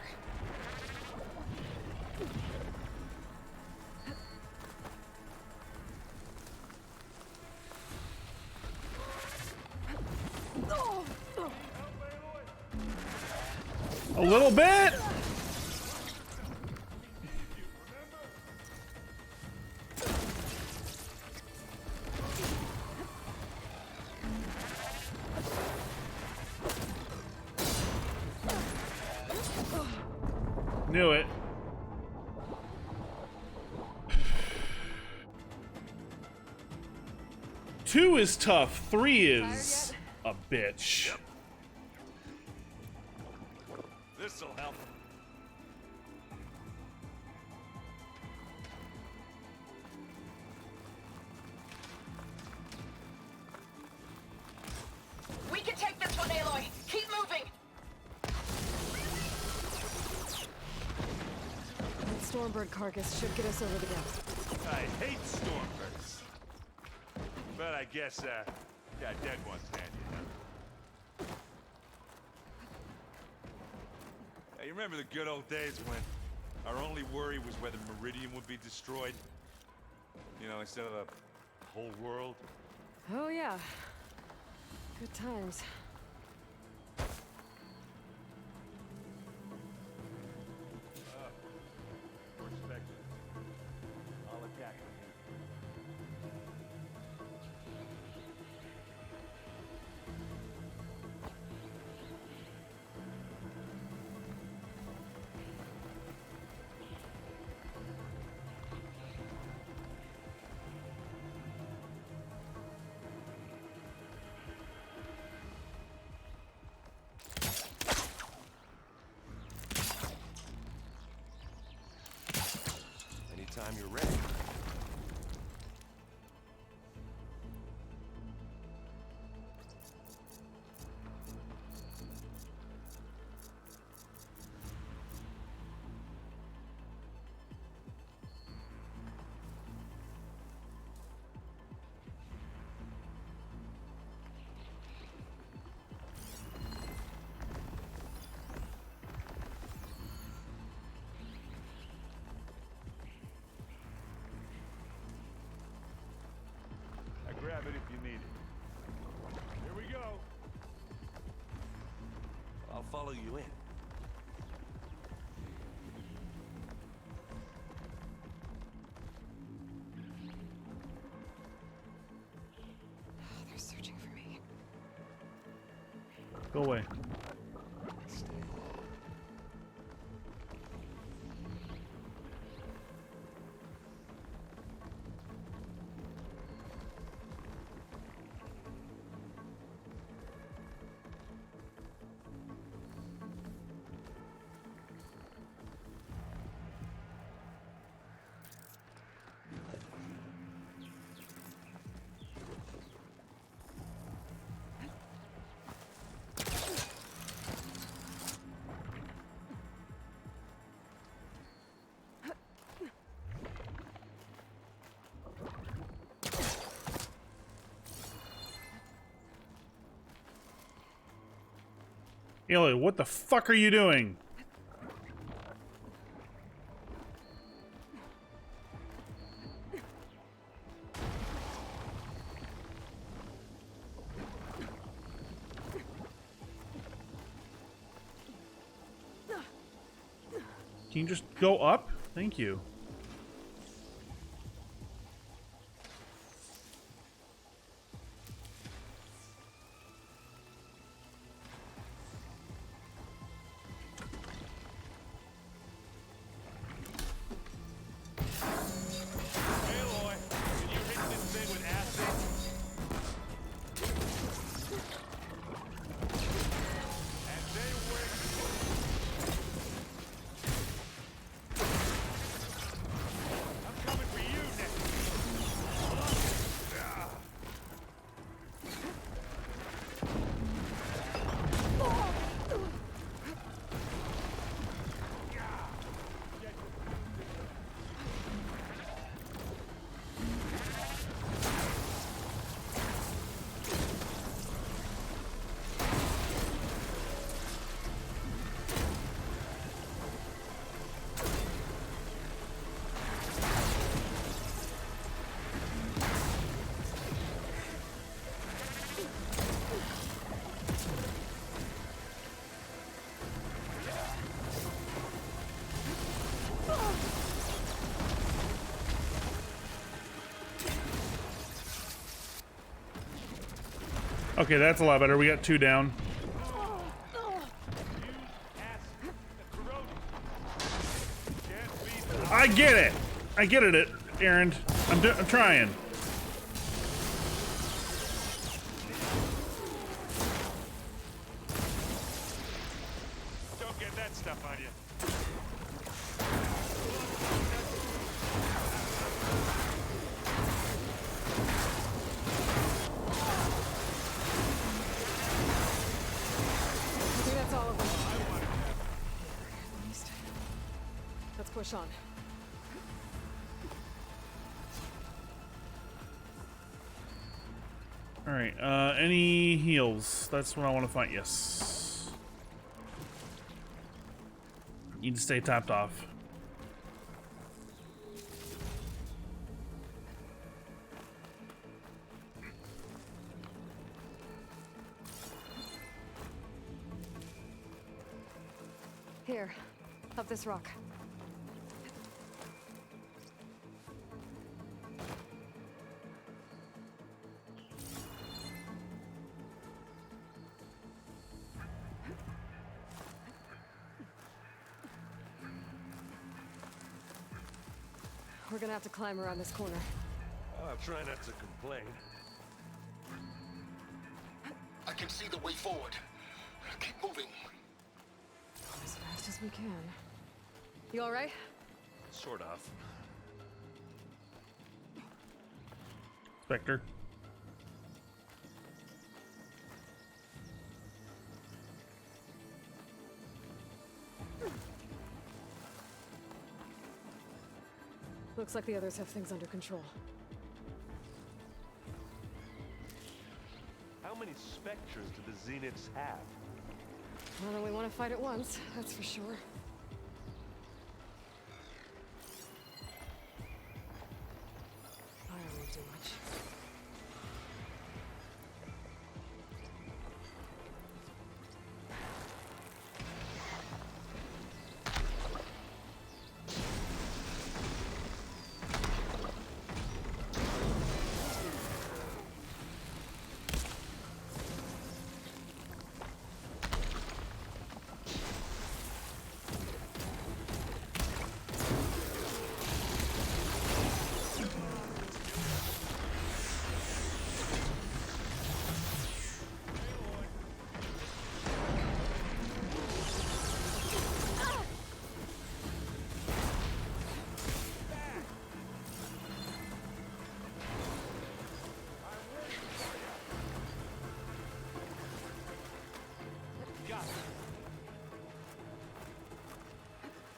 A little bit. Knew it. Two is tough. 3 is a bitch. Yep. This'll help. Stormbird carcass should get us over the gap. I hate Stormbirds. But I guess, got dead ones handy enough. Hey, you remember the good old days when our only worry was whether Meridian would be destroyed? You know, instead of the whole world? Oh yeah. Good times. Perspective. I'll attack from here. Anytime you're ready. Grab it if you need it. Here we go. I'll follow you in. They're searching for me. Go away. Aloy, what the fuck are you doing? Can you just go up? Thank you. Okay, that's a lot better. We got 2 down. I get it. I get it, Erend. I'm trying. Don't get that stuff on you. I think that's all of them. At least. Let's push on. Alright, any heals? That's what I want to find. Yes. Need to stay topped off. Here, up this rock. We're gonna have to climb around this corner. I'll try not to complain. I can see the way forward. Keep moving. As fast as we can. You all right? Sort of. Spectre. Looks like the others have things under control. How many specters do the Zeniths have? Well, then we want to fight at once, that's for sure. Fire won't do much.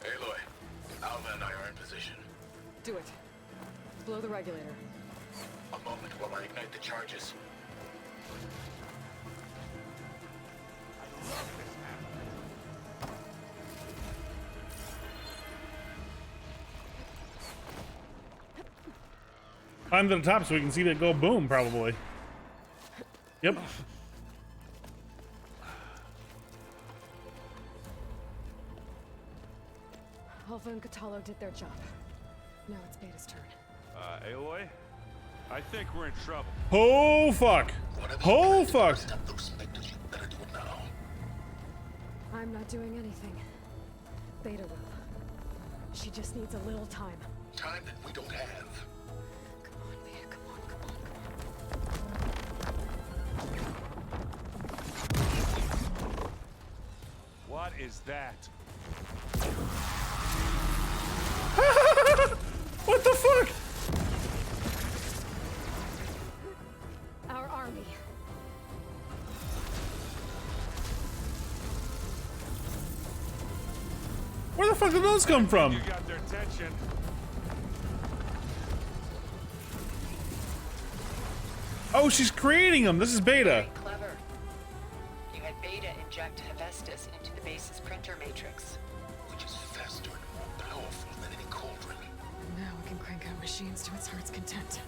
Aloy, Alma and I are in position. Do it. Blow the regulator. A moment while I ignite the charges. Climb to the top so we can see that go boom, probably. Yep. Alpha and Catalo did their job. Now it's Beta's turn. Aloy? I think we're in trouble. Oh, fuck. Oh, fuck. I'm not doing anything. Beta will. She just needs a little time. Time that we don't have. Come on, Beta, come on, come on. What is that? What the fuck? Our army. Where the fuck did those come from? You got their attention. Oh, she's creating them. This is Beta. Very clever. You had Beta inject Hephaestus into the base's printer matrix. Which is faster and more powerful than any cauldron. Now we can crank out machines to its heart's content.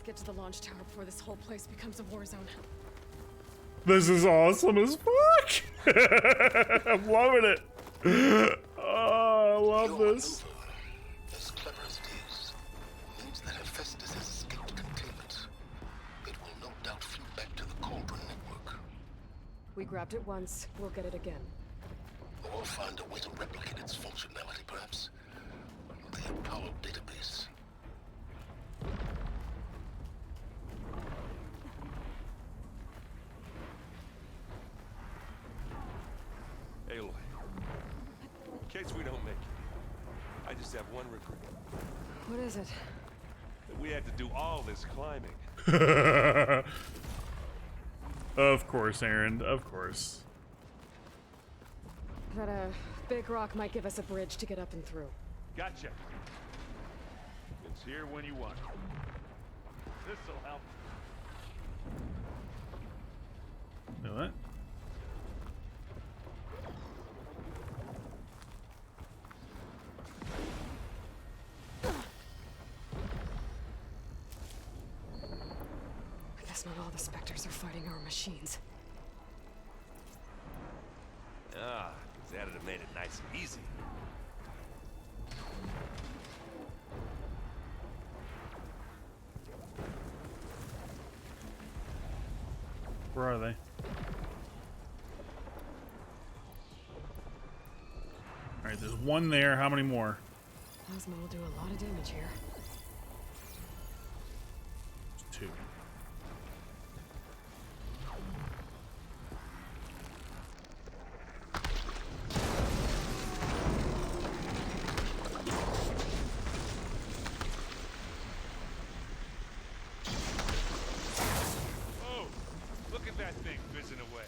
Get to the launch tower before this whole place becomes a war zone. This is awesome as fuck. I'm loving it. Oh, I love this. As clever as it is, means that Hephaestus has escaped containment. It will no doubt flew back to the Cauldron network. We grabbed it once, we'll get it again. Or find a way to replicate its functionality, perhaps. The Apollo database. Aloy, chance we don't make it. I just have one regret. What is it? That we had to do all this climbing. Of course, Aaron. Of course. That big rock might give us a bridge to get up and through. Gotcha. It's here when you want it. This'll help. You know what? I guess not all the Spectres are fighting our machines. Ah, that'd have made it nice and easy. Where are they? Alright, there's one there. How many more? Plasma will do a lot of damage here. Two. Oh, look at that thing fizzing away.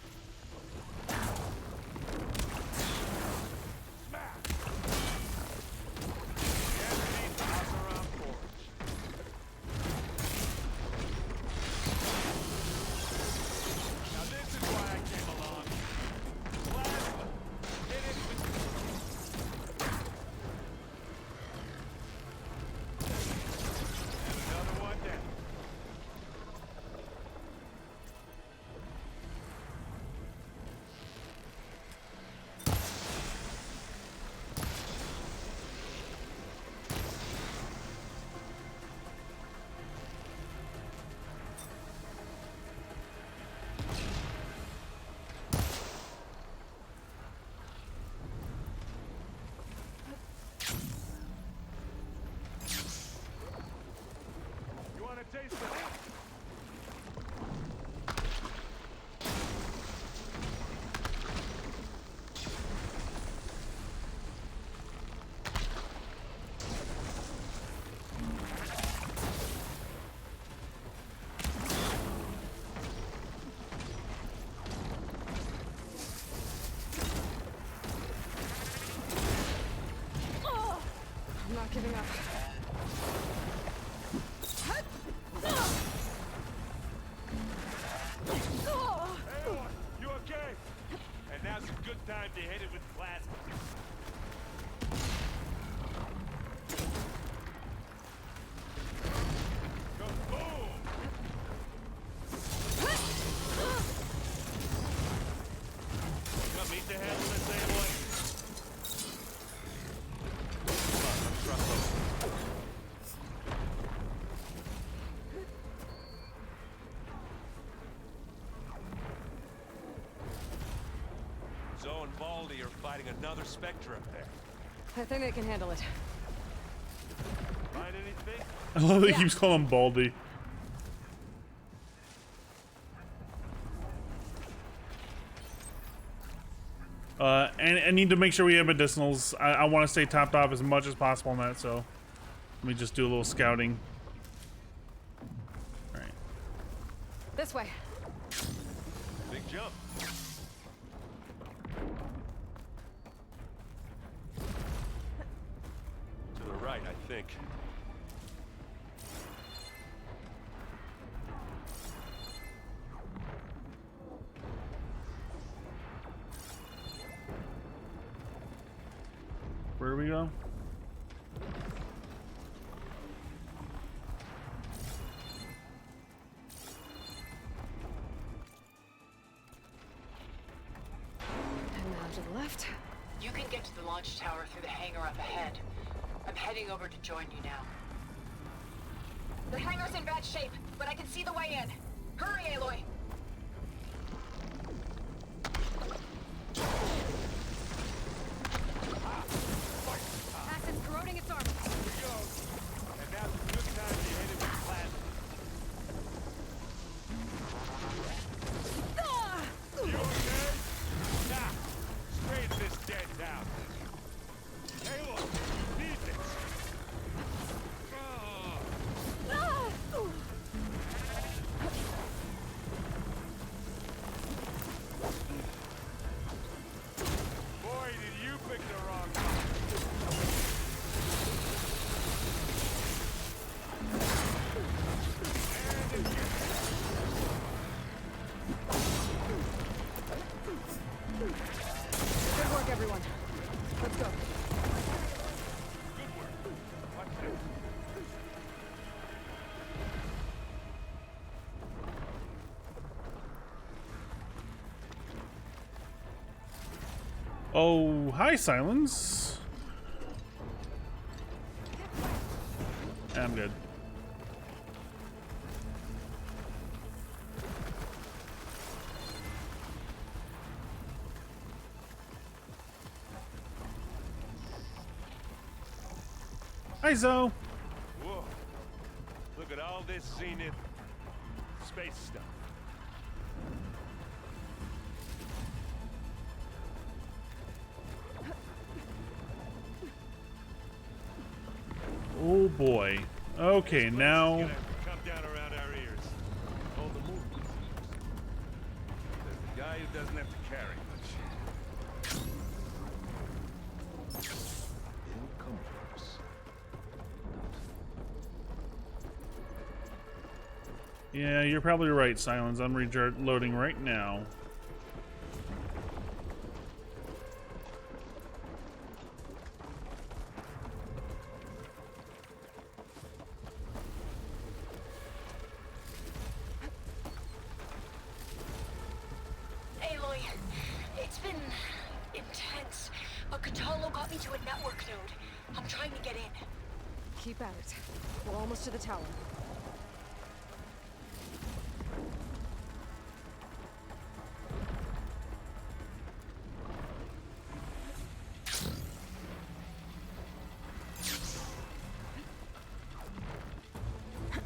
Taste it. I'm not giving up. You okay? And now's a good time to hit it with plasma. Kaboom! Got me to handle this, Aloy? Come on, let's trust us. Zoe and Baldy are fighting another Spectre up there. I think they can handle it. Find anything? I love that he Yeah. keeps calling him Baldy. And I need to make sure we have medicinals. I want to stay topped off as much as possible on that, so let me just do a little scouting. All right. This way. Big jump. To the right, I think. Where do we go? And now to the left. You can get to the launch tower through the hangar up ahead. I'm heading over to join you now. The hangar's in bad shape, but I can see the way in. Hurry, Aloy! Acid's corroding its armor. Here we go. And now's a good time to hit it with plasma. You okay? Nah. Straight this dead down. Oh, hi, Silence. I'm good. Hi, Zoe. Whoa. Look at all this Zenith space stuff. Oh boy. Okay, now. Come down around our ears. All the movement seems. There's the guy who doesn't have to carry much. He'll come for us. Yeah, you're probably right, Silence. I'm loading right now. Aloy, it's been intense, but Kotallo got me to a network node. I'm trying to get in. Keep at it. We're almost to the tower.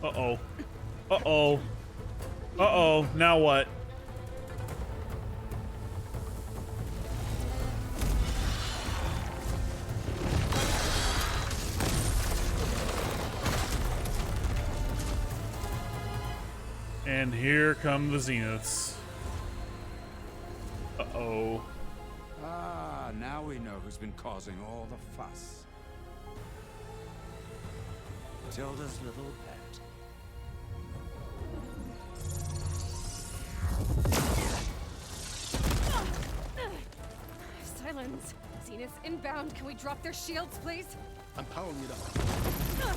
Uh-oh. Uh-oh. Uh-oh. Now what? And here come the Zeniths. Uh-oh. Ah, now we know who's been causing all the fuss. Tilda's little pet. Silence. Zenith's inbound. Can we drop their shields, please? I'm powering it up.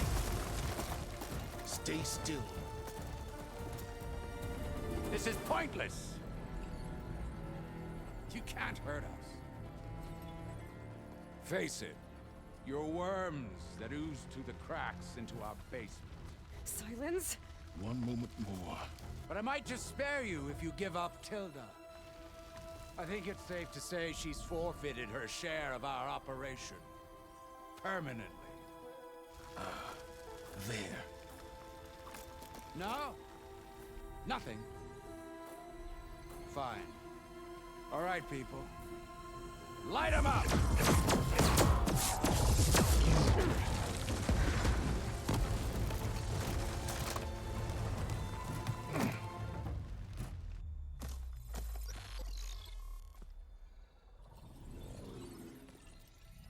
Stay still. This is pointless. You can't hurt us. Face it, you're worms that ooze through the cracks into our basement. Silence? One moment more. But I might just spare you if you give up Tilda. I think it's safe to say she's forfeited her share of our operation. Permanently. There. No? Nothing? Fine. All right, people. Light 'em up!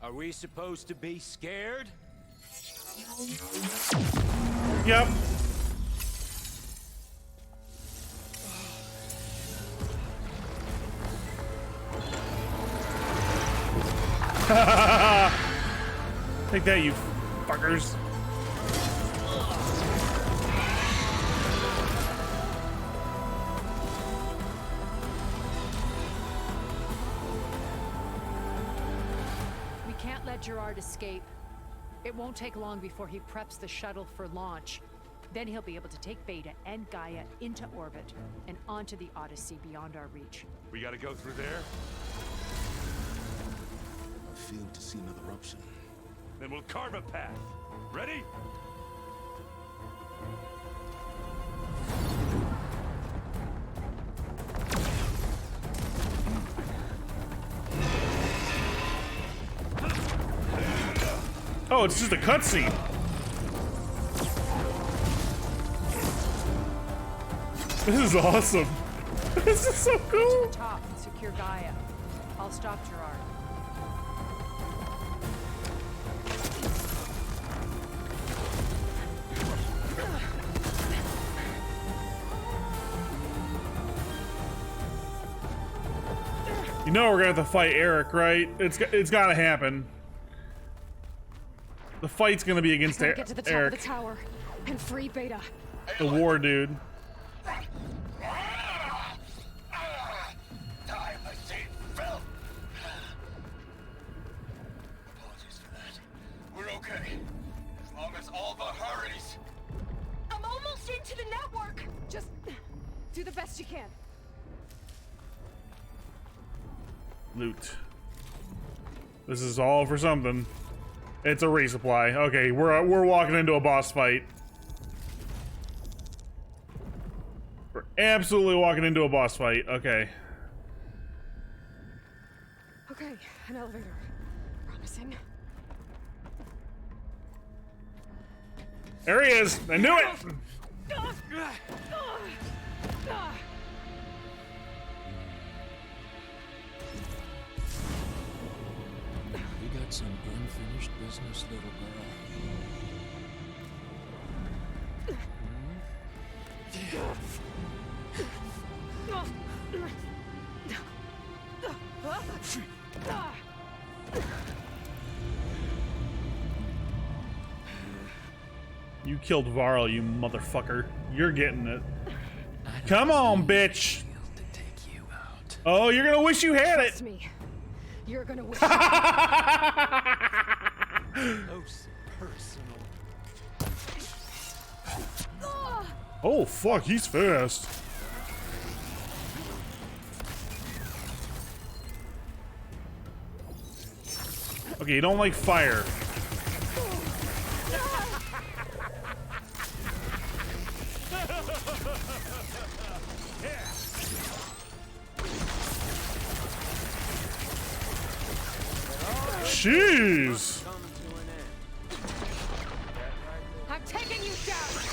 Are we supposed to be scared? Yep. Take that, you fuckers. We can't let Gerard escape. It won't take long before he preps the shuttle for launch. Then he'll be able to take Beta and Gaia into orbit and onto the Odyssey beyond our reach. We gotta go through there? I failed to see another option. Then we'll carve a path. Ready? Oh, it's just a cutscene. This is awesome. This is so cool. Get to the top and secure Gaia. I'll stop Gerard. You know we're gonna have to fight Eric, right? It's gotta happen. The fight's gonna be against I gotta get to the top Eric, of the tower and free Beta. the war dude. Do the best you can. Loot. This is all for something. It's a resupply. Okay, we're walking into a boss fight. We're absolutely walking into a boss fight. Okay. Okay, an elevator. Promising. There he is. I knew it. We got some unfinished business, little girl. You killed Varl, you motherfucker. You're getting it. Come on, bitch. Oh, you're gonna wish you had it. Trust me. You're gonna wish. Close personal. Oh fuck, he's fast. Okay, you don't like fire. Jeez. I'm taking you down.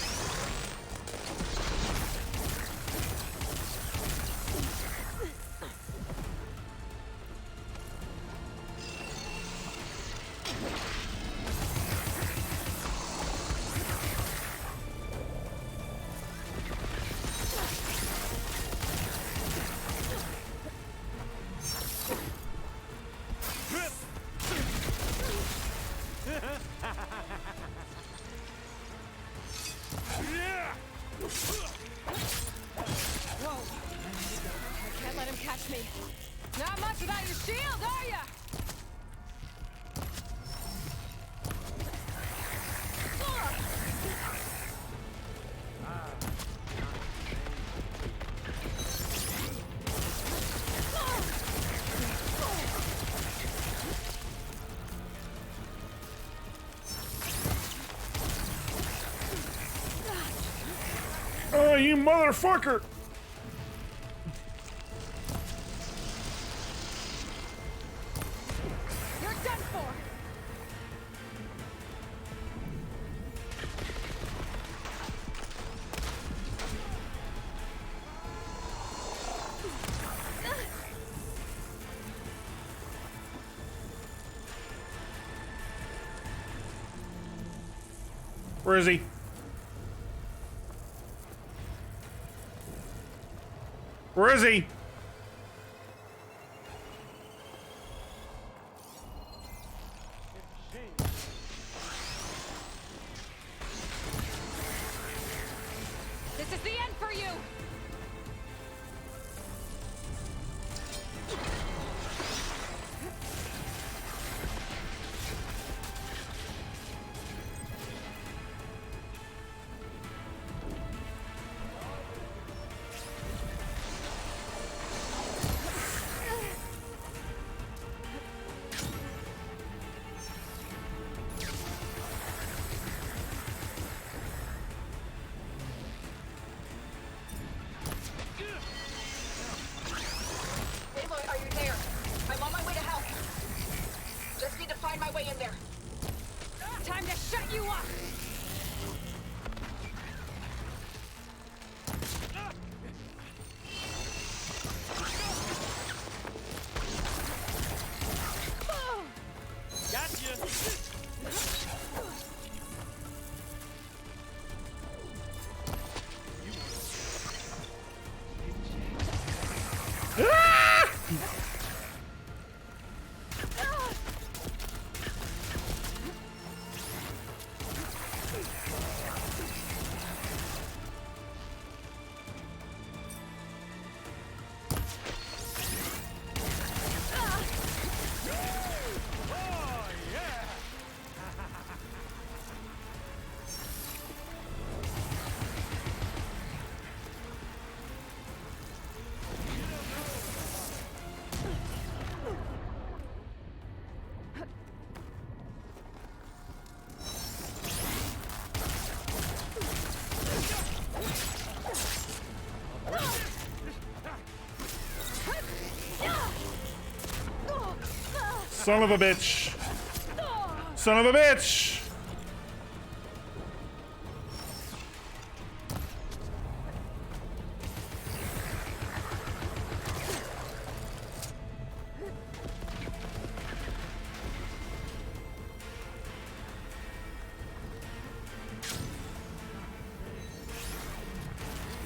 Not much without your shield, are ya? Oh, you motherfucker! You're done for. Where is he? Where is he? This is the end for you. Son of a bitch. Son of a bitch.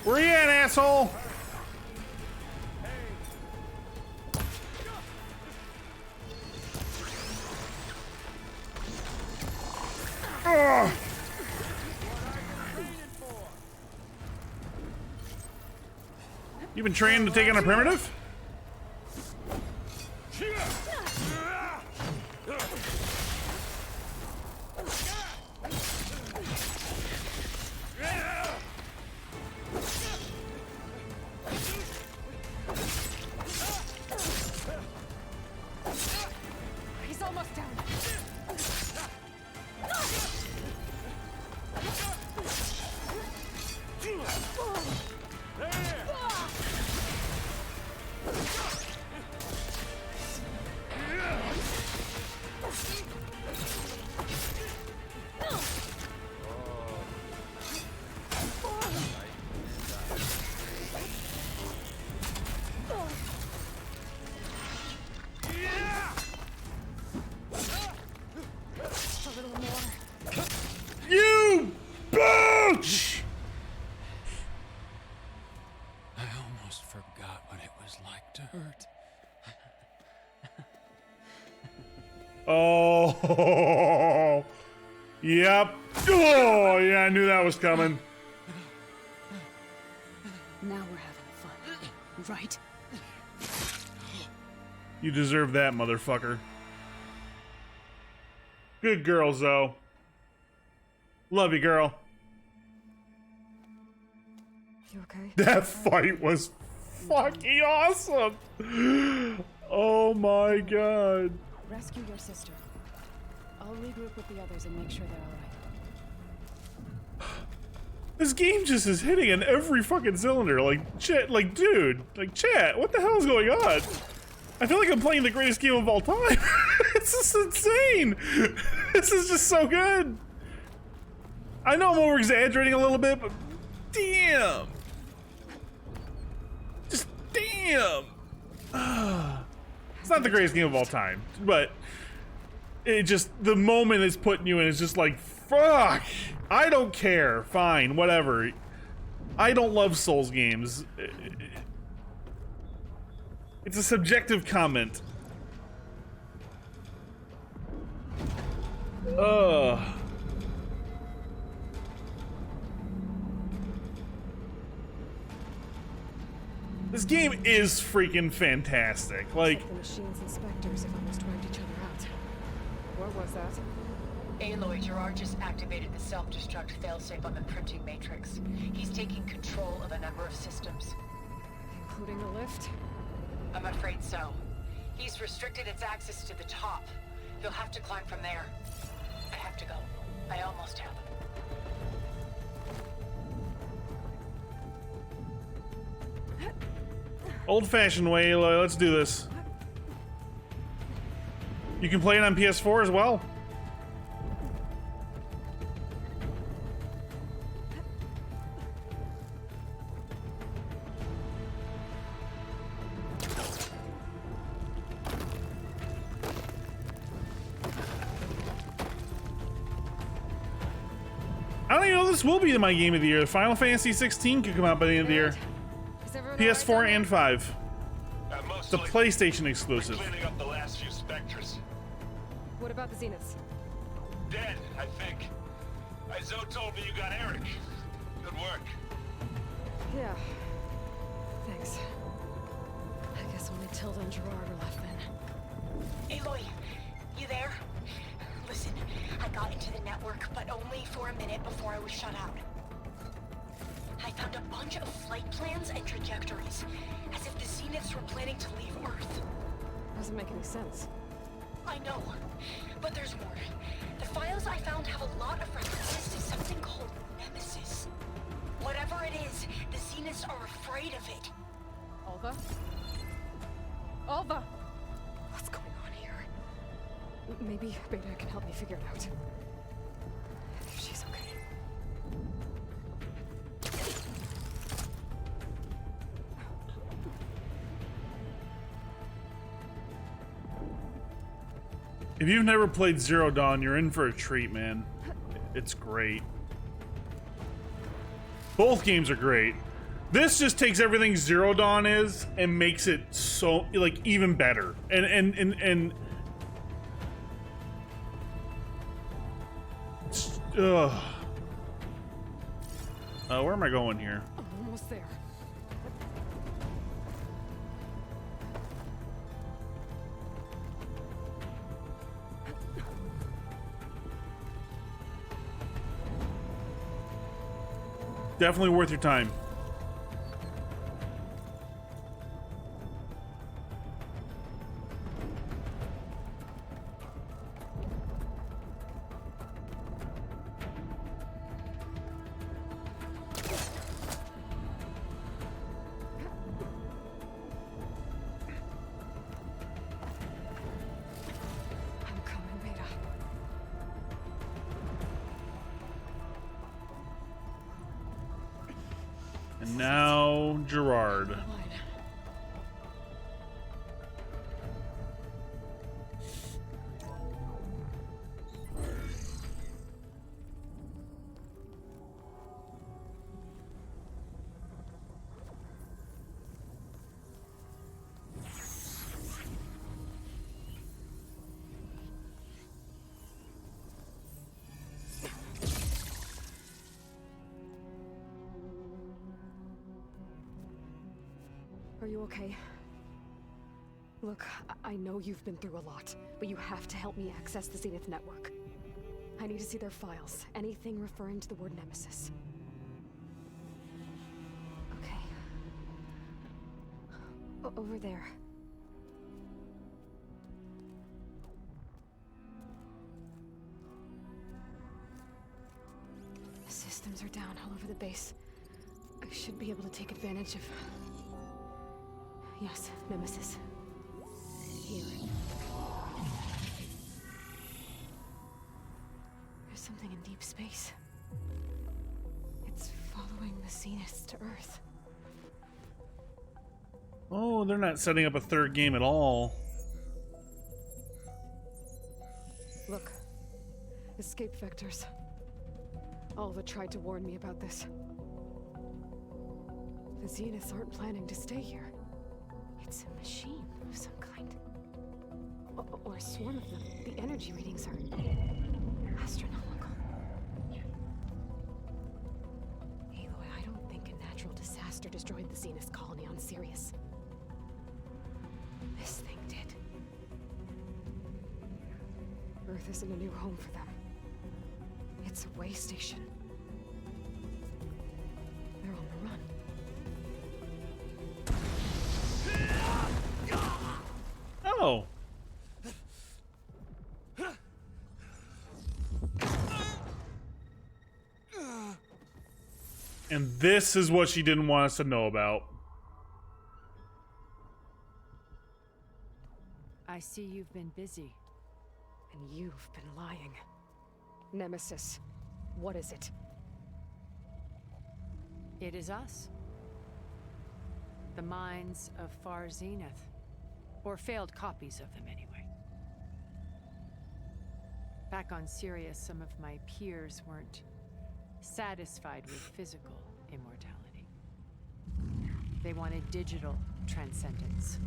Where you at, asshole? Ugh. You been trained to take on a primitive? He's almost down. You bitch! I almost forgot what it was like to hurt. Oh, yep. Oh, yeah, I knew that was coming. Now we're having fun, right? You deserve that, motherfucker. Good girl, Zoe. Love you, girl. You okay? That fight was fucking awesome. Oh my god. Rescue your sister. I'll regroup with the others and make sure they're alright. This game just is hitting in every fucking cylinder. Like, chat, like, dude, like, chat, what the hell is going on? I feel like I'm playing the greatest game of all time. It's just insane. This is just so good. I know I'm over exaggerating a little bit, but damn. Just damn. It's not the greatest game of all time, but it just, the moment it's putting you in is just like, fuck. I don't care. Fine, whatever. I don't love Souls games. It's a subjective comment. Ugh. This game is freaking fantastic. Like, The machine's inspectors have almost wiped each other out. What was that? Aloy, Gerard just activated the self-destruct failsafe on the printing matrix. He's taking control of a number of systems. Including the lift? I'm afraid so. He's restricted its access to the top. You'll have to climb from there. I have to go. I almost have him. old-fashioned way, Aloy, let's do this. You can play it on PS4 as well. I don't even know this will be my game of the year. Final Fantasy 16 could come out by the end of the year. PS4 and 5. It's a PlayStation exclusive. Cleaning up the last few Spectres. What about the Zeniths? Dead, I think. Zoe told me you got Eric. Good work. Yeah. Thanks. I guess only Tilda and Gerard are left then. Aloy, you there? Listen, I got into the network, but only for a minute before I was shut out. I found a bunch of flight plans and trajectories, as if the Zeniths were planning to leave Earth. Doesn't make any sense. I know, but there's more. The files I found have a lot of references to something called Nemesis. Whatever it is, the Zeniths are afraid of it. Alva? Alva! What's going on here? Maybe Beta can help me figure it out. If she's okay. If you've never played Zero Dawn, you're in for a treat, man. It's great. Both games are great. This just takes everything Zero Dawn is and makes it so, like, even better. And where am I going here? Almost there. Definitely worth your time. I'm coming, Beta. And now Gerard. Are you okay? Look, I know you've been through a lot, but you have to help me access the Zenith network. I need to see their files, anything referring to the word Nemesis. Okay. Over there. The systems are down all over the base. I should be able to take advantage of... Yes, Nemesis. Here. There's something in deep space. It's following the Zeniths to Earth. Oh, they're not setting up a third game at all. Look. Escape vectors. Alva tried to warn me about this. The Zeniths aren't planning to stay here. It's a machine of some kind. Or a swarm of them. The energy readings are astronomical. Aloy, I don't think a natural disaster destroyed the Zenith colony on Sirius. This thing did. Earth isn't a new home for them. It's a way station. They're on the run. Oh. And this is what she didn't want us to know about. I see you've been busy. And you've been lying. Nemesis, what is it? It is us. The minds of Far Zenith. Or failed copies of them, anyway. Back on Sirius, some of my peers weren't satisfied with physical immortality. They wanted digital transcendence.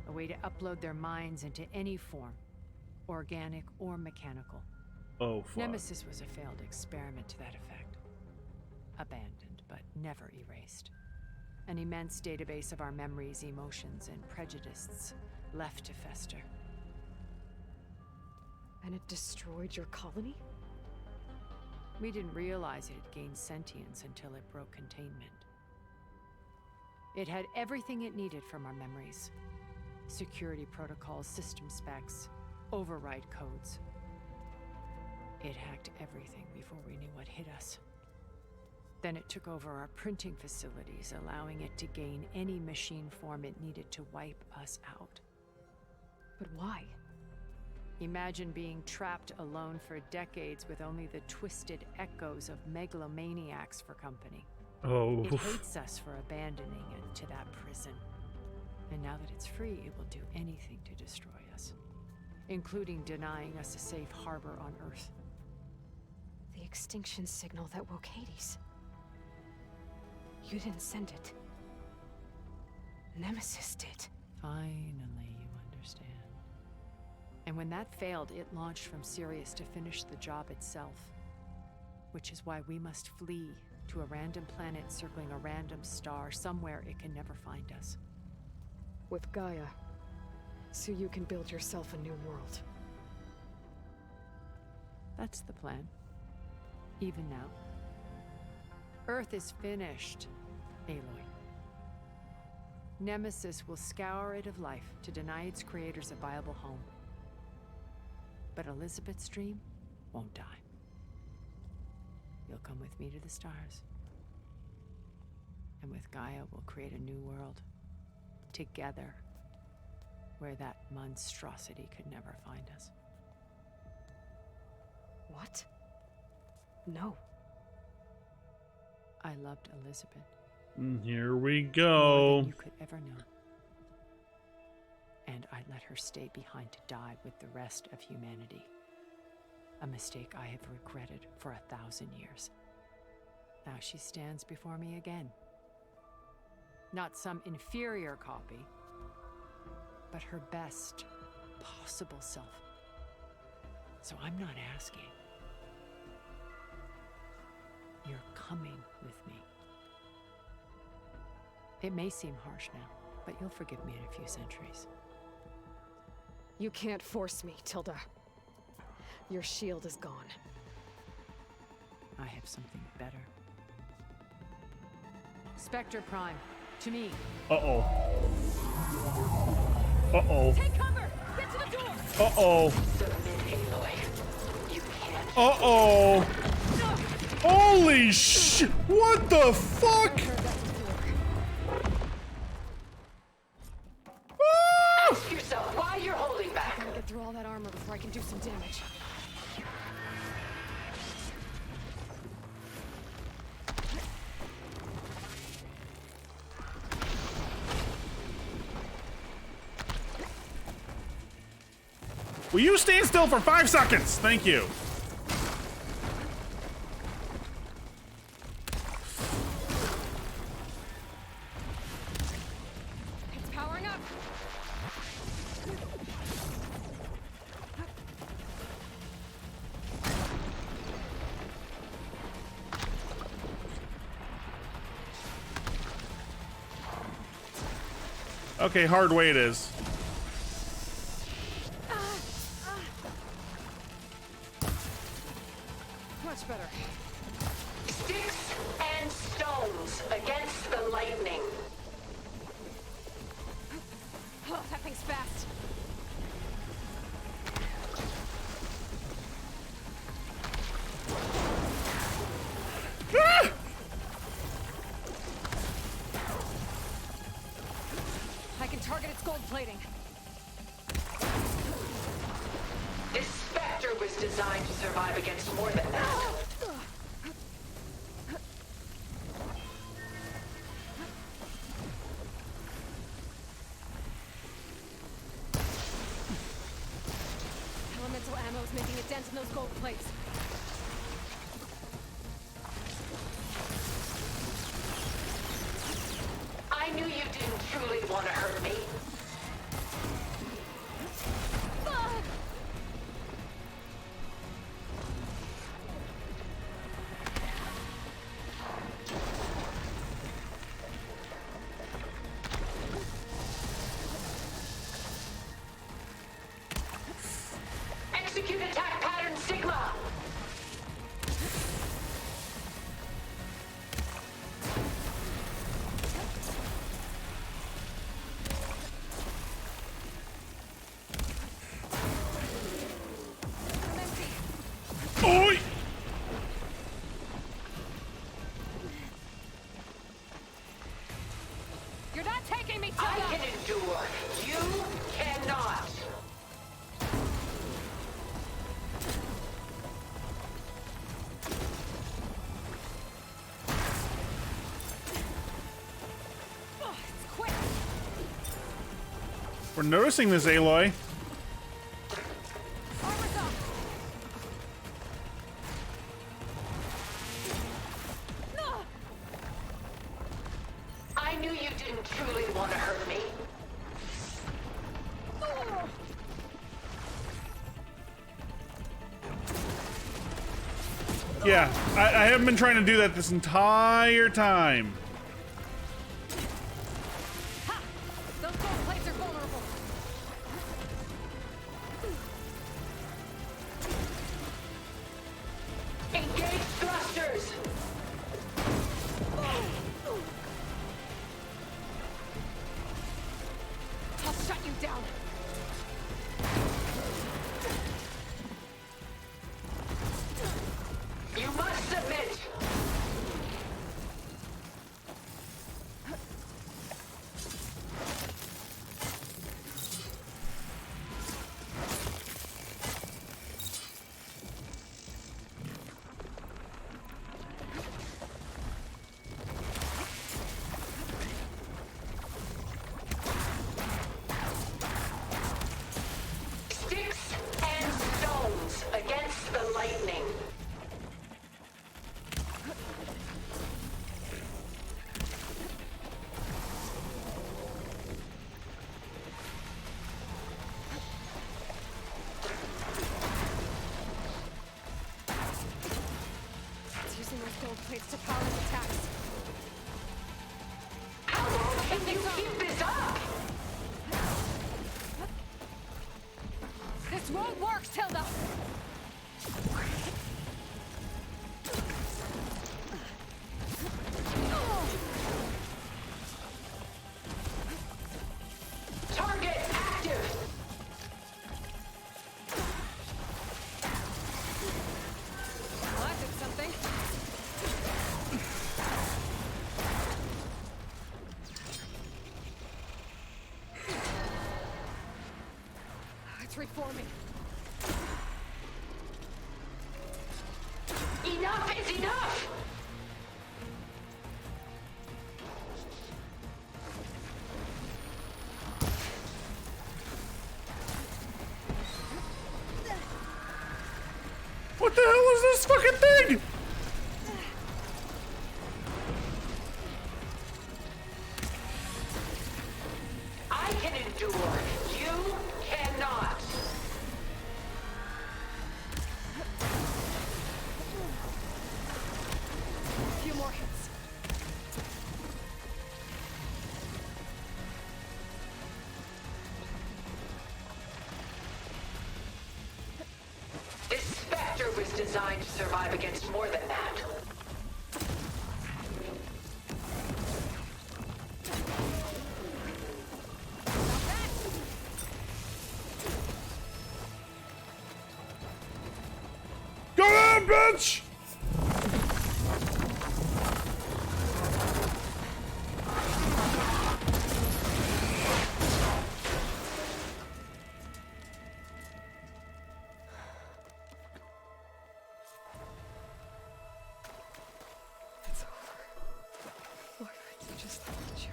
A way to upload their minds into any form, organic or mechanical. Oh, fuck. Nemesis was a failed experiment to that effect. Abandoned, but never erased. An immense database of our memories, emotions, and prejudices left to fester. And it destroyed your colony? We didn't realize it had gained sentience until it broke containment. It had everything it needed from our memories. Security protocols, system specs, override codes. It hacked everything before we knew what hit us. Then it took over our printing facilities, allowing it to gain any machine form it needed to wipe us out. But why? Imagine being trapped alone for decades with only the twisted echoes of megalomaniacs for company. Oh. It hates us for abandoning it to that prison. And now that it's free, it will do anything to destroy us, including denying us a safe harbor on Earth. The extinction signal that woke Hades. You didn't send it. Nemesis did. Finally, you understand. And when that failed, it launched from Sirius to finish the job itself. Which is why we must flee to a random planet circling a random star, somewhere it can never find us. With Gaia, so you can build yourself a new world. That's the plan. Even now. Earth is finished, Aloy. Nemesis will scour it of life to deny its creators a viable home. But Elizabeth's dream won't die. You'll come with me to the stars. And with Gaia, we'll create a new world. Together. Where that monstrosity could never find us. What? No. I loved Elizabeth. Here we More go. than you could ever know. And I let her stay behind to die with the rest of humanity. A mistake I have regretted for 1,000 years. Now she stands before me again. Not some inferior copy, but her best possible self. So I'm not asking. You're coming with me. It may seem harsh now, but you'll forgive me in a few centuries. You can't force me, Tilda. Your shield is gone. I have something better. Spectre Prime, to me. Uh-oh. Uh-oh. Take cover! Get to the door! Uh-oh. Submit, Aloy. You can't. Uh-oh. Holy sh! What the fuck? Ask yourself why you're holding back. I gotta get through all that armor before I can do some damage. Will you stand still for 5 seconds? Thank you. It's powering up. Okay, hard way it is. Much better. Sticks and stones against the lightning. Oh, that thing's fast. Ah! I can target its gold plating. This Spectre was designed to survive against more than that. Elemental ammo's making a dent in those gold plates. I knew you didn't truly want to hurt me. Execute attack pattern Sigma. Oi! You're not taking me, I Tilda! can endure. You cannot. We're noticing this, Aloy. I knew you didn't truly want to hurt me. Yeah, I haven't been trying to do that this entire time. Those gold plates are vulnerable. Engage thrusters! I'll shut you down. You must submit! Sticks and stones against the lightning. It's using those gold plates to power the attacks. How long can you keep this up? This won't work, Tilda! Target active! Well, that did something. It's reforming. Enough is enough! What the hell is this fucking thing? I can endure. You cannot. A few more hits. This Spectre was designed to survive against more than that. Go on, bitch! It's over. Lord, you just have to choose.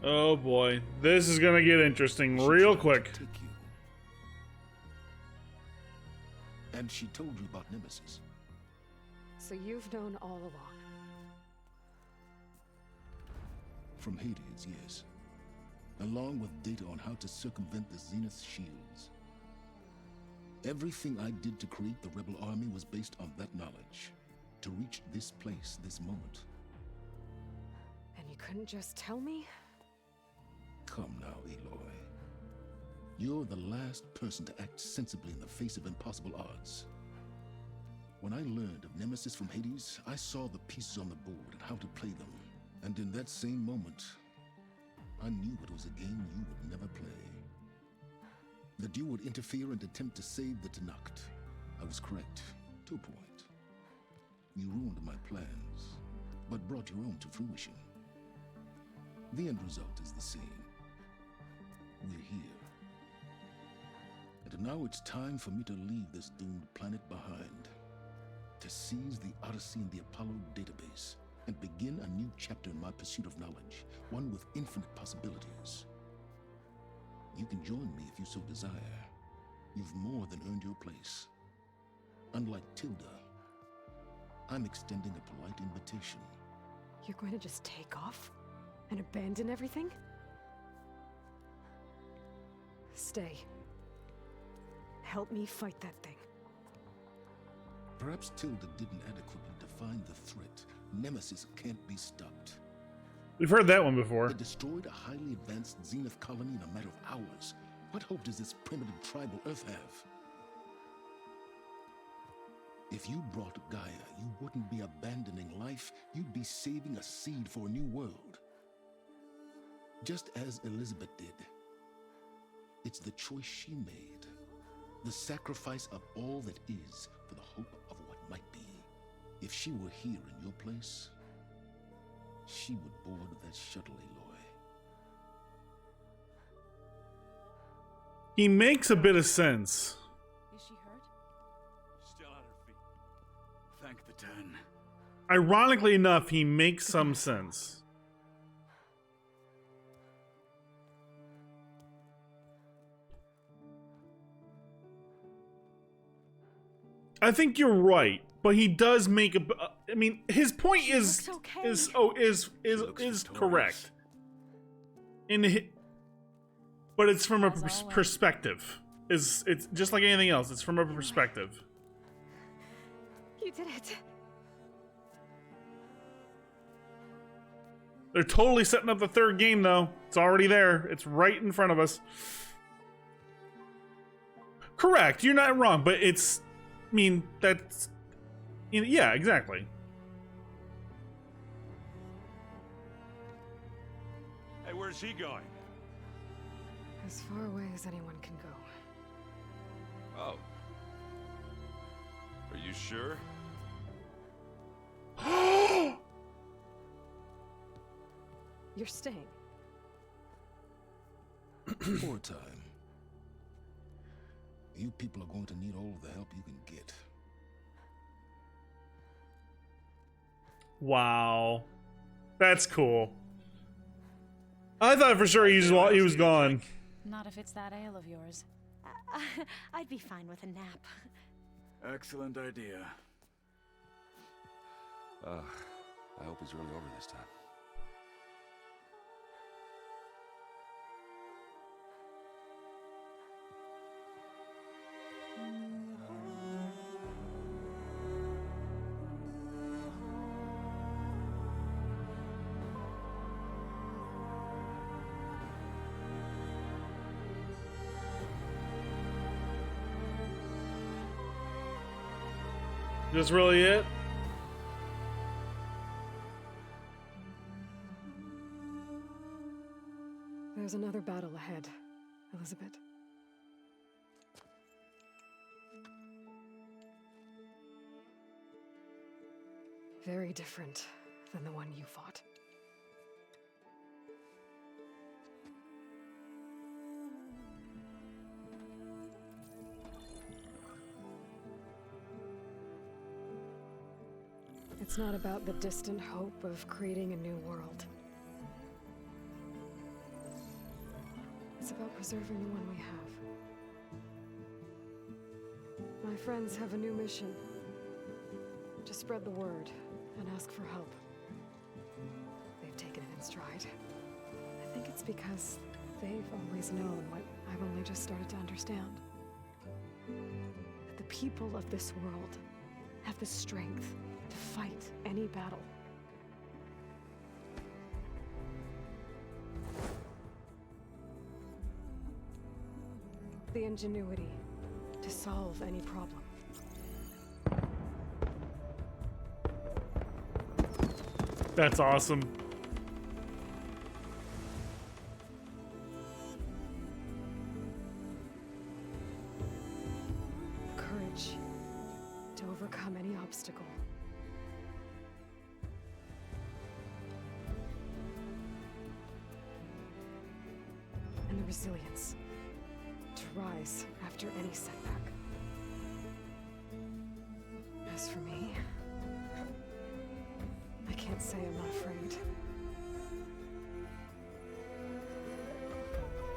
Oh boy, this is gonna get interesting real quick. Take you. And she told you about Nemesis. So you've known all along. From Hades, yes. Along with data on how to circumvent the Zenith shields. Everything I did to create the Rebel Army was based on that knowledge. To reach this place, this moment. And you couldn't just tell me? Come now, Aloy. You're the last person to act sensibly in the face of impossible odds. When I learned of Nemesis from Hades, I saw the pieces on the board and how to play them. And in that same moment, I knew it was a game you would never play. That you would interfere and attempt to save the Tenakth. I was correct, to a point. You ruined my plans, but brought your own to fruition. The end result is the same. We're here. And now it's time for me to leave this doomed planet behind. To seize the Odyssey and the Apollo database, and begin a new chapter in my pursuit of knowledge, one with infinite possibilities. You can join me if you so desire. You've more than earned your place. Unlike Tilda, I'm extending a polite invitation. You're going to just take off? And abandon everything? Stay. Help me fight that thing. Perhaps Tilda didn't adequately define the threat. Nemesis can't be stopped. We've heard that one before. They destroyed a highly advanced Zenith colony in a matter of hours. What hope does this primitive tribal Earth have? If you brought Gaia, you wouldn't be abandoning life, you'd be saving a seed for a new world. Just as Elizabeth did. It's the choice she made. The sacrifice of all that is for the hope of what might be. If she were here in your place, she would board that shuttle, Aloy. He makes a bit of sense. Is she hurt? Still on her feet. Thank the Ten. Ironically enough, he makes some sense. I think you're right, but he does make a. I mean, his point is correct. But it's from a perspective. It's just like anything else. It's from a perspective. You did it. They're totally setting up the third game, though. It's already there. It's right in front of us. Correct. You're not wrong, but it's. I mean, that's... Yeah, exactly. Hey, where's he going? As far away as anyone can go. Oh. Are you sure? You're staying. For a time. You people are going to need all the help you can get. Wow. That's cool. I thought for sure he was gone. Not if it's that ale of yours. I'd be fine with a nap. Excellent idea. I hope it's really over this time. That's really it? There's another battle ahead, Elizabeth. Very different than the one you fought. It's not about the distant hope of creating a new world. It's about preserving the one we have. My friends have a new mission. To spread the word and ask for help. They've taken it in stride. I think it's because they've always known what I've only just started to understand. That the people of this world have the strength to fight any battle. The ingenuity to solve any problem. That's awesome. resilience to rise after any setback. As for me, I can't say I'm not afraid.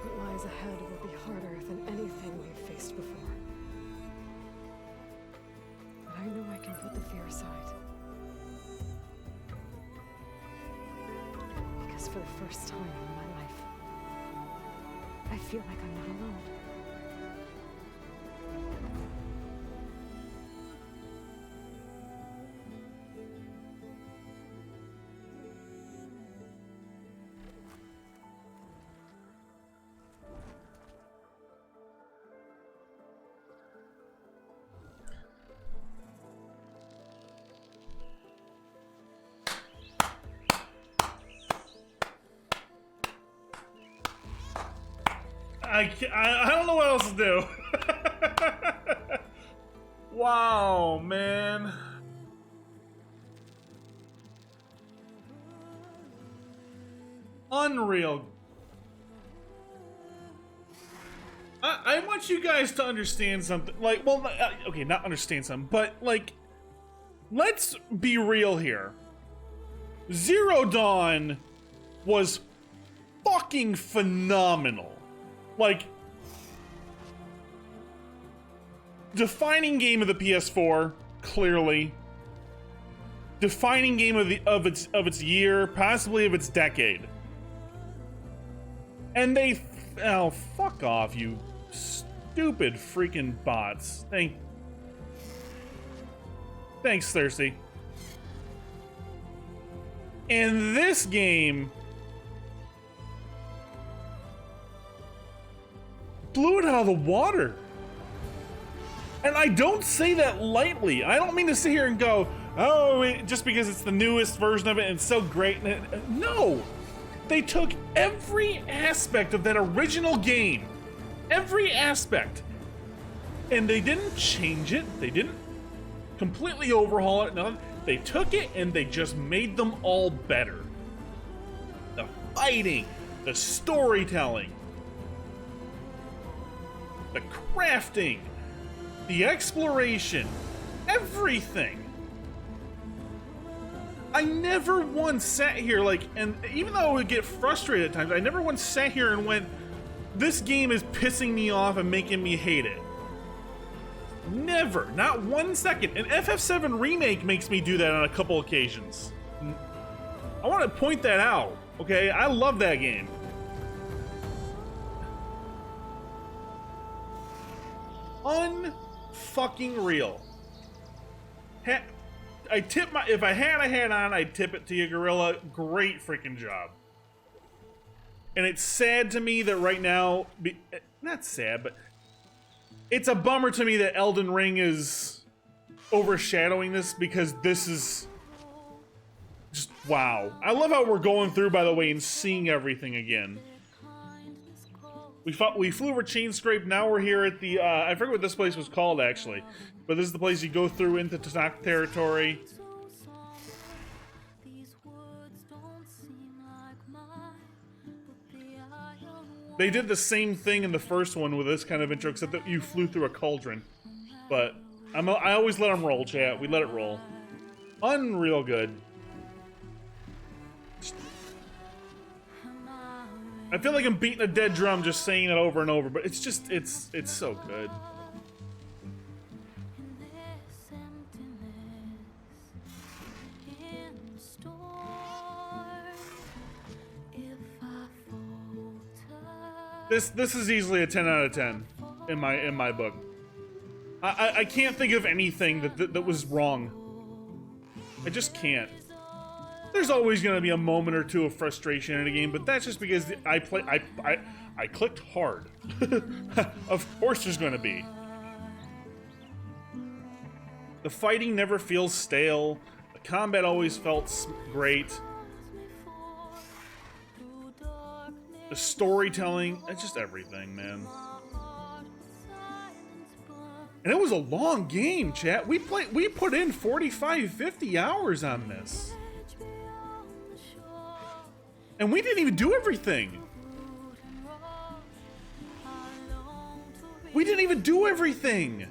What lies ahead will be harder than anything we've faced before. But I know I can put the fear aside. Because for the first time in my life, I feel like I'm not alone. I don't know what else to do. Wow, man. Unreal. I want you guys to understand something. Like, well, okay, not understand something, but like, let's be real here. Zero Dawn was fucking phenomenal. Like, defining game of the PS4, clearly. Defining game of its year, possibly of its decade. And they, oh, fuck off, you stupid freaking bots. Thanks, Thirsty. And this game blew it out of the water. And I don't say that lightly. I don't mean to sit here and go, oh, just because it's the newest version of it and it's so great. No! They took every aspect of that original game. Every aspect. And they didn't change it. They didn't completely overhaul it. No, they took it and they just made them all better. The fighting, the storytelling, the crafting, the exploration, everything. I never once sat here and even though I would get frustrated at times, I never once sat here and went, this game is pissing me off and making me hate it. Never, not 1 second. And FF7 Remake makes me do that on a couple occasions. I want to point that out, okay? I love that game. Unfucking real. I tip my, if I had a hat on, I'd tip it to you, Gorilla. Great freaking job. And it's sad to me that right now, not sad, but it's a bummer to me that Elden Ring is overshadowing this, because this is just, wow. I love how we're going through, by the way, and seeing everything again. We flew over Chainscrape, now we're here at the, I forget what this place was called, actually. But this is the place you go through into Tenakth territory. They did the same thing in the first one with this kind of intro, except that you flew through a cauldron. But I always let them roll, chat. We let it roll. Unreal good. I feel like I'm beating a dead drum just saying it over and over, but it's just, it's so good. This is easily a 10 out of 10 in my book. I can't think of anything that was wrong. I just can't. There's always gonna be a moment or two of frustration in a game, but that's just because I clicked hard. Of course there's gonna be. The fighting never feels stale. The combat always felt great. The storytelling, it's just everything, man. And it was a long game, chat. We put in 45, 50 hours on this. And we didn't even do everything. We didn't even do everything.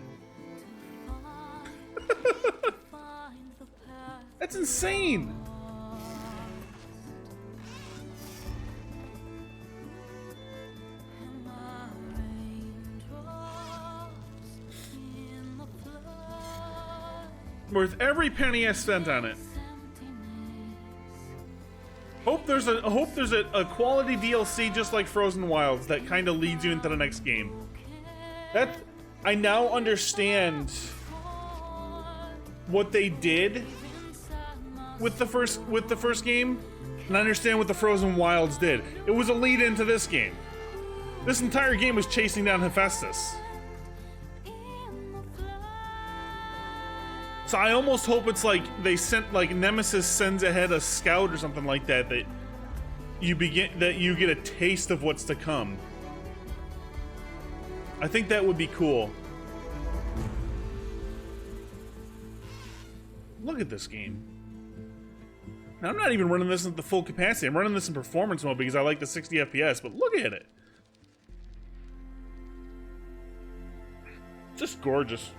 That's insane. Worth every penny I spent on it. Hope there's a quality DLC just like Frozen Wilds that kind of leads you into the next game. That I now understand what they did with the first game, and I understand what the Frozen Wilds did. It was a lead into this game. This entire game was chasing down Hephaestus. So I almost hope it's like they sent, like Nemesis sends ahead a scout or something like that, that you get a taste of what's to come. I think that would be cool. Look at this game. Now, I'm not even running this at the full capacity. I'm running this in performance mode because I like the 60 FPS, but look at it. Just gorgeous.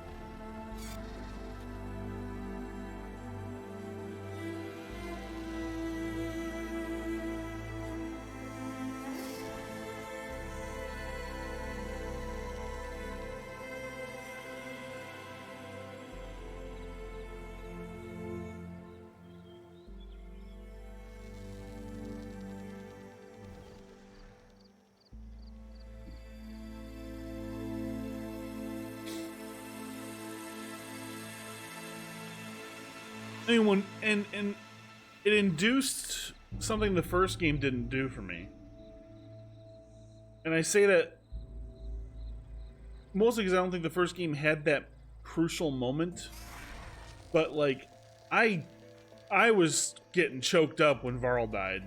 And it induced something the first game didn't do for me. And I say that mostly because I don't think the first game had that crucial moment. But like, I was getting choked up when Varl died.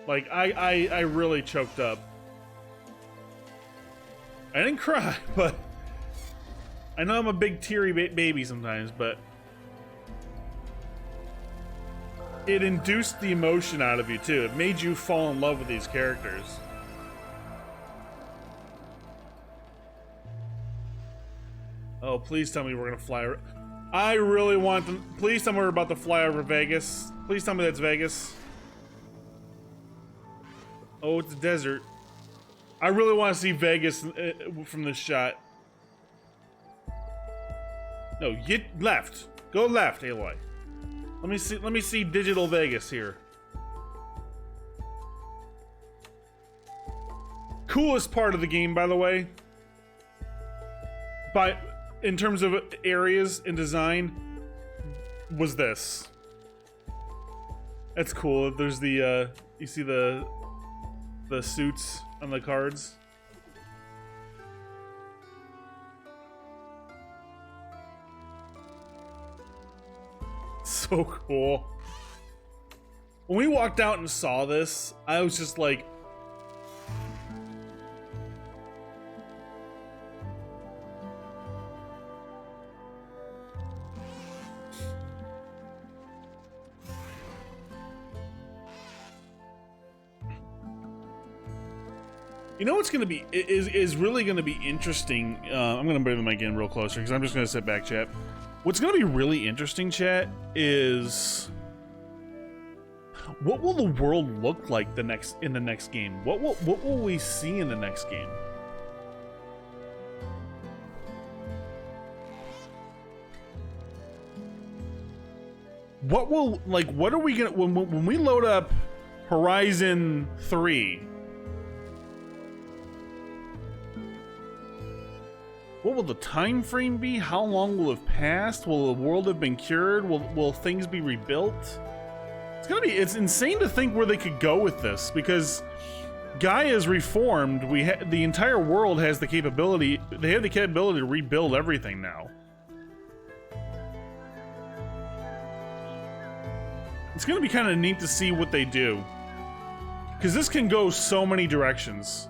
Like, I really choked up. I didn't cry, but I know I'm a big teary baby sometimes, but it induced the emotion out of you too. It made you fall in love with these characters. Oh, please tell me we're gonna fly. I really want them. Please tell me we're about to fly over Vegas. Please tell me that's Vegas. Oh, it's a desert. I really want to see Vegas from this shot. No, get left. Go left, Aloy. Let me see digital Vegas here. Coolest part of the game, by the way. In terms of areas and design, was this. That's cool. There's the you see the suits on the cards. So cool. When we walked out and saw this, I was just like, you know what's gonna be is really gonna be interesting. I'm gonna bring the mic in real closer because I'm just gonna sit back, chat. What's gonna be really interesting, chat, is what will the world look like in the next game? What will we see in the next game? What are we gonna when we load up Horizon 3? What will the time frame be? How long will have passed? Will the world have been cured? Will things be rebuilt? It's insane to think where they could go with this, because Gaia's reformed. The entire world has the capability. They have the capability to rebuild everything now. It's gonna be kind of neat to see what they do, because this can go so many directions.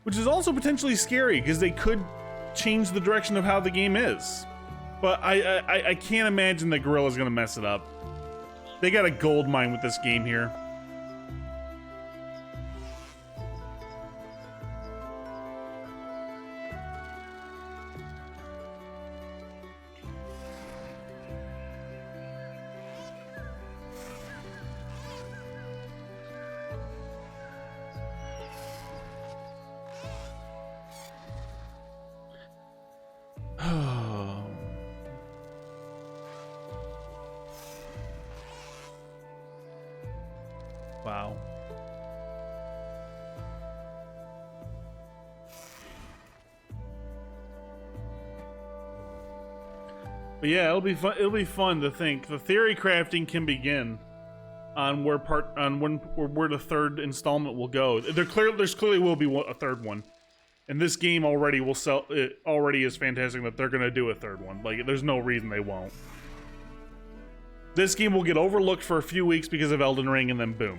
Which is also potentially scary, because they could change the direction of how the game is. But I can't imagine that Guerrilla's gonna mess it up. They got a gold mine with this game here. Wow. But yeah, it'll be fun. It'll be fun to think the theory crafting can begin on where the third installment will go. There's clearly will be a third one, and this game already will sell. It already is fantastic that they're gonna do a third one. Like, there's no reason they won't. This game will get overlooked for a few weeks because of Elden Ring, and then boom,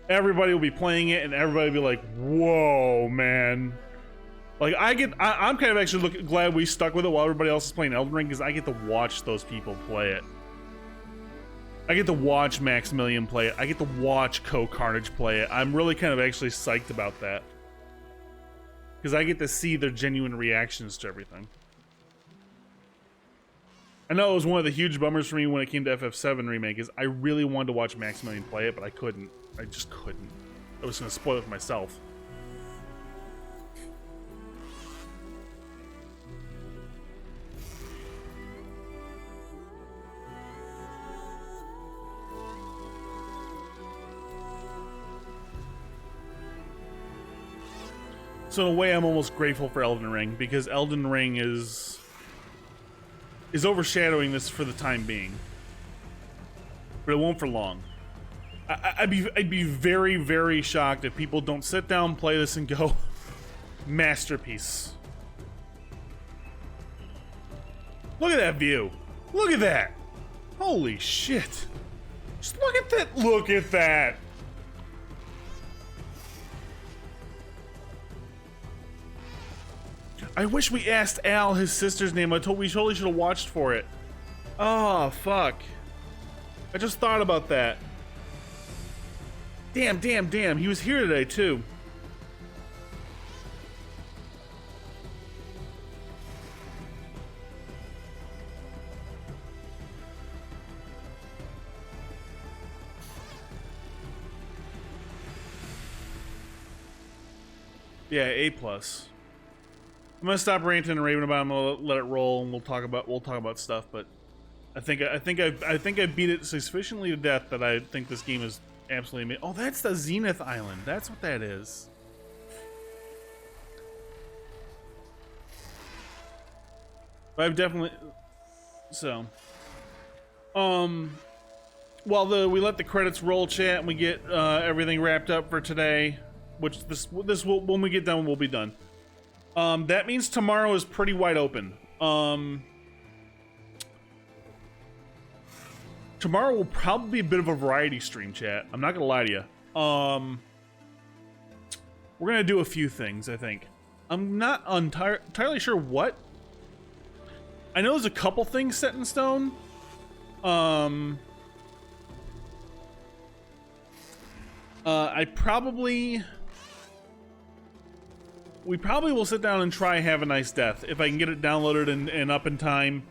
everybody will be playing it, and everybody will be like, "Whoa, man!" Like, I'm kind of actually glad we stuck with it while everybody else is playing Elden Ring, because I get to watch those people play it. I get to watch Maximilian play it. I get to watch Carnage play it. I'm really kind of actually psyched about that, because I get to see their genuine reactions to everything. I know it was one of the huge bummers for me when it came to FF7 Remake, is I really wanted to watch Maximilian play it, but I couldn't. I just couldn't. I was going to spoil it for myself. So in a way, I'm almost grateful for Elden Ring, because Elden Ring is overshadowing this for the time being, but it won't for long. I'd be very, very shocked if people don't sit down, play this, and go, masterpiece. Look at that view. Look at that. Holy shit. Just look at that. Look at that. I wish we asked Al his sister's name. We totally should have watched for it. Oh, fuck. I just thought about that. Damn. He was here today, too. Yeah, A+. I'm gonna stop ranting and raving about it. I'm gonna let it roll, and we'll talk about stuff. But I think I beat it sufficiently to death that I think this game is absolutely amazing. Oh, that's the Zenith Island. That's what that is. But I've definitely while we let the credits roll, chat, and we get everything wrapped up for today, which this will, when we get done, we'll be done. That means tomorrow is pretty wide open. Tomorrow will probably be a bit of a variety stream, chat. I'm not gonna lie to you. We're gonna do a few things, I think. I'm not entirely sure what. I know there's a couple things set in stone. We probably will sit down and try Have a Nice Death if I can get it downloaded and up in time,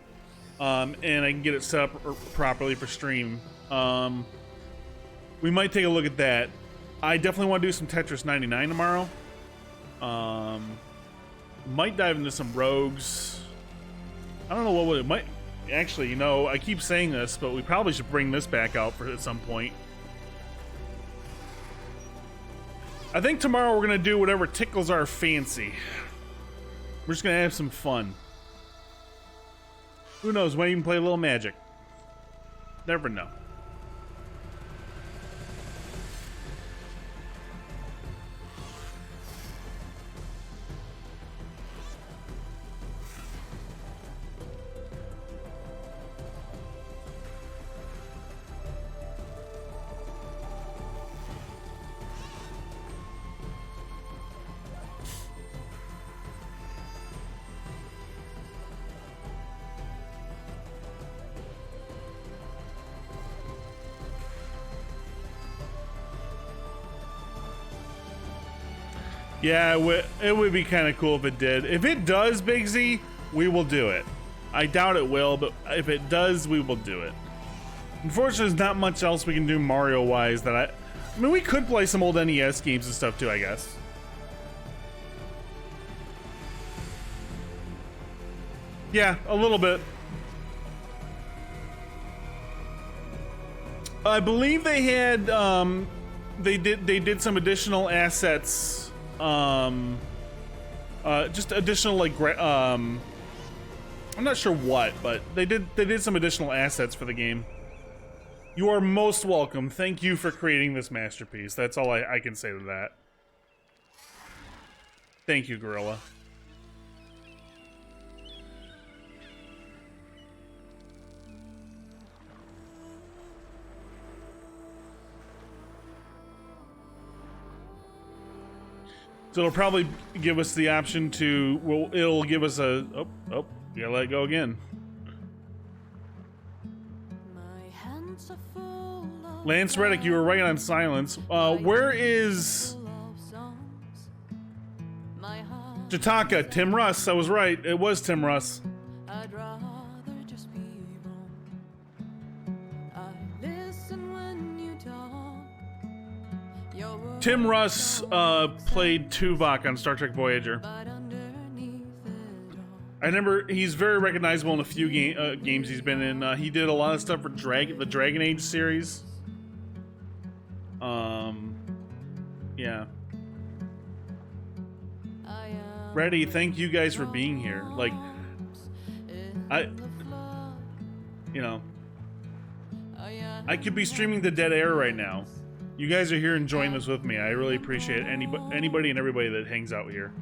and I can get it set up properly for stream. We might take a look at that. I definitely want to do some Tetris 99 tomorrow. Might dive into some Rogues. I don't know what it might. Actually, you know, I keep saying this, but we probably should bring this back out at some point. I think tomorrow we're gonna do whatever tickles our fancy. We're just gonna have some fun. Who knows? Might even play a little Magic. Never know. Yeah, it would be kind of cool if it did. If it does, Big Z, we will do it. I doubt it will, but if it does, we will do it. Unfortunately, there's not much else we can do Mario-wise that I mean, we could play some old NES games and stuff too, I guess. Yeah, a little bit. I believe they had they did some additional assets, just additional like I'm not sure what, but they did some additional assets for the game. You are most welcome. Thank you for creating this masterpiece. That's all I can say to that. Thank you, Gorilla. So it'll probably give us the option to, well, it'll give us a, oh, yeah, let it go again. Lance Reddick, you were right on silence. Where is Jataka? Tim Russ, I was right. It was Tim Russ. Tim Russ played Tuvok on Star Trek Voyager. I remember he's very recognizable in a few games he's been in. He did a lot of stuff for the Dragon Age series. Yeah. Ready, thank you guys for being here. Like, you know, I could be streaming the Dead Air right now. You guys are here enjoying this with me. I really appreciate anybody and everybody that hangs out here.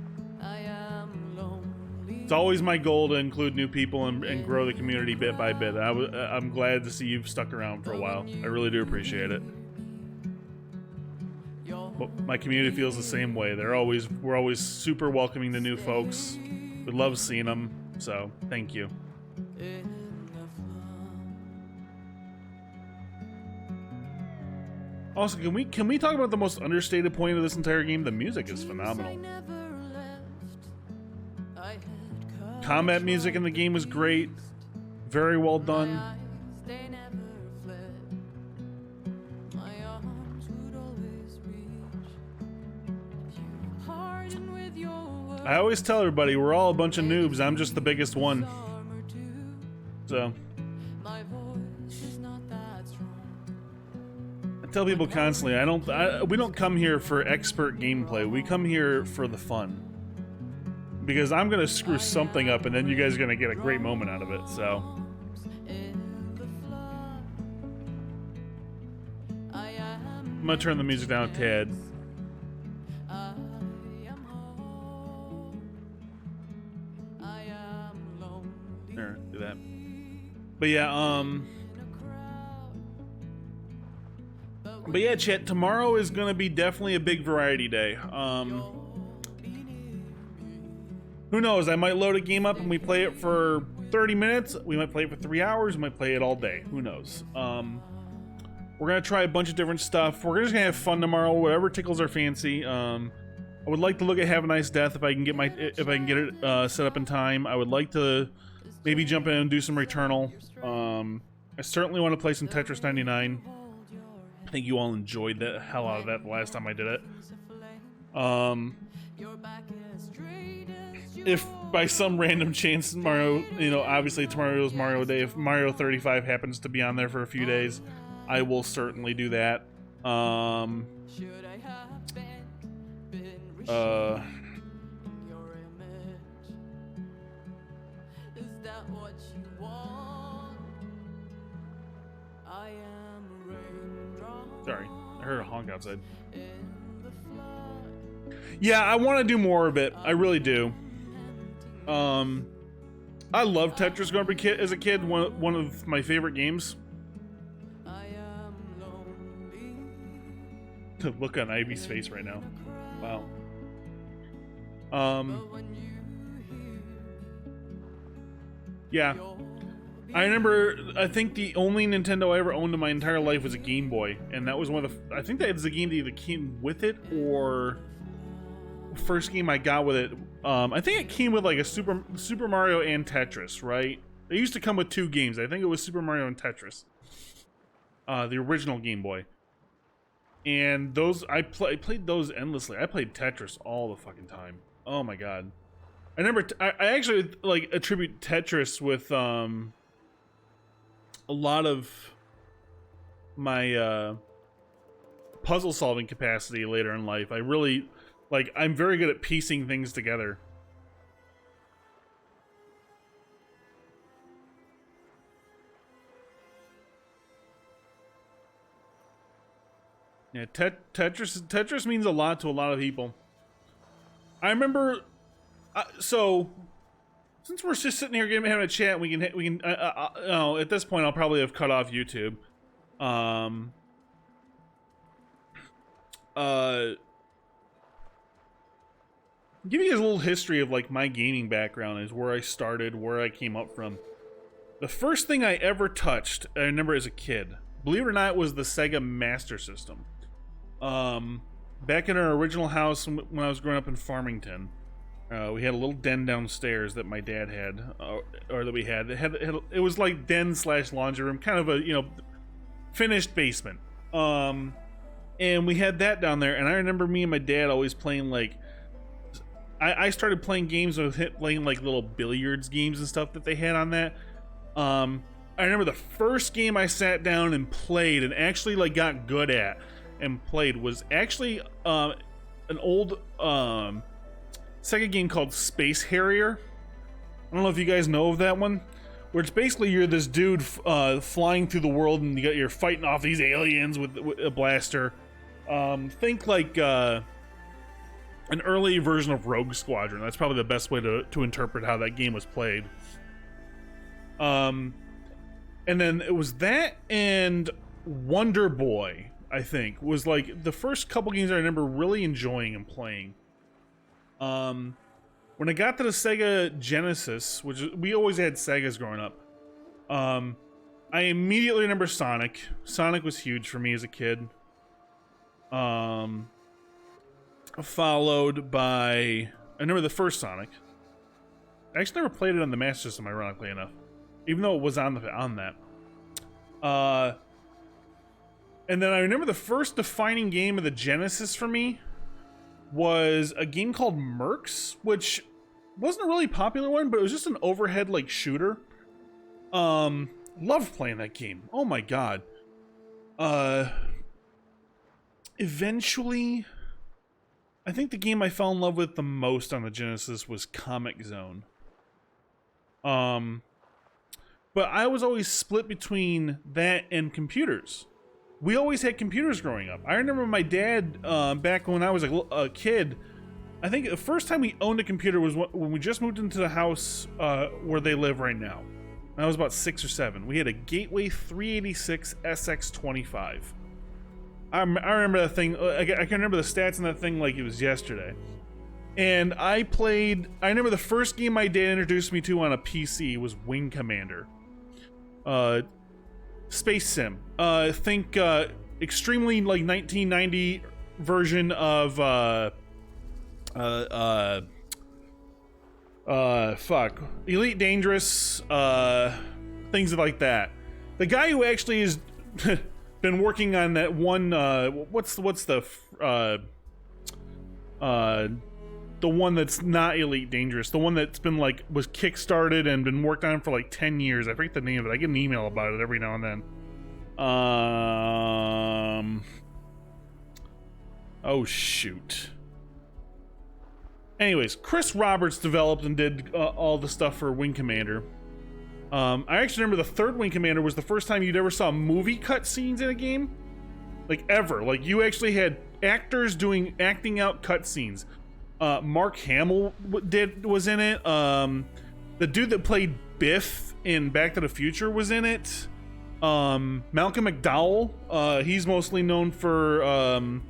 It's always my goal to include new people and grow the community bit by bit. I'm glad to see you've stuck around for a while. I really do appreciate it. But my community feels the same way. We're always super welcoming to new folks. We love seeing them. So thank you. Also, can we talk about the most understated point of this entire game? The music is phenomenal. Combat music in the game was great. Very well done. I always tell everybody, we're all a bunch of noobs. I'm just the biggest one. So I tell people constantly, we don't come here for expert gameplay. We come here for the fun. Because I'm gonna screw something up and then you guys are gonna get a great moment out of it, so. I'm gonna turn the music down a tad. There, do that. But yeah, chat, tomorrow is gonna be definitely a big variety day. Who knows, I might load a game up and we play it for 30 minutes, we might play it for 3 hours, we might play it all day, who knows. We're gonna try a bunch of different stuff. We're just gonna have fun tomorrow, whatever tickles our fancy. I would like to look at Have a Nice Death if I can get it set up in time. I would like to maybe jump in and do some Returnal. I certainly want to play some Tetris 99. I think you all enjoyed the hell out of that the last time I did it. If by some random chance Mario, obviously tomorrow is Mario Day, if Mario 35 happens to be on there for a few days, I will certainly do that. Sorry, I heard a honk outside. Yeah, I want to do more of it. I really do. I love Tetris going as a kid. One of my favorite games. The look on Ivy's face right now. Wow. Yeah. I remember, I think the only Nintendo I ever owned in my entire life was a Game Boy, and that was one of the, I think that was the game that either came with it or first game I got with it. I think it came with like a Super Mario and Tetris, right? They used to come with 2 games. I think it was Super Mario and Tetris. The original Game Boy. And those, I played those endlessly. I played Tetris all the fucking time. Oh my god. I remember I actually like attribute Tetris with a lot of my puzzle solving capacity later in life. I really like, I'm very good at piecing things together. Yeah, Tetris means a lot to a lot of people. I remember, so since we're just sitting here having a chat, we can at this point I'll probably have cut off YouTube. Give you guys a little history of like my gaming background, is where I started, where I came up from. The first thing I ever touched, I remember as a kid, believe it or not, was the Sega Master System. Back in our original house when I was growing up in Farmington, we had a little den downstairs that my dad had, or that we had. It was like den / laundry room, kind of a, you know, finished basement. And we had that down there, and I remember me and my dad always playing like, I started playing games with playing like little billiards games and stuff that they had on that. I remember the first game I sat down and played and actually like got good at and played was actually an old Sega game called Space Harrier. I don't know if you guys know of that one, where it's basically you're this dude flying through the world and you're fighting off these aliens with a blaster. Think like an early version of Rogue Squadron. That's probably the best way to interpret how that game was played. And then it was that and Wonder Boy, I think, was like the first couple games I remember really enjoying and playing. When I got to the Sega Genesis, which we always had Segas growing up, I immediately remember Sonic. Sonic was huge for me as a kid. Followed by, I remember the first Sonic. I actually never played it on the Master System, ironically enough, even though it was on that. And then I remember the first defining game of the Genesis for me was a game called Mercs, which wasn't a really popular one, but it was just an overhead like shooter. Loved playing that game. Oh my god. Eventually, I think the game I fell in love with the most on the Genesis was Comix Zone. But I was always split between that and computers. We always had computers growing up. I remember my dad, back when I was a kid, I think the first time we owned a computer was when we just moved into the house where they live right now. I was about 6 or 7. We had a Gateway 386 SX25. I remember that thing. I can remember the stats on that thing like it was yesterday. And I remember the first game my dad introduced me to on a PC was Wing Commander. Space sim. Think extremely like 1990 version of Elite Dangerous, things like that. The guy who actually has been working on that one, what's the one that's not Elite Dangerous, the one that's been like was kickstarted and been worked on for like 10 years. I forget the name of it. I get an email about it every now and then. Oh shoot. Anyways, Chris Roberts developed and did all the stuff for Wing Commander. I actually remember the third Wing Commander was the first time you'd ever saw movie cutscenes in a game, like ever. Like you actually had actors acting out cutscenes. Mark Hamill was in it. The dude that played Biff in Back to the Future was in it. Malcolm McDowell. He's mostly known for. I don't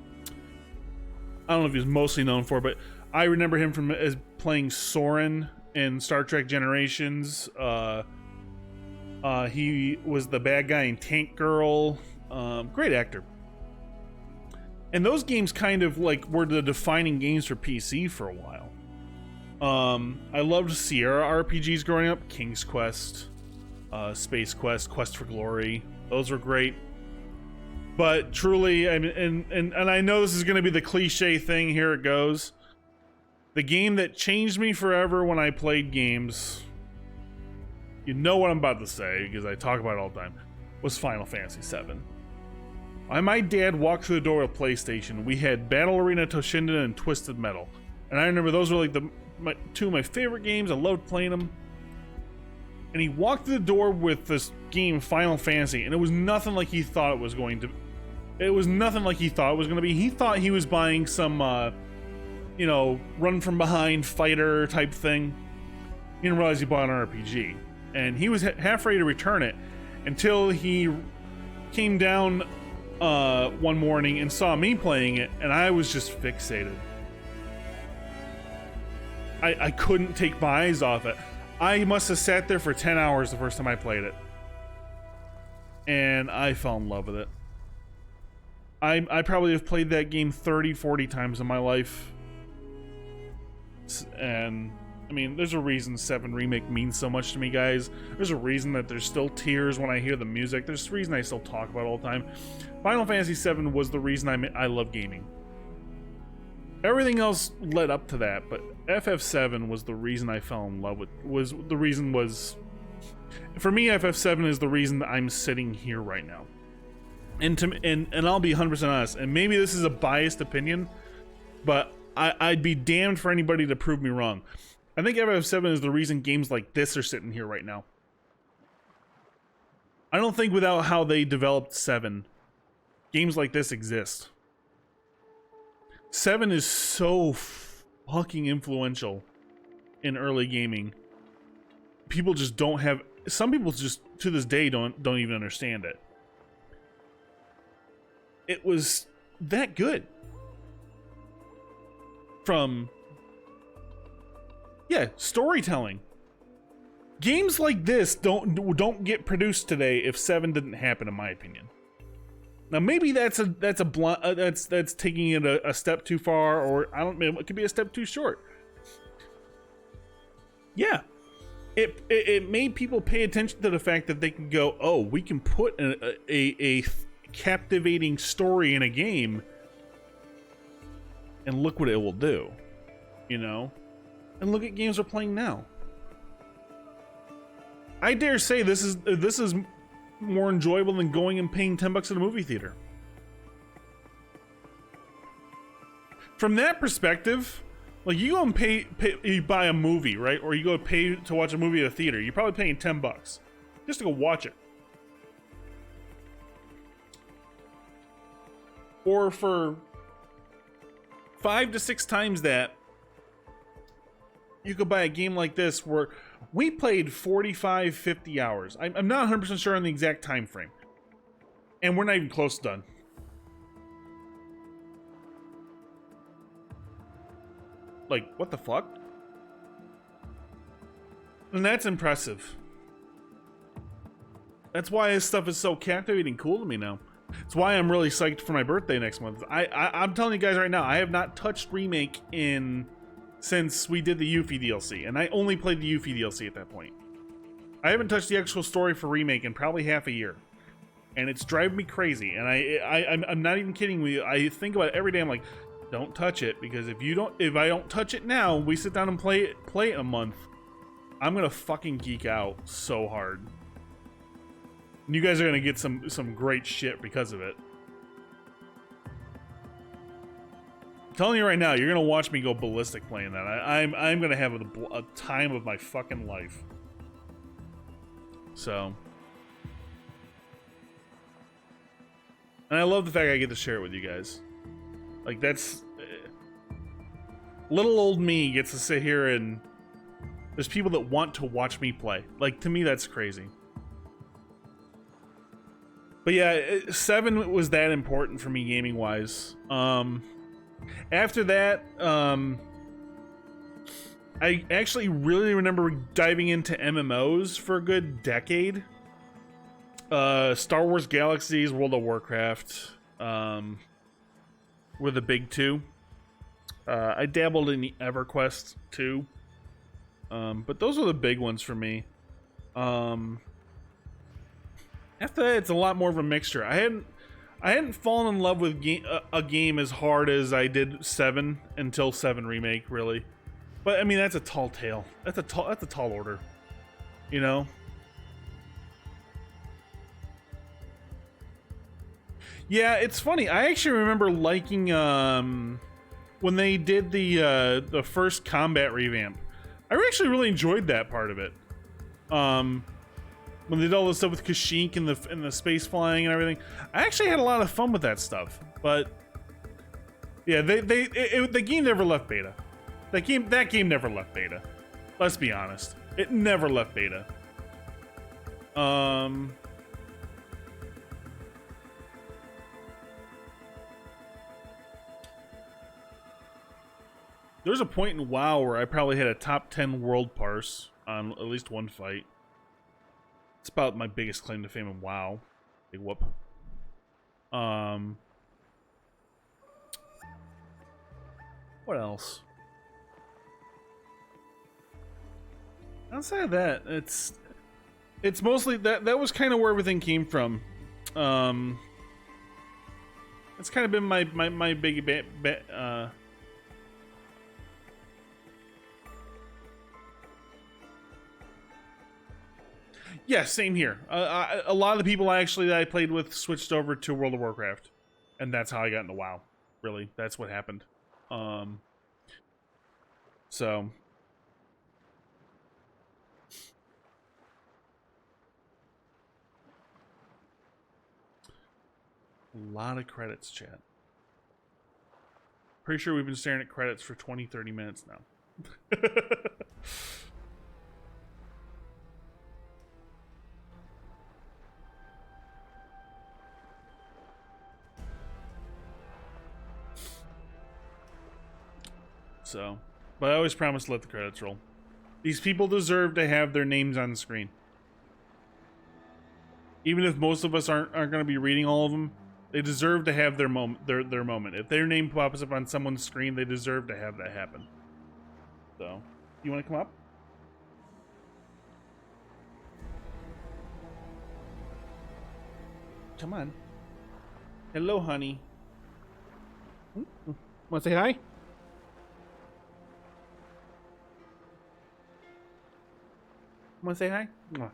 know if he's mostly known for, but I remember him from as playing Soren in Star Trek Generations. He was the bad guy in Tank Girl. Great actor. And those games kind of like were the defining games for PC for a while. I loved Sierra RPGs growing up. King's Quest, Space Quest, Quest for Glory. Those were great. But truly, I mean, and I know this is going to be the cliche thing. Here it goes. The game that changed me forever when I played games, you know what I'm about to say because I talk about it all the time, was Final Fantasy VII. When my dad walked through the door of PlayStation, we had Battle Arena Toshinden and Twisted Metal. And I remember those were like two of my favorite games. I loved playing them. And he walked through the door with this game, Final Fantasy, and it was nothing like he thought it was going to. It was nothing like he thought it was going to be. He thought he was buying some, you know, run from behind fighter type thing. He didn't realize he bought an RPG. And he was half ready to return it until he came down one morning and saw me playing it, and I was just fixated. I couldn't take my eyes off it. I must have sat there for 10 hours the first time I played it. And I fell in love with it. I probably have played that game 30, 40 times in my life. And, I mean, there's a reason 7 Remake means so much to me, guys. There's a reason that there's still tears when I hear the music. There's a reason I still talk about it all the time. Final Fantasy VII was the reason I love gaming. Everything else led up to that, but FF7 was the reason I fell in love with. For me, FF7 is the reason that I'm sitting here right now. And I'll be 100% honest, and maybe this is a biased opinion, but I'd be damned for anybody to prove me wrong. I think FF7 is the reason games like this are sitting here right now. I don't think without how they developed 7, games like this exist. 7 is so fucking influential in early gaming. People just don't have. Some people just to this day don't even understand it. It was that good. From storytelling. Games like this don't get produced today if 7 didn't happen, in my opinion. Now maybe that's taking it a step too far, or I don't know, it could be a step too short. Yeah, it made people pay attention to the fact that they can go, oh, we can put a captivating story in a game, and look what it will do, you know. And look at games we're playing now. I dare say this is more enjoyable than going and paying $10 at a movie theater. From that perspective, like you go and you buy a movie, right? Or you go pay to watch a movie at a theater. You're probably paying $10 just to go watch it. Or for 5 to 6 times that, you could buy a game like this where we played 45, 50 hours. I'm not 100% sure on the exact time frame. And we're not even close to done. Like, what the fuck? And that's impressive. That's why this stuff is so captivating cool to me now. It's why I'm really psyched for my birthday next month. I'm telling you guys right now, I have not touched Remake since we did the Yuffie DLC, and I only played the Yuffie DLC at that point. I haven't touched the actual story for Remake in probably half a year, and it's driving me crazy. And I'm not even kidding with you. I think about it every day. I'm like, don't touch it, because if I don't touch it now, we sit down and play it in a month, I'm gonna fucking geek out so hard. And you guys are gonna get some great shit because of it. I'm telling you right now, you're gonna watch me go ballistic playing that. I'm gonna have a time of my fucking life. So, and I love the fact I get to share it with you guys. Like, that's little old me gets to sit here and there's people that want to watch me play. Like, to me, that's crazy. But yeah, 7 was that important for me gaming wise. After that, I actually really remember diving into MMOs for a good decade. Star Wars Galaxies, World of Warcraft, were the big two. I dabbled in the EverQuest too. But those were the big ones for me. After that, it's a lot more of a mixture. I hadn't fallen in love with a game as hard as I did 7 until 7 Remake, really. But I mean, that's a tall tale. That's a tall order. You know? Yeah, it's funny. I actually remember liking when they did the first combat revamp. I actually really enjoyed that part of it. When they did all this stuff with Kashyyyk and the space flying and everything. I actually had a lot of fun with that stuff. But yeah, the game never left beta. That game never left beta. Let's be honest. It never left beta. There's a point in WoW where I probably had a top 10 world parse on at least one fight. It's about my biggest claim to fame in WoW. Big whoop. What else? Outside of that, it's mostly that was kind of where everything came from. It's kind of been my big yeah, same here. A lot of the people that I played with switched over to World of Warcraft, and that's how I got into WoW. Really, that's what happened. So a lot of credits, chat. Pretty sure we've been staring at credits for 20-30 minutes now. So, but I always promise to let the credits roll. These people deserve to have their names on the screen. Even if most of us aren't going to be reading all of them, they deserve to have their moment. Their moment. If their name pops up on someone's screen, they deserve to have that happen. So, you want to come up? Come on. Hello, honey. Want to say hi? Want to say hi? Mwah.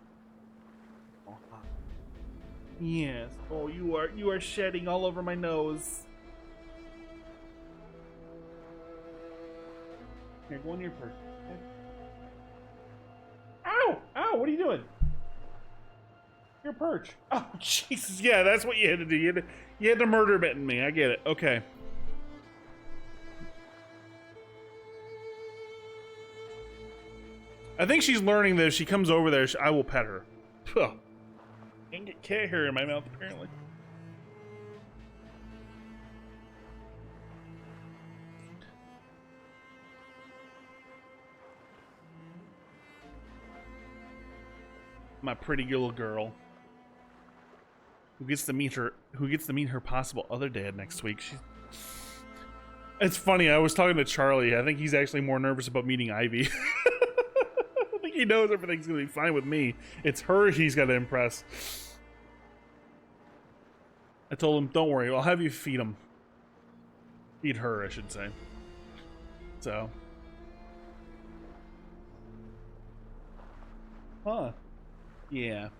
Oh, hi. Yes. Oh, you are shedding all over my nose. Here, go in your purse. Okay. Ow! Ow! What are you doing? Your perch. Oh, Jesus. Yeah, that's what you had to do. You had to murder bitten me. I get it. Okay. I think she's learning that if she comes over there, I will pet her. Can't get cat hair in my mouth, apparently. My pretty little girl. Who gets to meet her possible other dad next week. It's funny, I was talking to Charlie. I think he's actually more nervous about meeting Ivy. He knows everything's gonna be fine with me. It's her he's got to impress. I told him, don't worry, I'll have you feed him. Feed her, I should say. So. Huh. Yeah.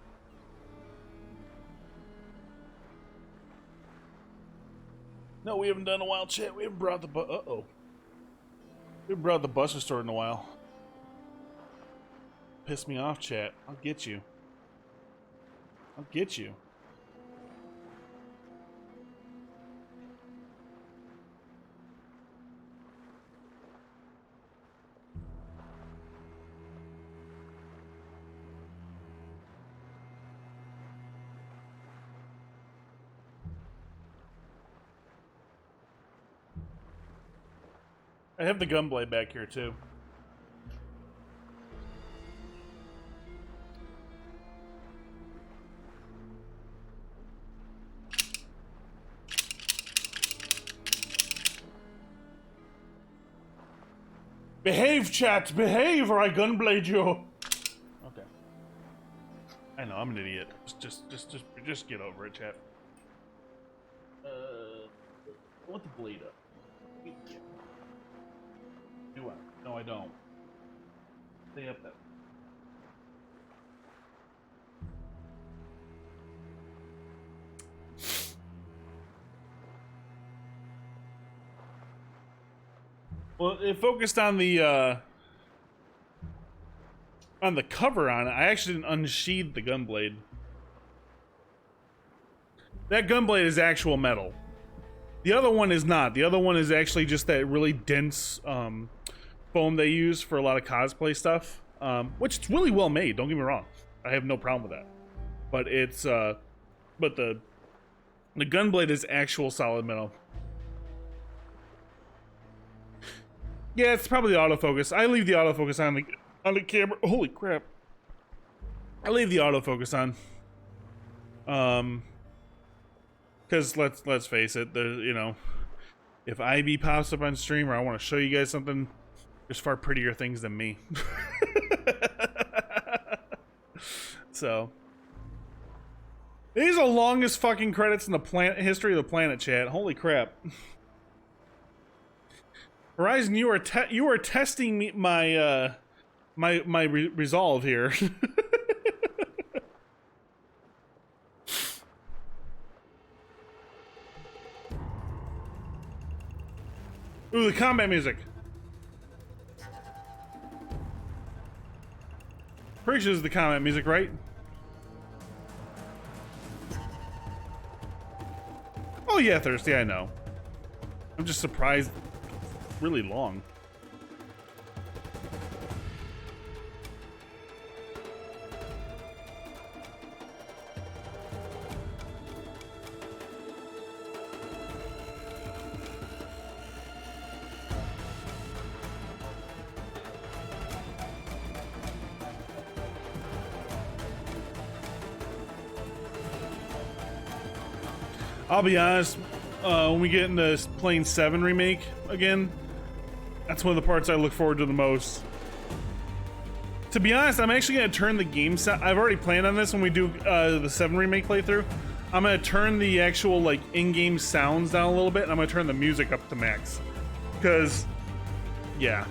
No, we haven't done a while, chat. We haven't brought the bus. Uh-oh. We haven't brought the bus store in a while. Piss me off, chat. I'll get you. I'll get you. I have the gunblade back here, too. Behave, chat! Behave, or I gunblade you! Okay. I know, I'm an idiot. Just get over it, chat. I want the blade up. Do I? No, I don't. Stay up there. Well, it focused on the cover on it. I actually didn't unsheathe the gunblade. That gunblade is actual metal. The other one is not. The other one is actually just that really dense foam they use for a lot of cosplay stuff, which is really well made. Don't get me wrong. I have no problem with that. But it's but the gunblade is actual solid metal. Yeah, it's probably the autofocus. I leave the autofocus on the camera. Holy crap! I leave the autofocus on. Because let's face it, you know, if IB pops up on stream or I want to show you guys something, there's far prettier things than me. So, these are the longest fucking credits in the history of the planet, chat. Holy crap! Horizon, you are testing me, my resolve here. Ooh, the combat music. Pretty sure this is the combat music, right? Oh yeah, Thirsty, I know. I'm just surprised it's really long. I'll be honest, when we get into playing 7 Remake again, that's one of the parts I look forward to the most. To be honest, I'm actually going to turn the game sound. I've already planned on this when we do the 7 Remake playthrough. I'm going to turn the actual like in-game sounds down a little bit, and I'm going to turn the music up to max. Because, yeah.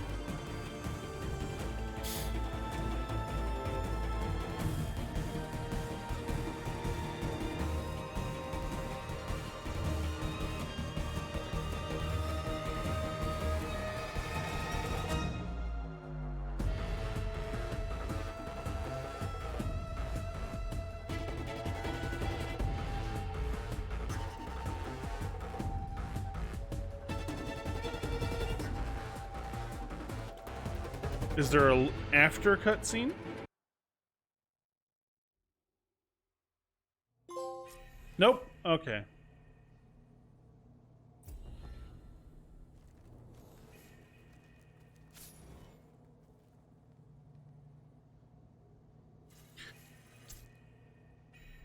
Is there a after cutscene? Nope. Okay.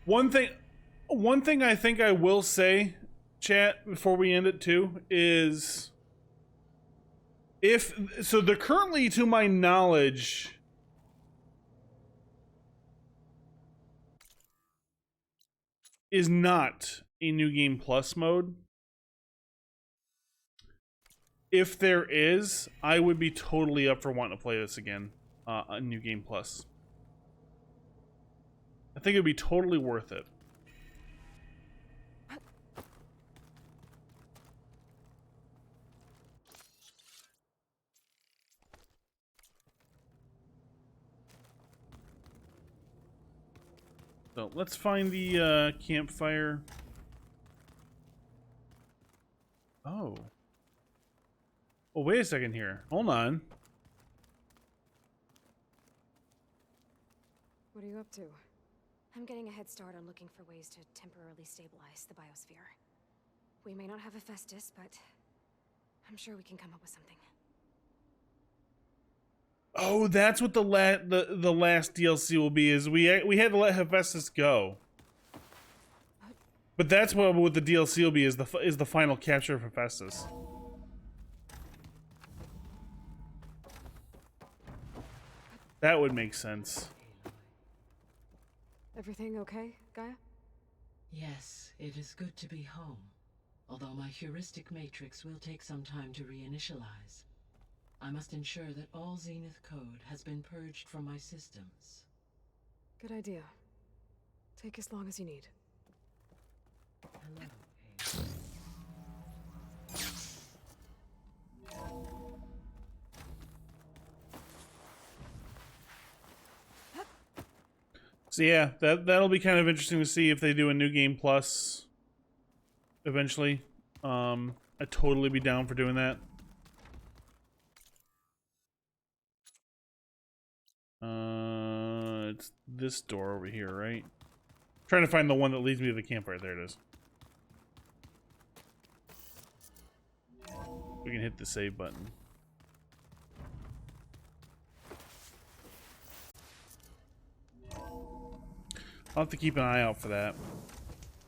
One thing I think I will say, chat, before we end it too, is so there currently, to my knowledge, is not a New Game Plus mode. If there is, I would be totally up for wanting to play this again, a New Game Plus. I think it would be totally worth it. So let's find the campfire. Oh. Oh, wait a second here. Hold on. What are you up to? I'm getting a head start on looking for ways to temporarily stabilize the biosphere. We may not have Hephaestus, but I'm sure we can come up with something. Oh, that's what the last DLC will be. Is we had to let Hephaestus go, but that's what the DLC will be. Is the final capture of Hephaestus. That would make sense. Everything okay, Gaia? Yes, it is good to be home. Although my heuristic matrix will take some time to reinitialize. I must ensure that all Zenith code has been purged from my systems. Good idea. Take as long as you need. Hello, So yeah, that'll be kind of interesting to see if they do a new game plus eventually. I'd totally be down for doing that. It's this door over here, right? Trying to find the one that leads me to the campfire. There it is. We can hit the save button. I'll have to keep an eye out for that.